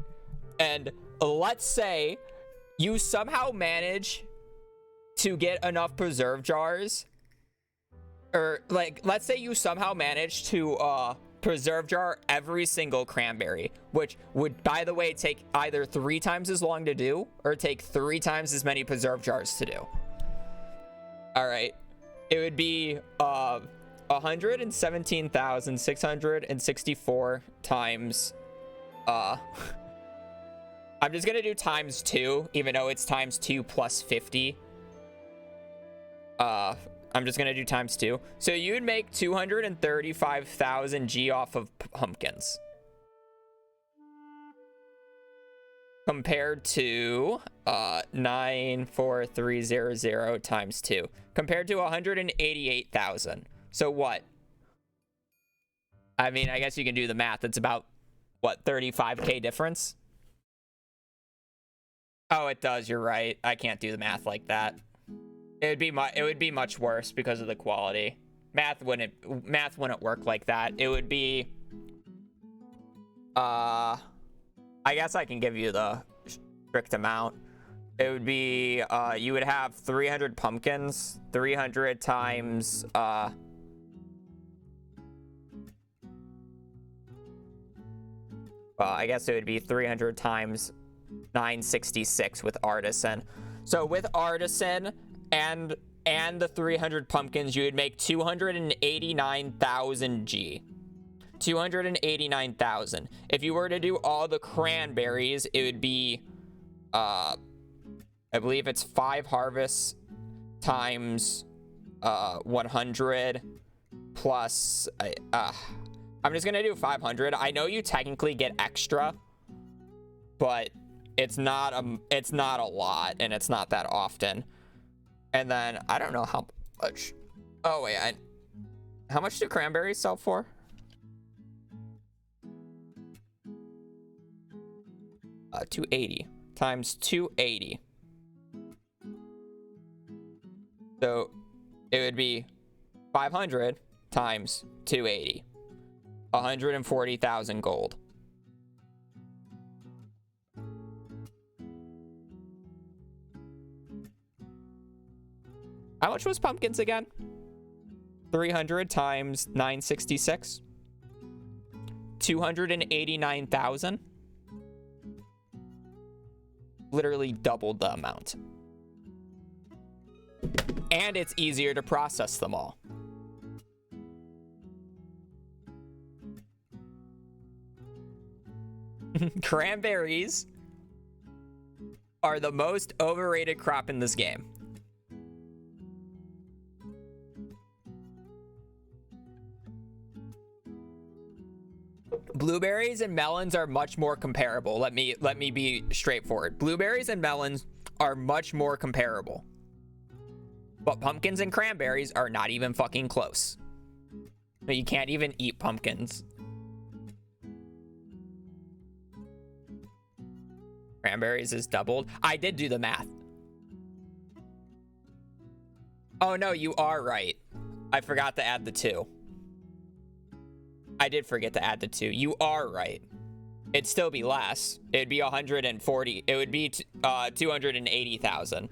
and let's say you somehow manage to get enough preserve jars, or like, let's say you somehow manage to preserve jar every single cranberry, which would, by the way, take either 3 times as long to do or take 3 times as many preserve jars to do. All right, it would be 117,664 times I'm just gonna do times 2, even though it's times 2 plus 50. I'm just gonna do times 2. So you would make 235,000 G off of pumpkins, compared to 94300 times 2, compared to 188,000. So what? I mean, I guess you can do the math. It's about, what, 35K difference? Oh, it does. You're right. I can't do the math like that. It would be much worse because of the quality. Math wouldn't work like that. It would be I guess I can give you the strict amount. It would be you would have 300 pumpkins, 300 times well, I guess it would be 300 times 966 with artisan. So with artisan and the 300 pumpkins, you would make 289,000 G. 289,000. If you were to do all the cranberries, it would be I believe it's 5 harvests times 100 plus I'm just gonna do 500. I know you technically get extra, but it's not a lot, and it's not that often. And then I don't know how much. Oh wait, how much do cranberries sell for? Uh, 280 times 280. So it would be 500 times 280. 140,000 gold. How much was pumpkins again? 300 times 966. 289,000. Literally doubled the amount. And it's easier to process them all. Cranberries are the most overrated crop in this game. Blueberries and melons are much more comparable. Let me be straightforward. Blueberries and melons are much more comparable. But pumpkins and cranberries are not even fucking close. You can't even eat pumpkins. Cranberries is doubled. I did do the math. Oh no, you are right. I forgot to add the 2. I did forget to add the 2. You are right. It'd still be less. It'd be 140. It would be 280,000.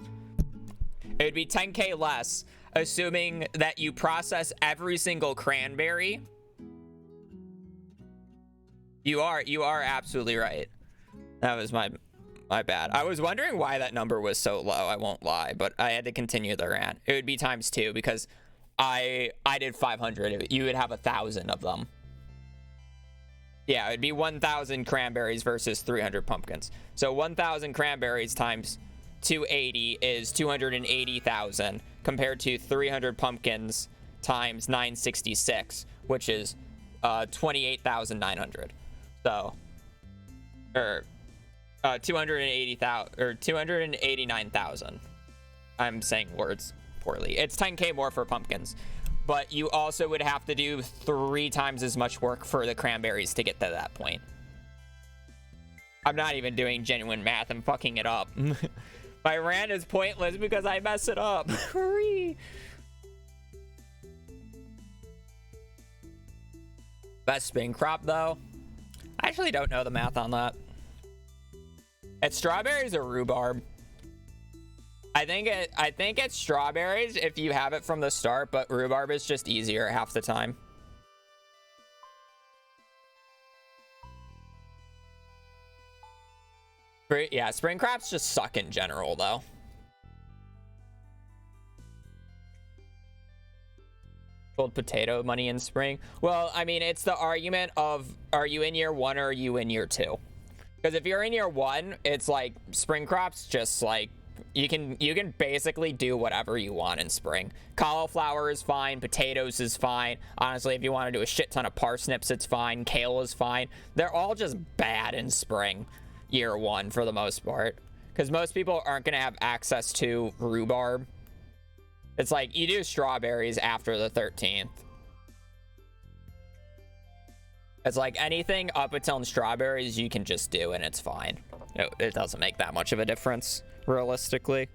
It would be 10K less, assuming that you process every single cranberry. You are absolutely right. That was my bad. I was wondering why that number was so low. I won't lie, but I had to continue the rant. It would be times 2 because I did 500. You would have 1,000 of them. Yeah, it'd be 1,000 cranberries versus 300 pumpkins. So 1,000 cranberries times 280 is 280,000 compared to 300 pumpkins times 966, which is 28,900. So, or 280,000 or 289,000. I'm saying words poorly. It's 10K more for pumpkins. But you also would have to do 3 times as much work for the cranberries to get to that point. I'm not even doing genuine math. I'm fucking it up. My rant is pointless because I mess it up. Best spin crop, though? I actually don't know the math on that. It's strawberries or rhubarb. I think it's strawberries if you have it from the start, but rhubarb is just easier half the time. Yeah, spring crops just suck in general, though. Sold potato money in spring. Well, I mean, it's the argument of, are you in year 1 or are you in year 2? Because if you're in year 1, it's like spring crops just like, you can basically do whatever you want in spring. Cauliflower is fine. Potatoes is fine. Honestly, if you want to do a shit ton of parsnips, it's fine. Kale is fine. They're all just bad in spring, year 1 for the most part. Because most people aren't going to have access to rhubarb. It's like, you do strawberries after the 13th. It's like anything up until strawberries you can just do and it's fine. It doesn't make that much of a difference, realistically.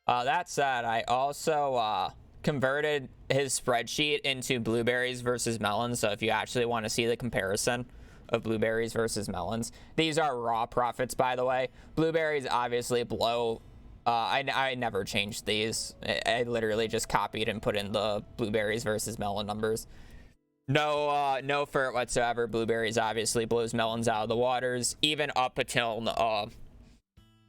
That said, I also converted his spreadsheet into blueberries versus melons. So if you actually want to see the comparison of blueberries versus melons, these are raw profits, by the way. Blueberries obviously blow. I never changed these. I literally just copied and put in the blueberries versus melon numbers. No FERT whatsoever. Blueberries obviously blows melons out of the waters, even up until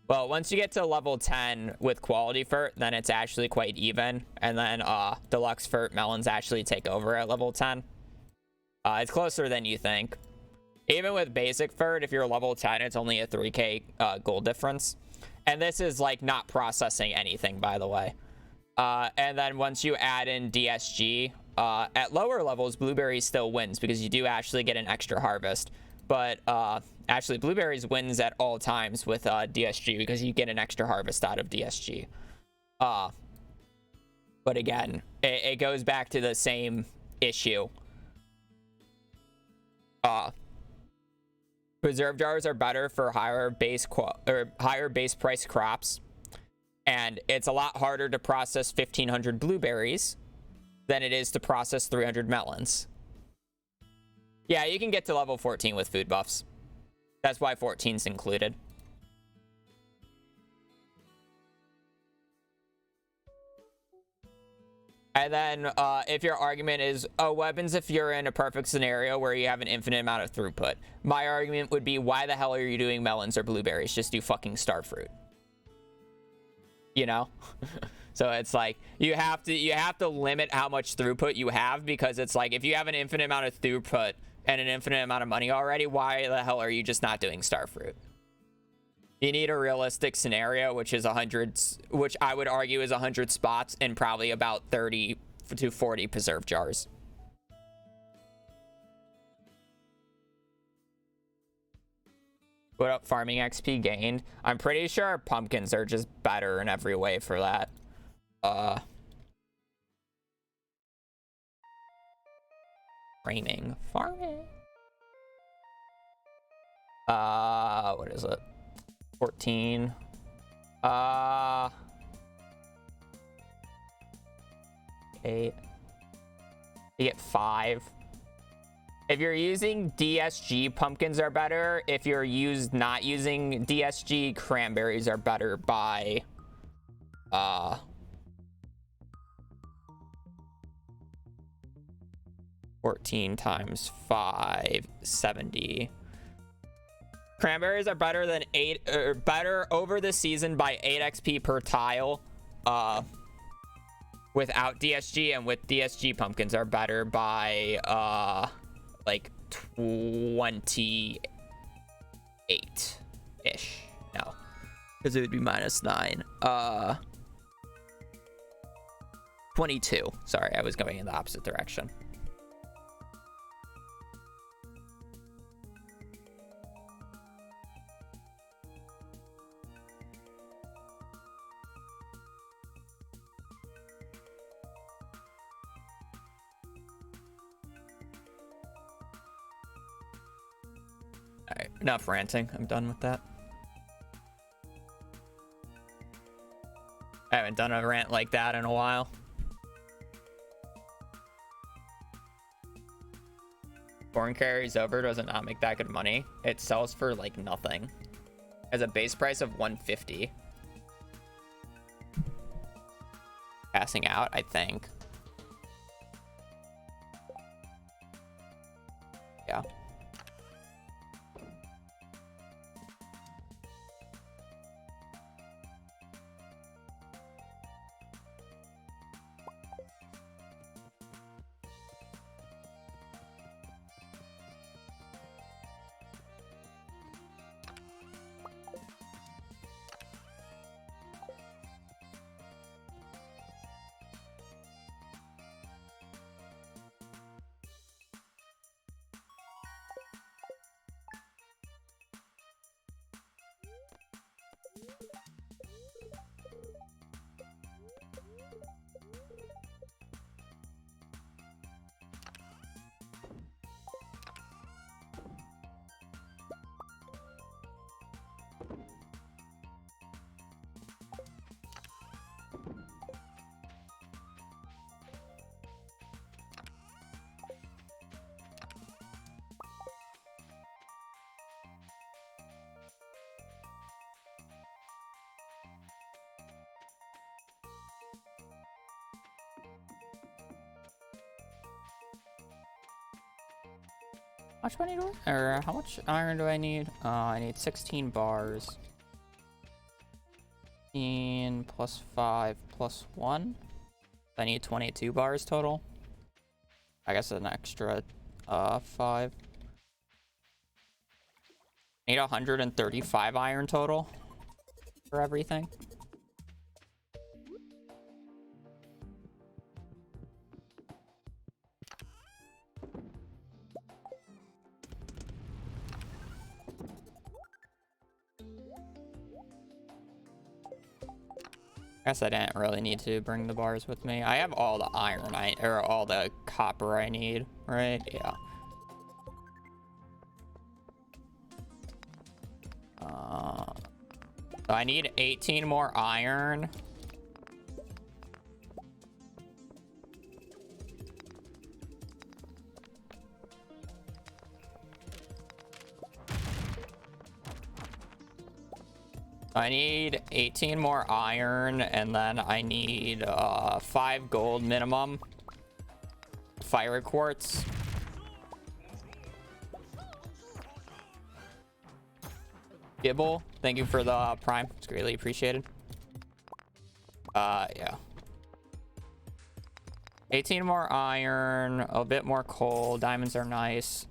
well, once you get to level 10 with quality FERT, then it's actually quite even, and then deluxe FERT melons actually take over at level 10. It's closer than you think. Even with basic FERT, if you're level 10, it's only a 3k gold difference. And this is like not processing anything, by the way. And then once you add in DSG, at lower levels, blueberries still wins because you do actually get an extra harvest. But actually, blueberries wins at all times with DSG because you get an extra harvest out of DSG. But again, it goes back to the same issue. Preserve jars are better for higher base price crops, and it's a lot harder to process 1,500 blueberries than it is to process 300 melons. Yeah, you can get to level 14 with food buffs. That's why 14's included. And then if your argument is, oh, weapons if you're in a perfect scenario where you have an infinite amount of throughput. My argument would be, why the hell are you doing melons or blueberries? Just do fucking starfruit. You know? So it's like, you have to limit how much throughput you have, because it's like, if you have an infinite amount of throughput and an infinite amount of money already, why the hell are you just not doing starfruit? You need a realistic scenario, which is 100, which I would argue is 100 spots and probably about 30 to 40 preserve jars. What up, farming XP gained? I'm pretty sure pumpkins are just better in every way for that. Framing. Farming. What is it? 14. 8. You get 5. If you're using DSG, pumpkins are better. If you're not using DSG, cranberries are better by 14 times 5, 70. Cranberries are better than 8, or better over the season by 8 XP per tile. Without DSG, and with DSG, pumpkins are better by like 28-ish. No, because it would be -9. 22. Sorry, I was going in the opposite direction. Alright, enough ranting. I'm done with that. I haven't done a rant like that in a while. Corn carries over, does it not make that good money? It sells for like nothing. Has a base price of 150. Passing out, I think. Yeah. How much money do I, or how much iron do I need? I need 16 bars. 16 plus 5 plus 1. I need 22 bars total. I guess an extra 5. I need 135 iron total for everything. I guess I didn't really need to bring the bars with me. I have all the iron or all the copper I need, right? Yeah. So I need 18 more iron. I need 18 more iron, and then I need 5 gold minimum. Fire quartz. Gibble, thank you for the prime. It's greatly appreciated. Yeah. 18 more iron, a bit more coal. Diamonds are nice.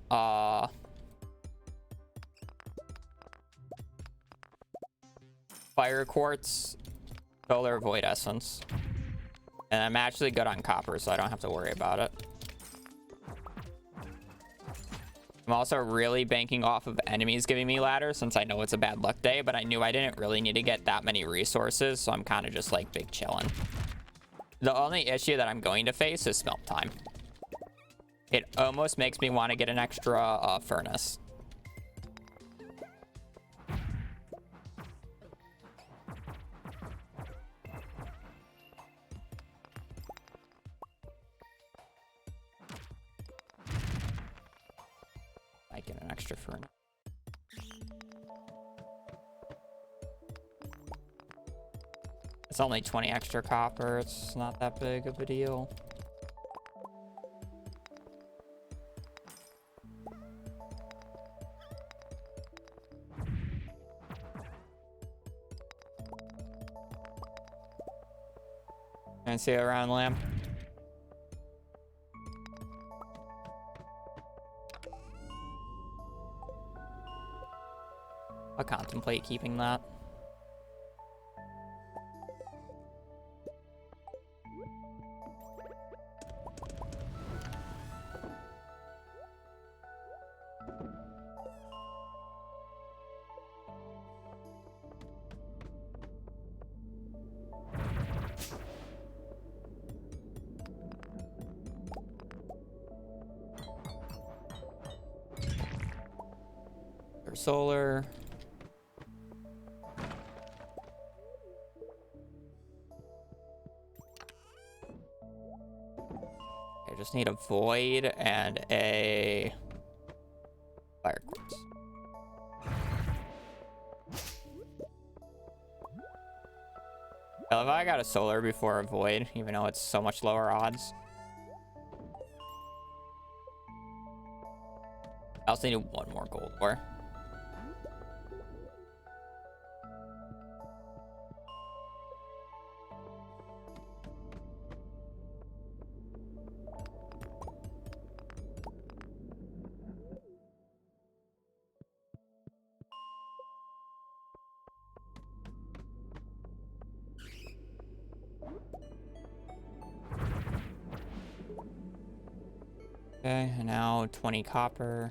Fire quartz, solar void essence, and I'm actually good on copper, so I don't have to worry about it. I'm also really banking off of enemies giving me ladders, since I know it's a bad luck day, but I knew I didn't really need to get that many resources, so I'm kind of just like big chilling. The only issue that I'm going to face is smelt time. It almost makes me want to get an extra furnace. extra for. It's only 20 extra copper. It's not that big of a deal. Can I see it around lamp? I'll contemplate keeping that. Solar. I just need a void and a fire quartz. Hell, if I got a solar before a void, even though it's so much lower odds. I also need one more gold ore. Okay, and now 20 copper.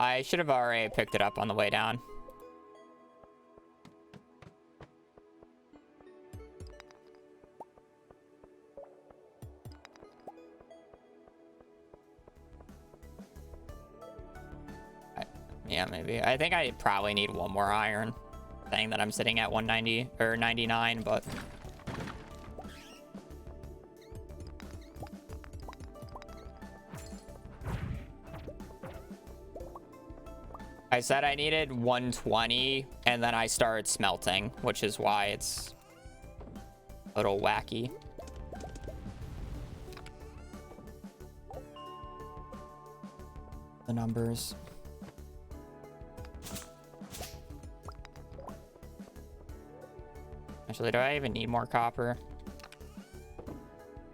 I should have already picked it up on the way down. Yeah, maybe. I think I probably need one more iron, saying that I'm sitting at 190 or 99, but I said I needed 120 and then I started smelting, which is why it's a little wacky. The numbers. Actually, do I even need more copper?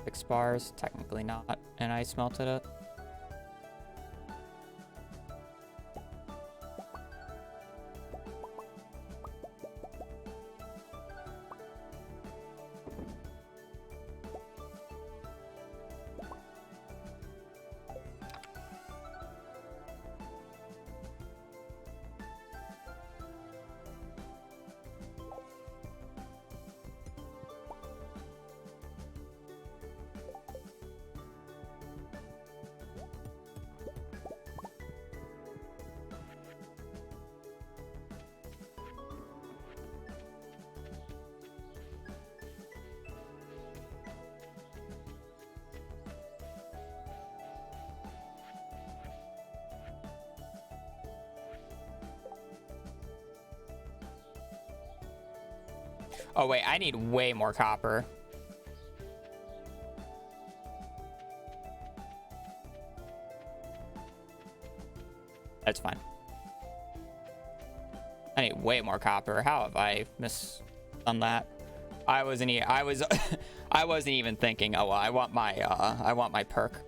6 bars? Technically not. And I smelted it. Oh wait, I need way more copper. That's fine. I need way more copper. How have I done that? I wasn't even thinking. Oh well, I want my perk.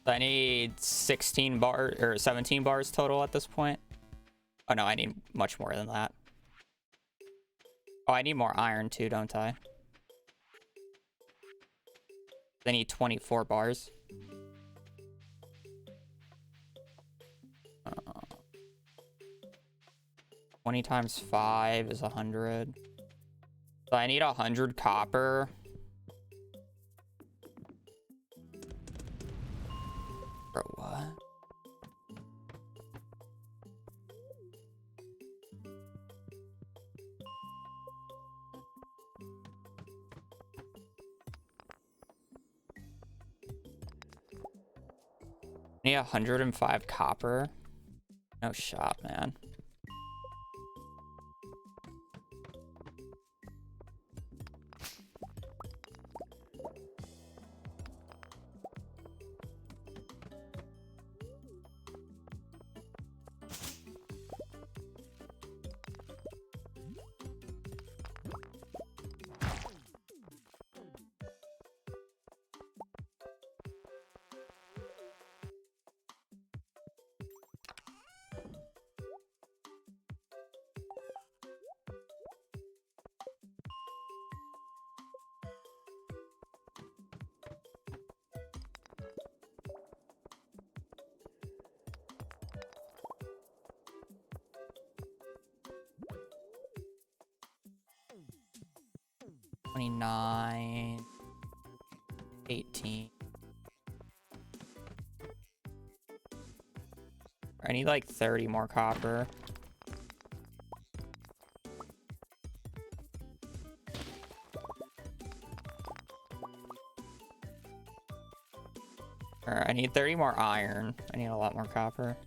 I need 16 bars or 17 bars total at this point. Oh no, I need much more than that. Oh, I need more iron too, don't I? I need 24 bars. 20 times 5 is 100. So I need 100 copper. Bro, what? I need 105 copper. No shot, man. $29, 18. I need like 30 more copper. Or I need 30 more iron. I need a lot more copper.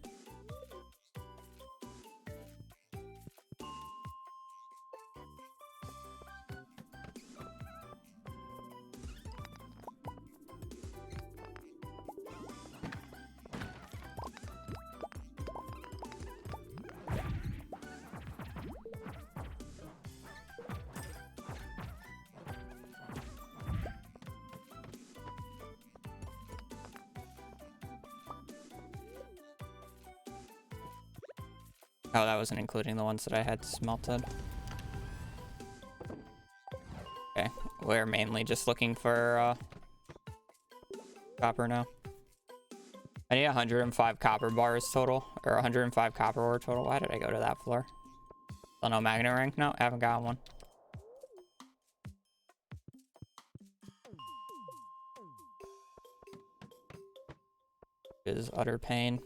Oh, that wasn't including the ones that I had smelted. Okay, we're mainly just looking for copper now. I need 105 copper bars total, or 105 copper ore total. Why did I go to that floor? Still no magnet rank? No, I haven't got one. Is utter pain.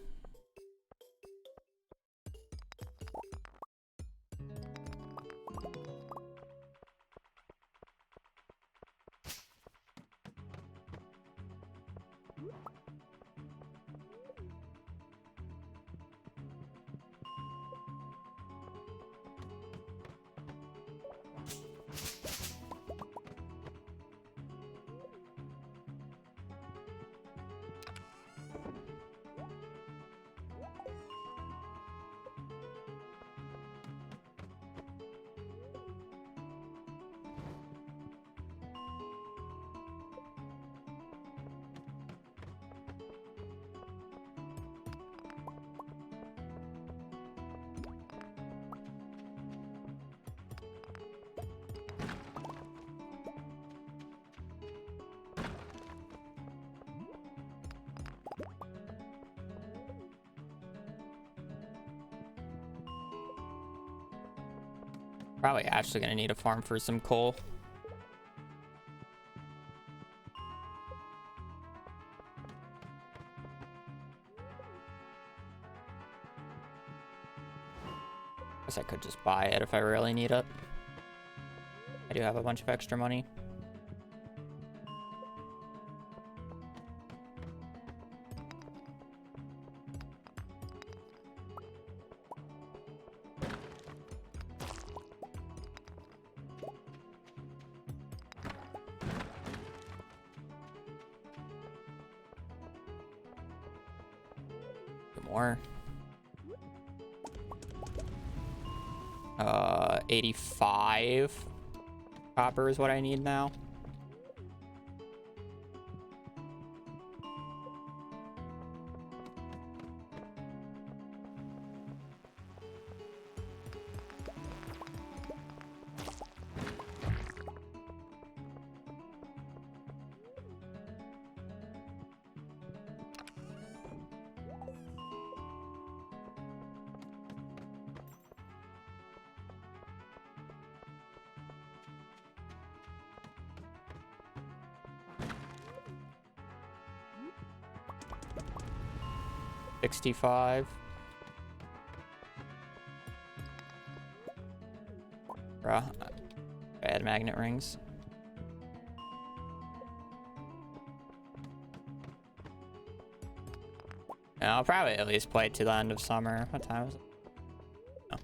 Probably actually gonna need a farm for some coal. Guess I could just buy it if I really need it. I do have a bunch of extra money. More. 85 copper is what I need now. 65. Bruh. Bad magnet rings. Yeah, I'll probably at least play to the end of summer. What time is it? Oh.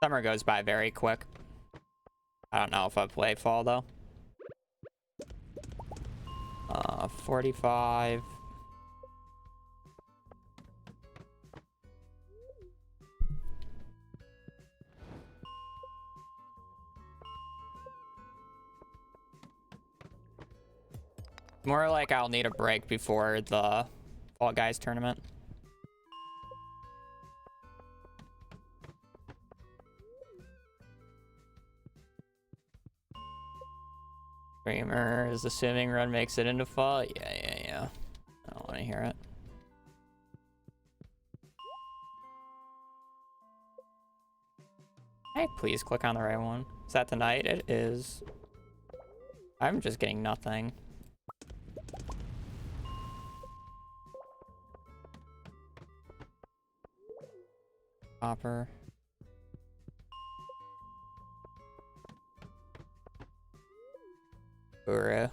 Summer goes by very quick. I don't know if I play fall though. 45. More like I'll need a break before the Fall Guys tournament. Streamer is assuming run makes it into fall. Yeah. I don't want to hear it. Hey, please click on the right one. Is that tonight? It is. I'm just getting nothing. Copper. Uru.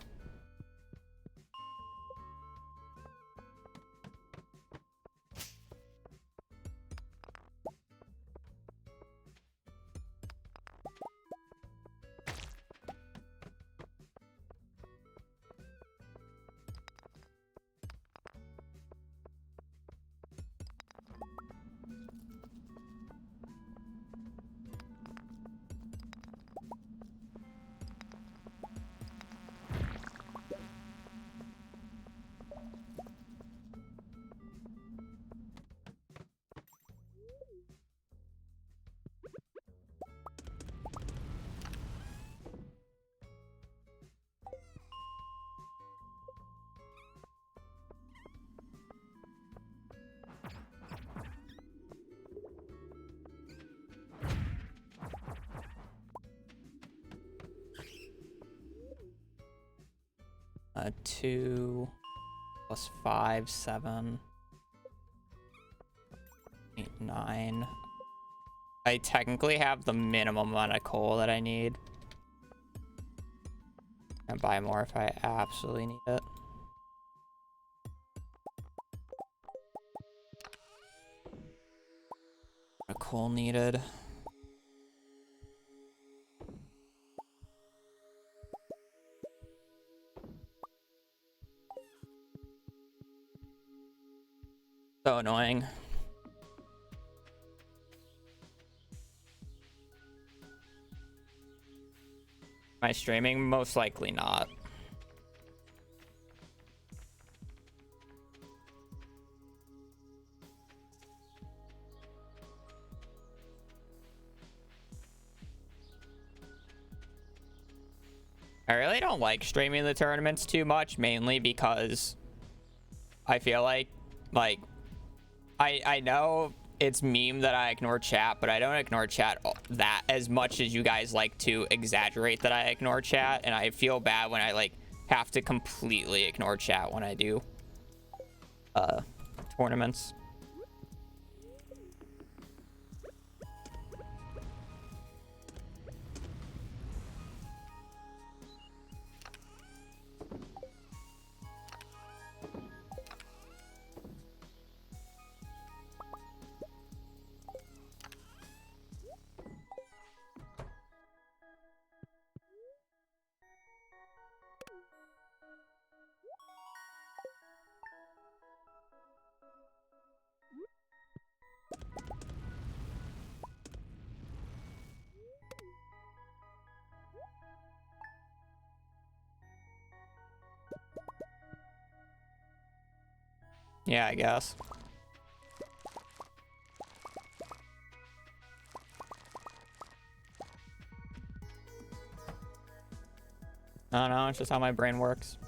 Two plus 5, 7, 8, 9. I technically have the minimum amount of coal that I need. I can buy more if I absolutely need it. Coal needed. So annoying. Am I streaming? Most likely not. I really don't like streaming the tournaments too much, mainly because I feel like I know it's meme that I ignore chat, but I don't ignore chat that as much as you guys like to exaggerate that I ignore chat, and I feel bad when I like have to completely ignore chat when I do tournaments. Yeah, I guess. I don't know, it's just how my brain works.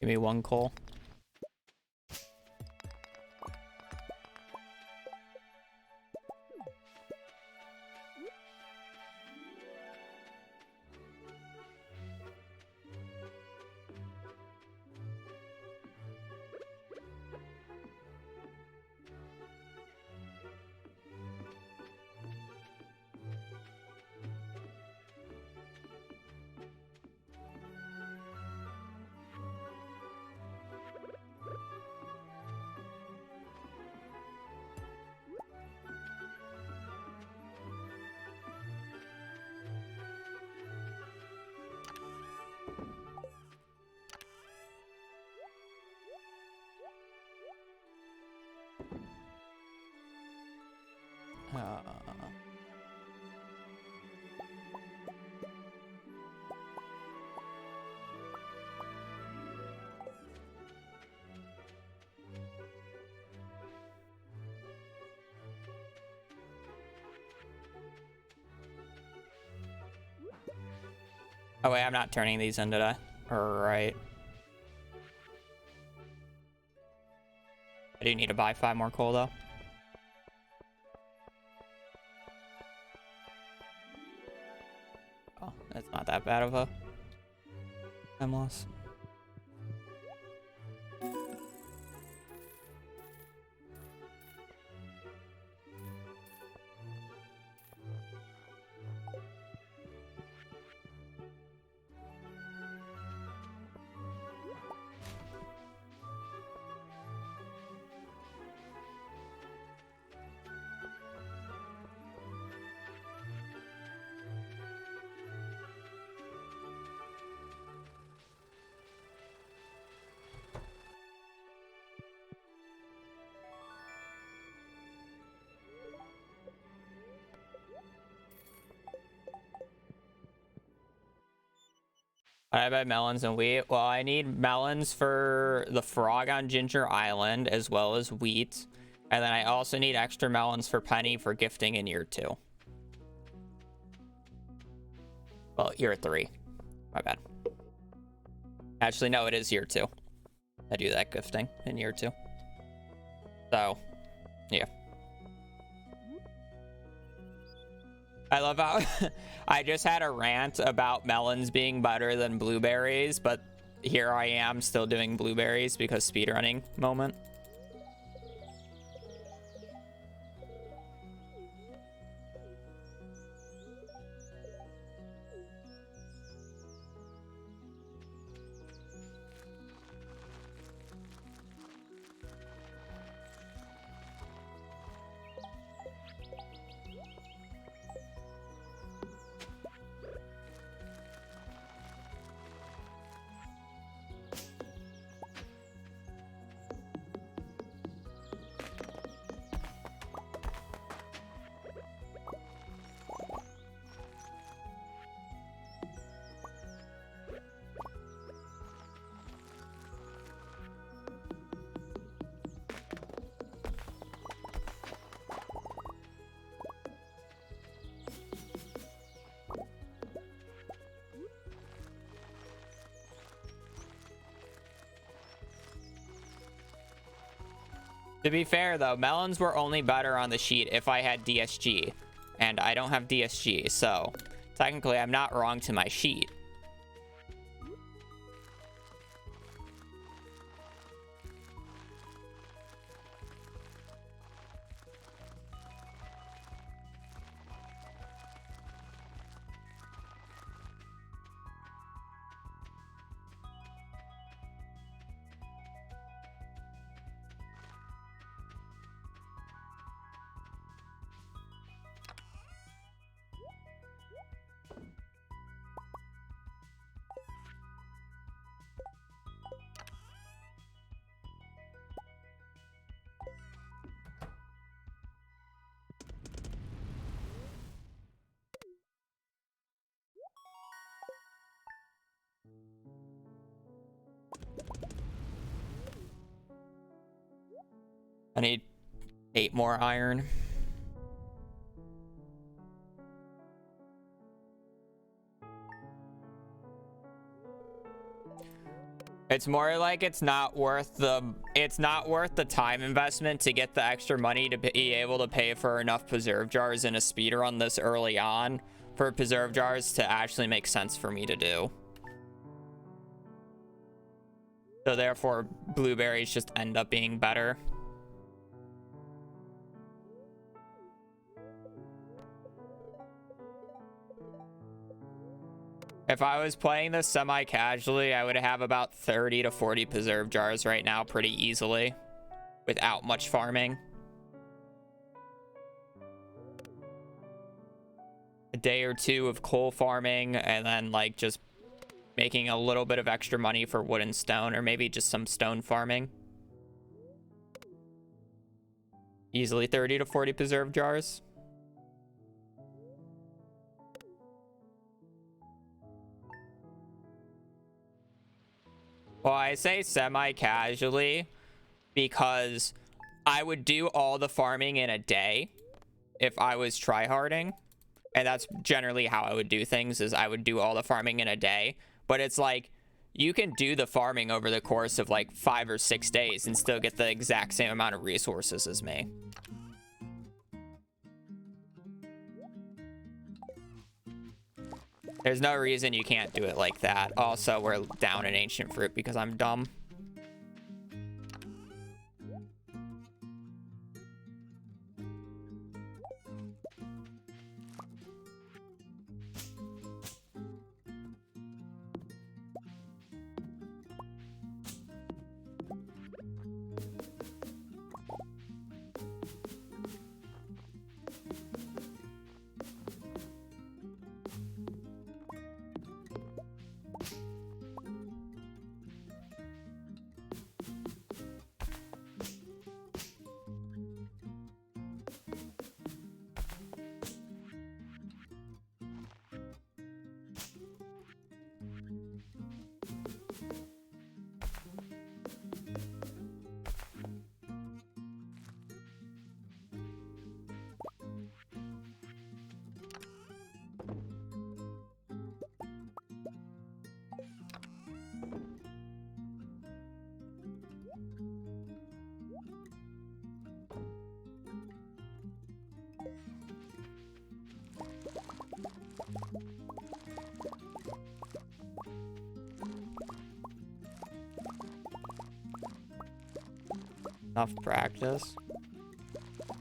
Give me 1 coal. Oh wait, I'm not turning these in, did I? Right. I do need to buy 5 more coal though. Oh, that's not that bad of a time loss. I buy melons and wheat. Well, I need melons for the frog on Ginger Island, as well as wheat. And then I also need extra melons for Penny for gifting in year 2. Well, year 3. My bad. Actually, no, it is year 2. I do that gifting in year 2. So, yeah. I love how I just had a rant about melons being better than blueberries, but here I am still doing blueberries because speedrunning moment. To be fair, though, melons were only better on the sheet if I had DSG. And I don't have DSG, so technically I'm not wrong to my sheet. I need 8 more iron. It's more like it's not worth the time investment to get the extra money to be able to pay for enough preserve jars in a speedrun this early on for preserve jars to actually make sense for me to do. So therefore, blueberries just end up being better. If I was playing this semi-casually, I would have about 30 to 40 preserve jars right now pretty easily without much farming. A day or two of coal farming and then like just making a little bit of extra money for wood and stone, or maybe just some stone farming. Easily 30 to 40 preserve jars. Well, I say semi-casually because I would do all the farming in a day if I was tryharding. And that's generally how I would do things, is I would do all the farming in a day. But it's like, you can do the farming over the course of like 5 or 6 days and still get the exact same amount of resources as me. There's no reason you can't do it like that. Also, we're down in ancient fruit because I'm dumb. Enough practice.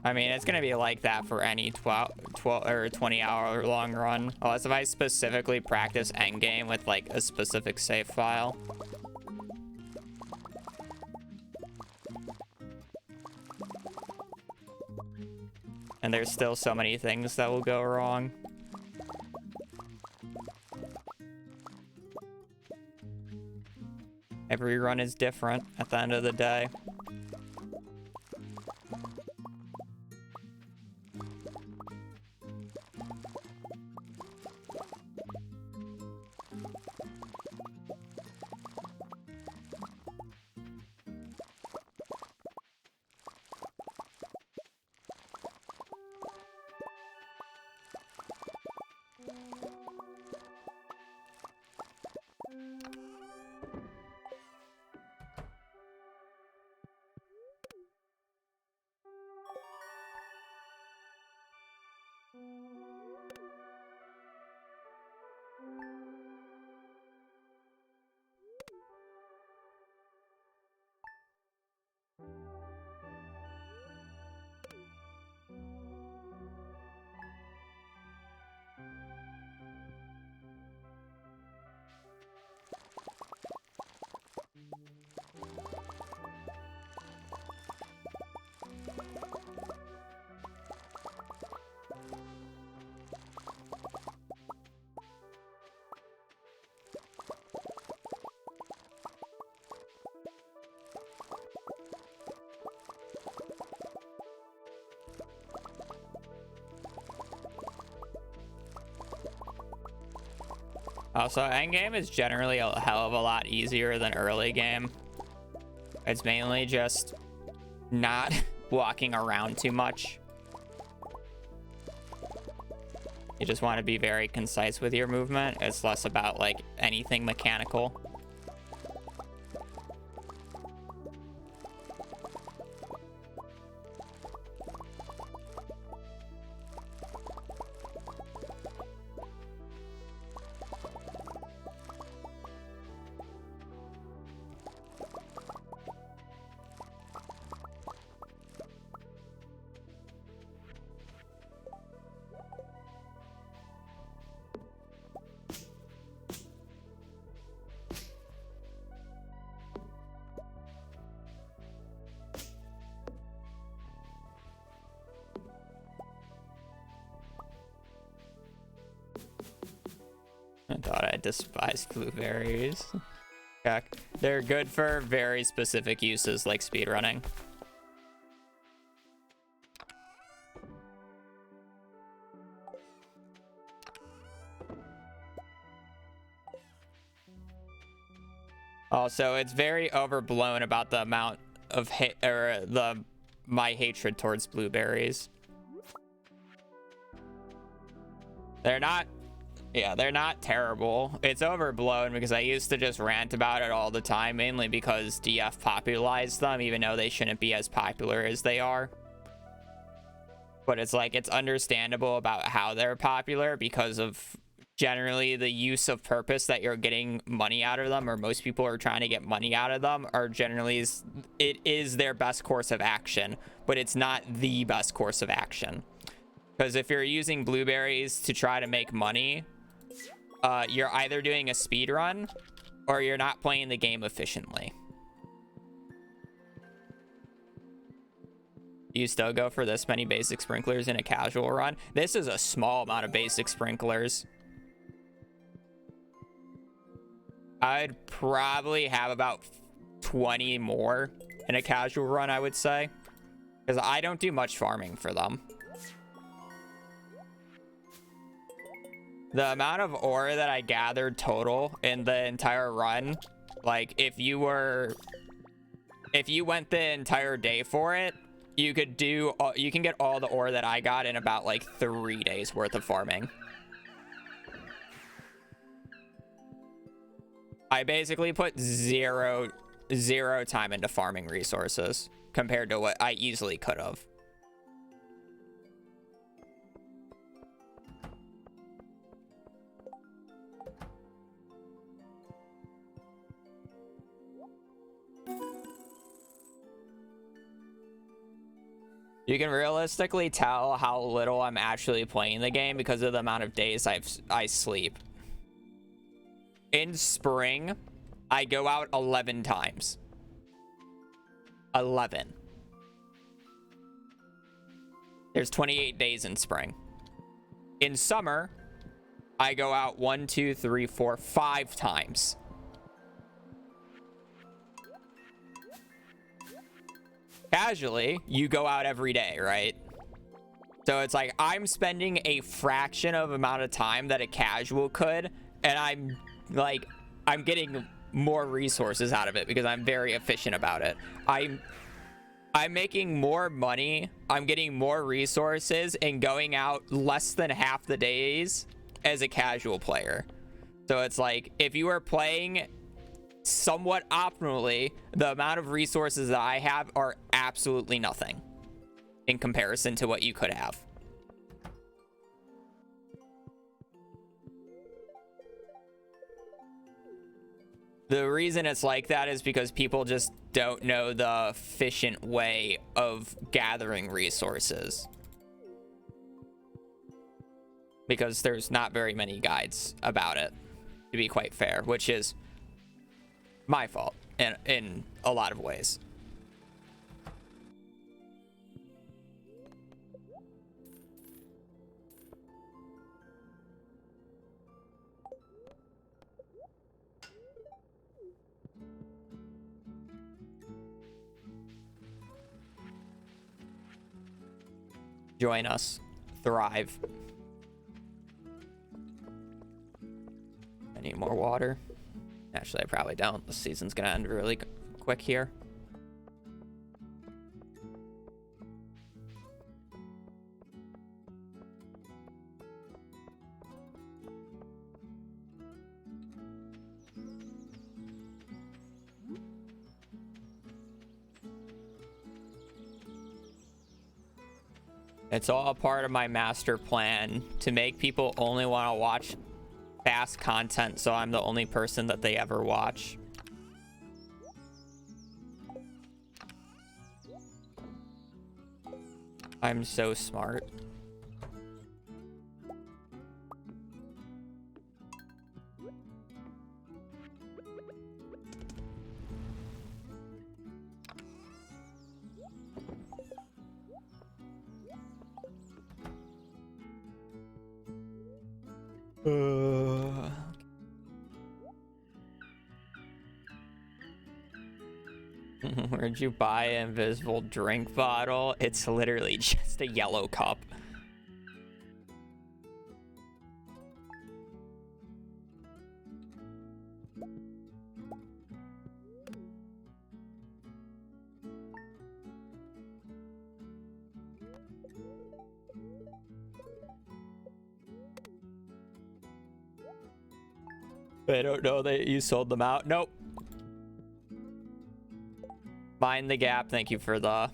I mean, it's gonna be like that for any 12 or 20-hour long run, unless if I specifically practice endgame with like a specific save file. And there's still so many things that will go wrong. Every run is different at the end of the day. Also, endgame is generally a hell of a lot easier than early game. It's mainly just not walking around too much. You just want to be very concise with your movement. It's less about like anything mechanical. I thought I despised blueberries. Heck, they're good for very specific uses like speedrunning. Also, it's very overblown about the amount of my hatred towards blueberries. They're not terrible. It's overblown because I used to just rant about it all the time, mainly because DF popularized them, even though they shouldn't be as popular as they are. But it's like, it's understandable about how they're popular because of generally the use of purpose that you're getting money out of them, or most people are trying to get money out of them, are generally, it is their best course of action, but it's not the best course of action. Because if you're using blueberries to try to make money, you're either doing a speed run or you're not playing the game efficiently. You still go for this many basic sprinklers in a casual run? This is a small amount of basic sprinklers. I'd probably have about 20 more in a casual run, I would say, because I don't do much farming for them. The amount of ore that I gathered total in the entire run, like if you went the entire day for it, you can get all the ore that I got in about like 3 days worth of farming. I basically put zero time into farming resources compared to what I easily could have. You can realistically tell how little I'm actually playing the game because of the amount of days I sleep. In spring, I go out 11 times. 11. There's 28 days in spring. In summer, I go out 1, 2, 3, 4, 5 times. Casually, you go out every day, right? So it's like I'm spending a fraction of amount of time that a casual could, and I'm getting more resources out of it because I'm very efficient about it. I'm making more money, I'm getting more resources, and going out less than half the days as a casual player. So it's like, if you are playing somewhat optimally, the amount of resources that I have are absolutely nothing in comparison to what you could have. The reason it's like that is because people just don't know the efficient way of gathering resources. Because there's not very many guides about it, to be quite fair, which is my fault in a lot of ways. Join us. Thrive. I need more water. Actually, I probably don't. The season's gonna end really quick here. It's all part of my master plan to make people only want to watch fast content, so I'm the only person that they ever watch. I'm so smart. Where'd you buy an invisible drink bottle? It's literally just a yellow cup. I don't know that you sold them out. Nope. Mind the gap. Thank you for the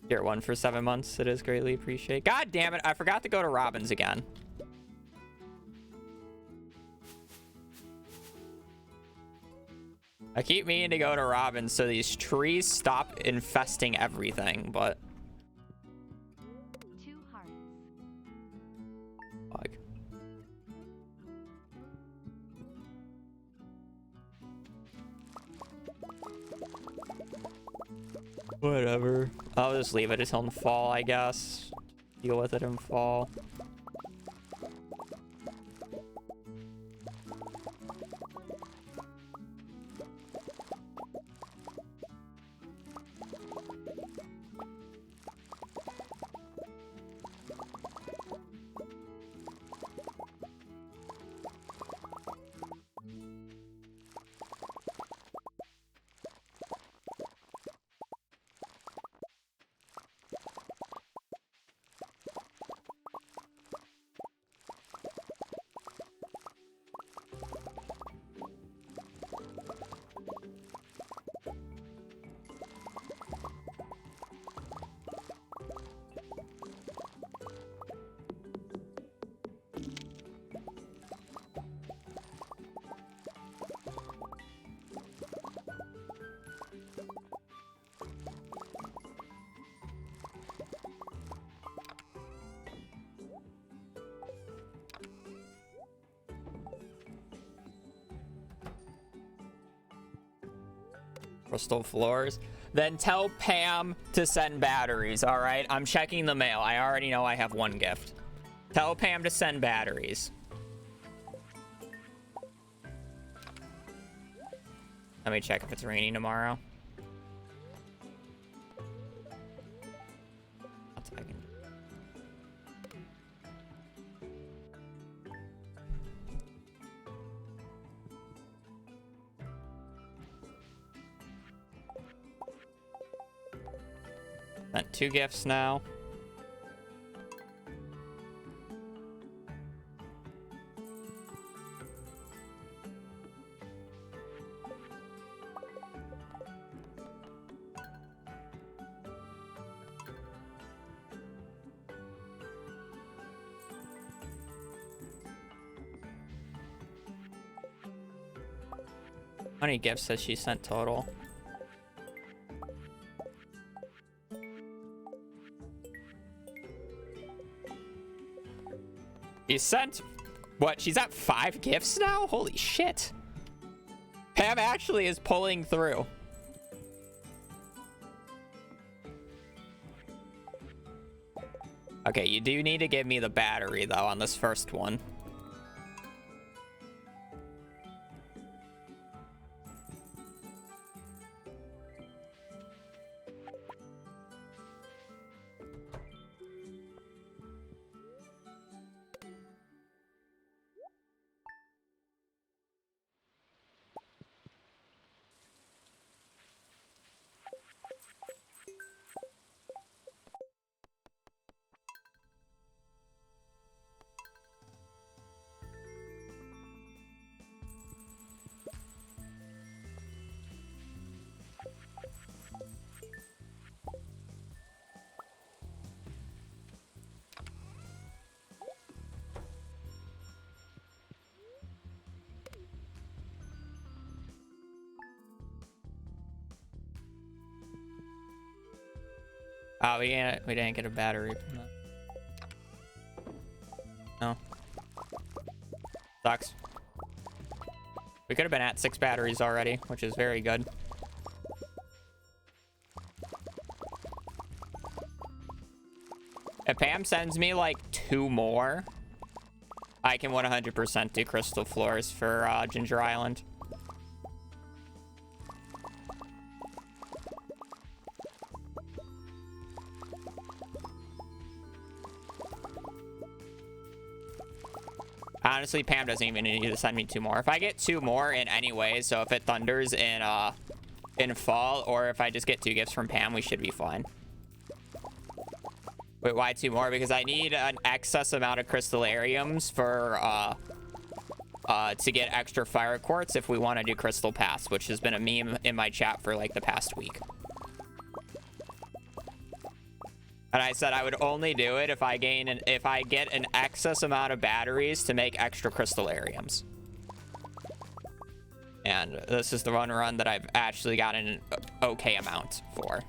tier 1 for 7 months. It is greatly appreciated. God damn it. I forgot to go to Robin's again. I keep meaning to go to Robin's so these trees stop infesting everything, but... 2 hearts. Fuck. Whatever. I'll just leave it until fall, I guess. Deal with it in fall. Crystal floors. Then tell Pam to send batteries, all right? I'm checking the mail. I already know I have 1 gift. Tell Pam to send batteries. Let me check if it's raining tomorrow. That's what I can do. Sent 2 gifts now. How many gifts has she sent total? She sent... What? She's at 5 gifts now? Holy shit. Pam actually is pulling through. Okay, you do need to give me the battery, though, on this first one. Oh, we didn't get a battery from that. No. Sucks. We could have been at 6 batteries already, which is very good. If Pam sends me like 2 more, I can 100% do crystal floors for Ginger Island. Honestly, Pam doesn't even need to send me 2 more. If I get 2 more in any way, so if it thunders in fall, or if I just get 2 gifts from Pam, we should be fine. Wait, why 2 more? Because I need an excess amount of crystallariums for to get extra fire quartz if we want to do crystal pass, which has been a meme in my chat for like the past week. And I said I would only do it if I get an excess amount of batteries to make extra crystallariums. And this is the run that I've actually gotten an okay amount for.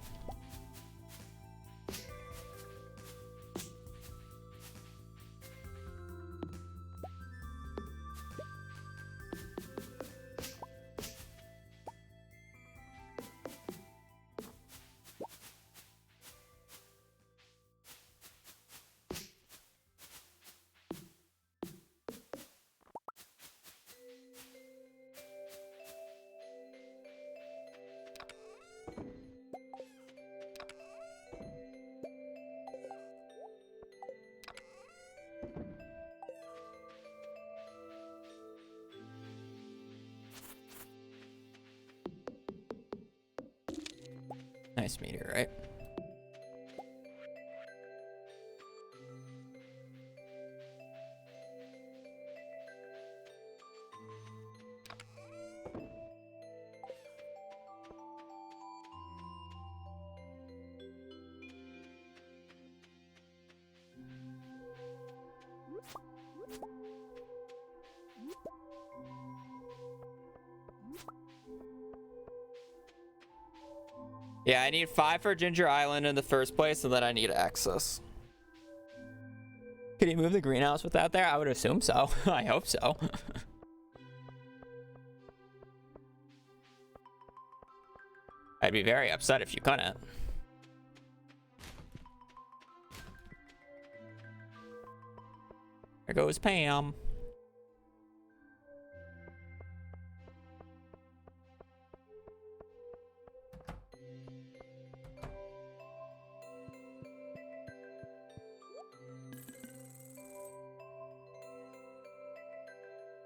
Nice meteor, right? Yeah, I need 5 for Ginger Island in the first place, and then I need access. Can you move the greenhouse without there? I would assume so. I hope so. I'd be very upset if you couldn't. There goes Pam.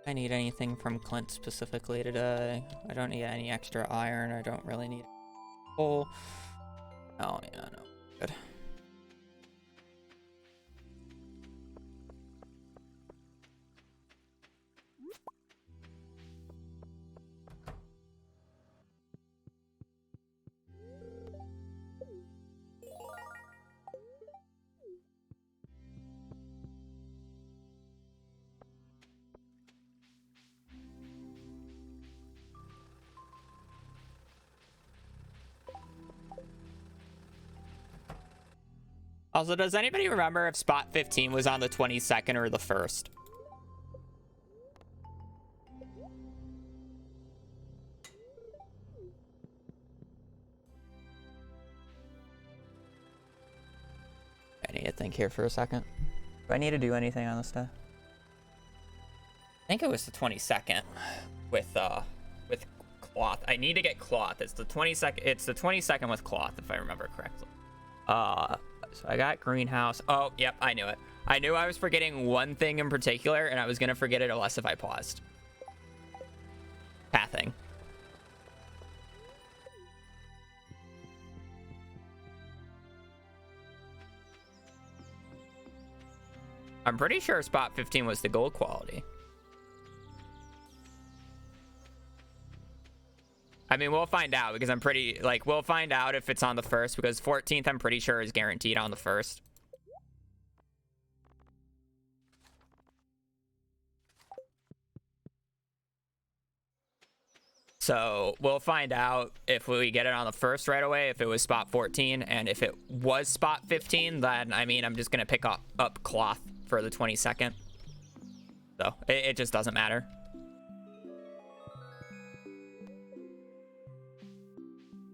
I need anything from Clint specifically today. I don't need any extra iron. I don't really need coal. Oh, yeah, no. Good. Also, does anybody remember if spot 15 was on the 22nd or the 1st? I need to think here for a second. Do I need to do anything on this day? I think it was the 22nd with cloth. I need to get cloth. It's the 22nd. It's the 22nd with cloth, if I remember correctly. So I got greenhouse. Oh, yep, I knew it. I knew I was forgetting one thing in particular, and I was gonna forget it unless if I paused. Pathing. I'm pretty sure spot 15 was the gold quality. I mean, we'll find out because I'm pretty, like, we'll find out if it's on the 1st because 14th, I'm pretty sure is guaranteed on the 1st. So we'll find out if we get it on the 1st right away, if it was spot 14. And if it was spot 15, then, I mean, I'm just going to pick up cloth for the 22nd. So it just doesn't matter.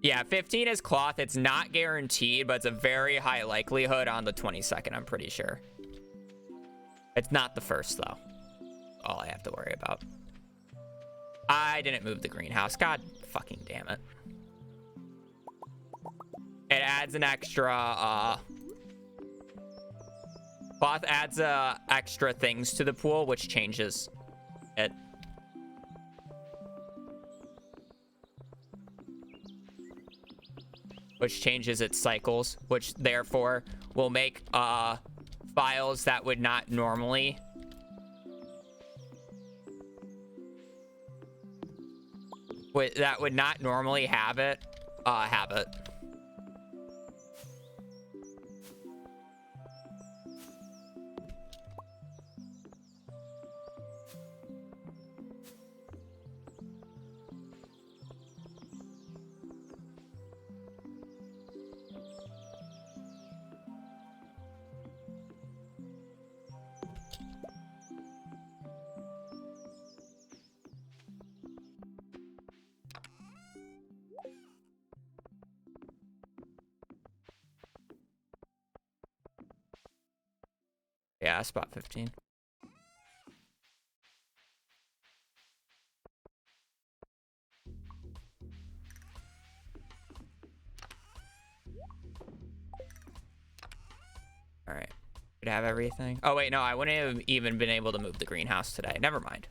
Yeah, 15 is cloth. It's not guaranteed, but it's a very high likelihood on the 22nd, I'm pretty sure. It's not the 1st, though. All I have to worry about. I didn't move the greenhouse. God fucking damn it. It adds an extra, Cloth adds extra things to the pool, which changes it. Which changes its cycles, which therefore will make files that would not normally have it have it. Yeah, spot 15. All right. Should have everything. Oh, wait, no, I wouldn't have even been able to move the greenhouse today. Never mind.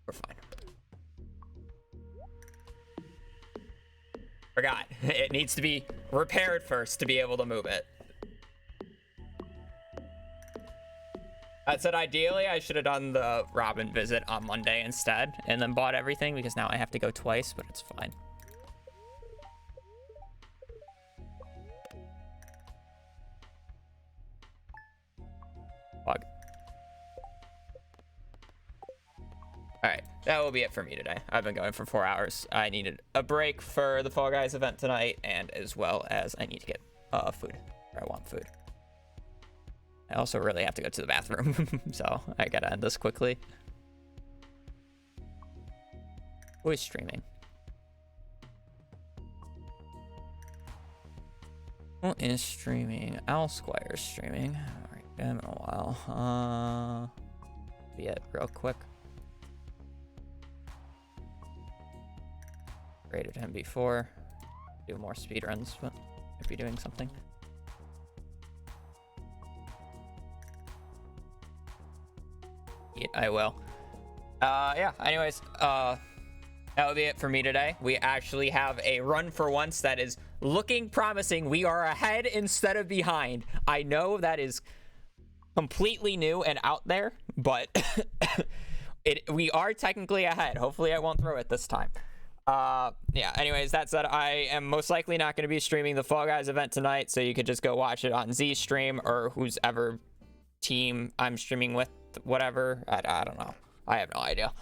We're fine. Forgot. It needs to be repaired first to be able to move it. I said ideally I should have done the Robin visit on Monday instead and then bought everything because now I have to go twice, but it's fine. Bug. Alright, that will be it for me today. I've been going for 4 hours. I needed a break for the Fall Guys event tonight, and as well as I need to get food. Or I want food. I also really have to go to the bathroom, so I gotta end this quickly. Who is streaming? Who is streaming? Owl Squire's streaming. Alright, been a while. Be it real quick. Rated him before. Do more speedruns, but might be doing something. I will. Yeah, anyways, that will be it for me today. We actually have a run for once that is looking promising. We are ahead instead of behind. I know that is completely new and out there, but we are technically ahead. Hopefully I won't throw it this time. Yeah, anyways, that said, I am most likely not going to be streaming the Fall Guys event tonight, so you could just go watch it on Z stream or who's ever team I'm streaming with, whatever. I don't know. I have no idea.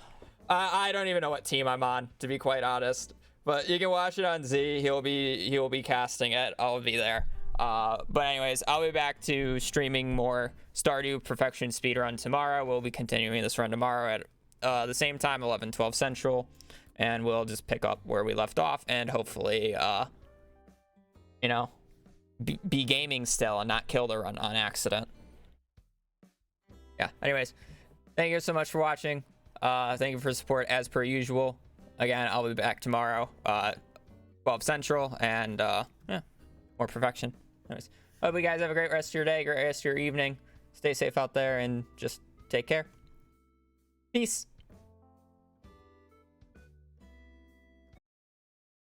I don't even know what team I'm on, to be quite honest. But you can watch it on Z. He'll be casting it. I'll be there. But anyways, I'll be back to streaming more Stardew Perfection Speedrun tomorrow. We'll be continuing this run tomorrow at the same time, 11:12 Central. And we'll just pick up where we left off and hopefully, you know, be gaming still and not kill the run on accident. Yeah, anyways, thank you so much for watching. Thank you for support as per usual. Again, I'll be back tomorrow, 12 Central, and yeah, more perfection. Anyways, hope you guys have a great rest of your day, great rest of your evening. Stay safe out there and just take care. Peace.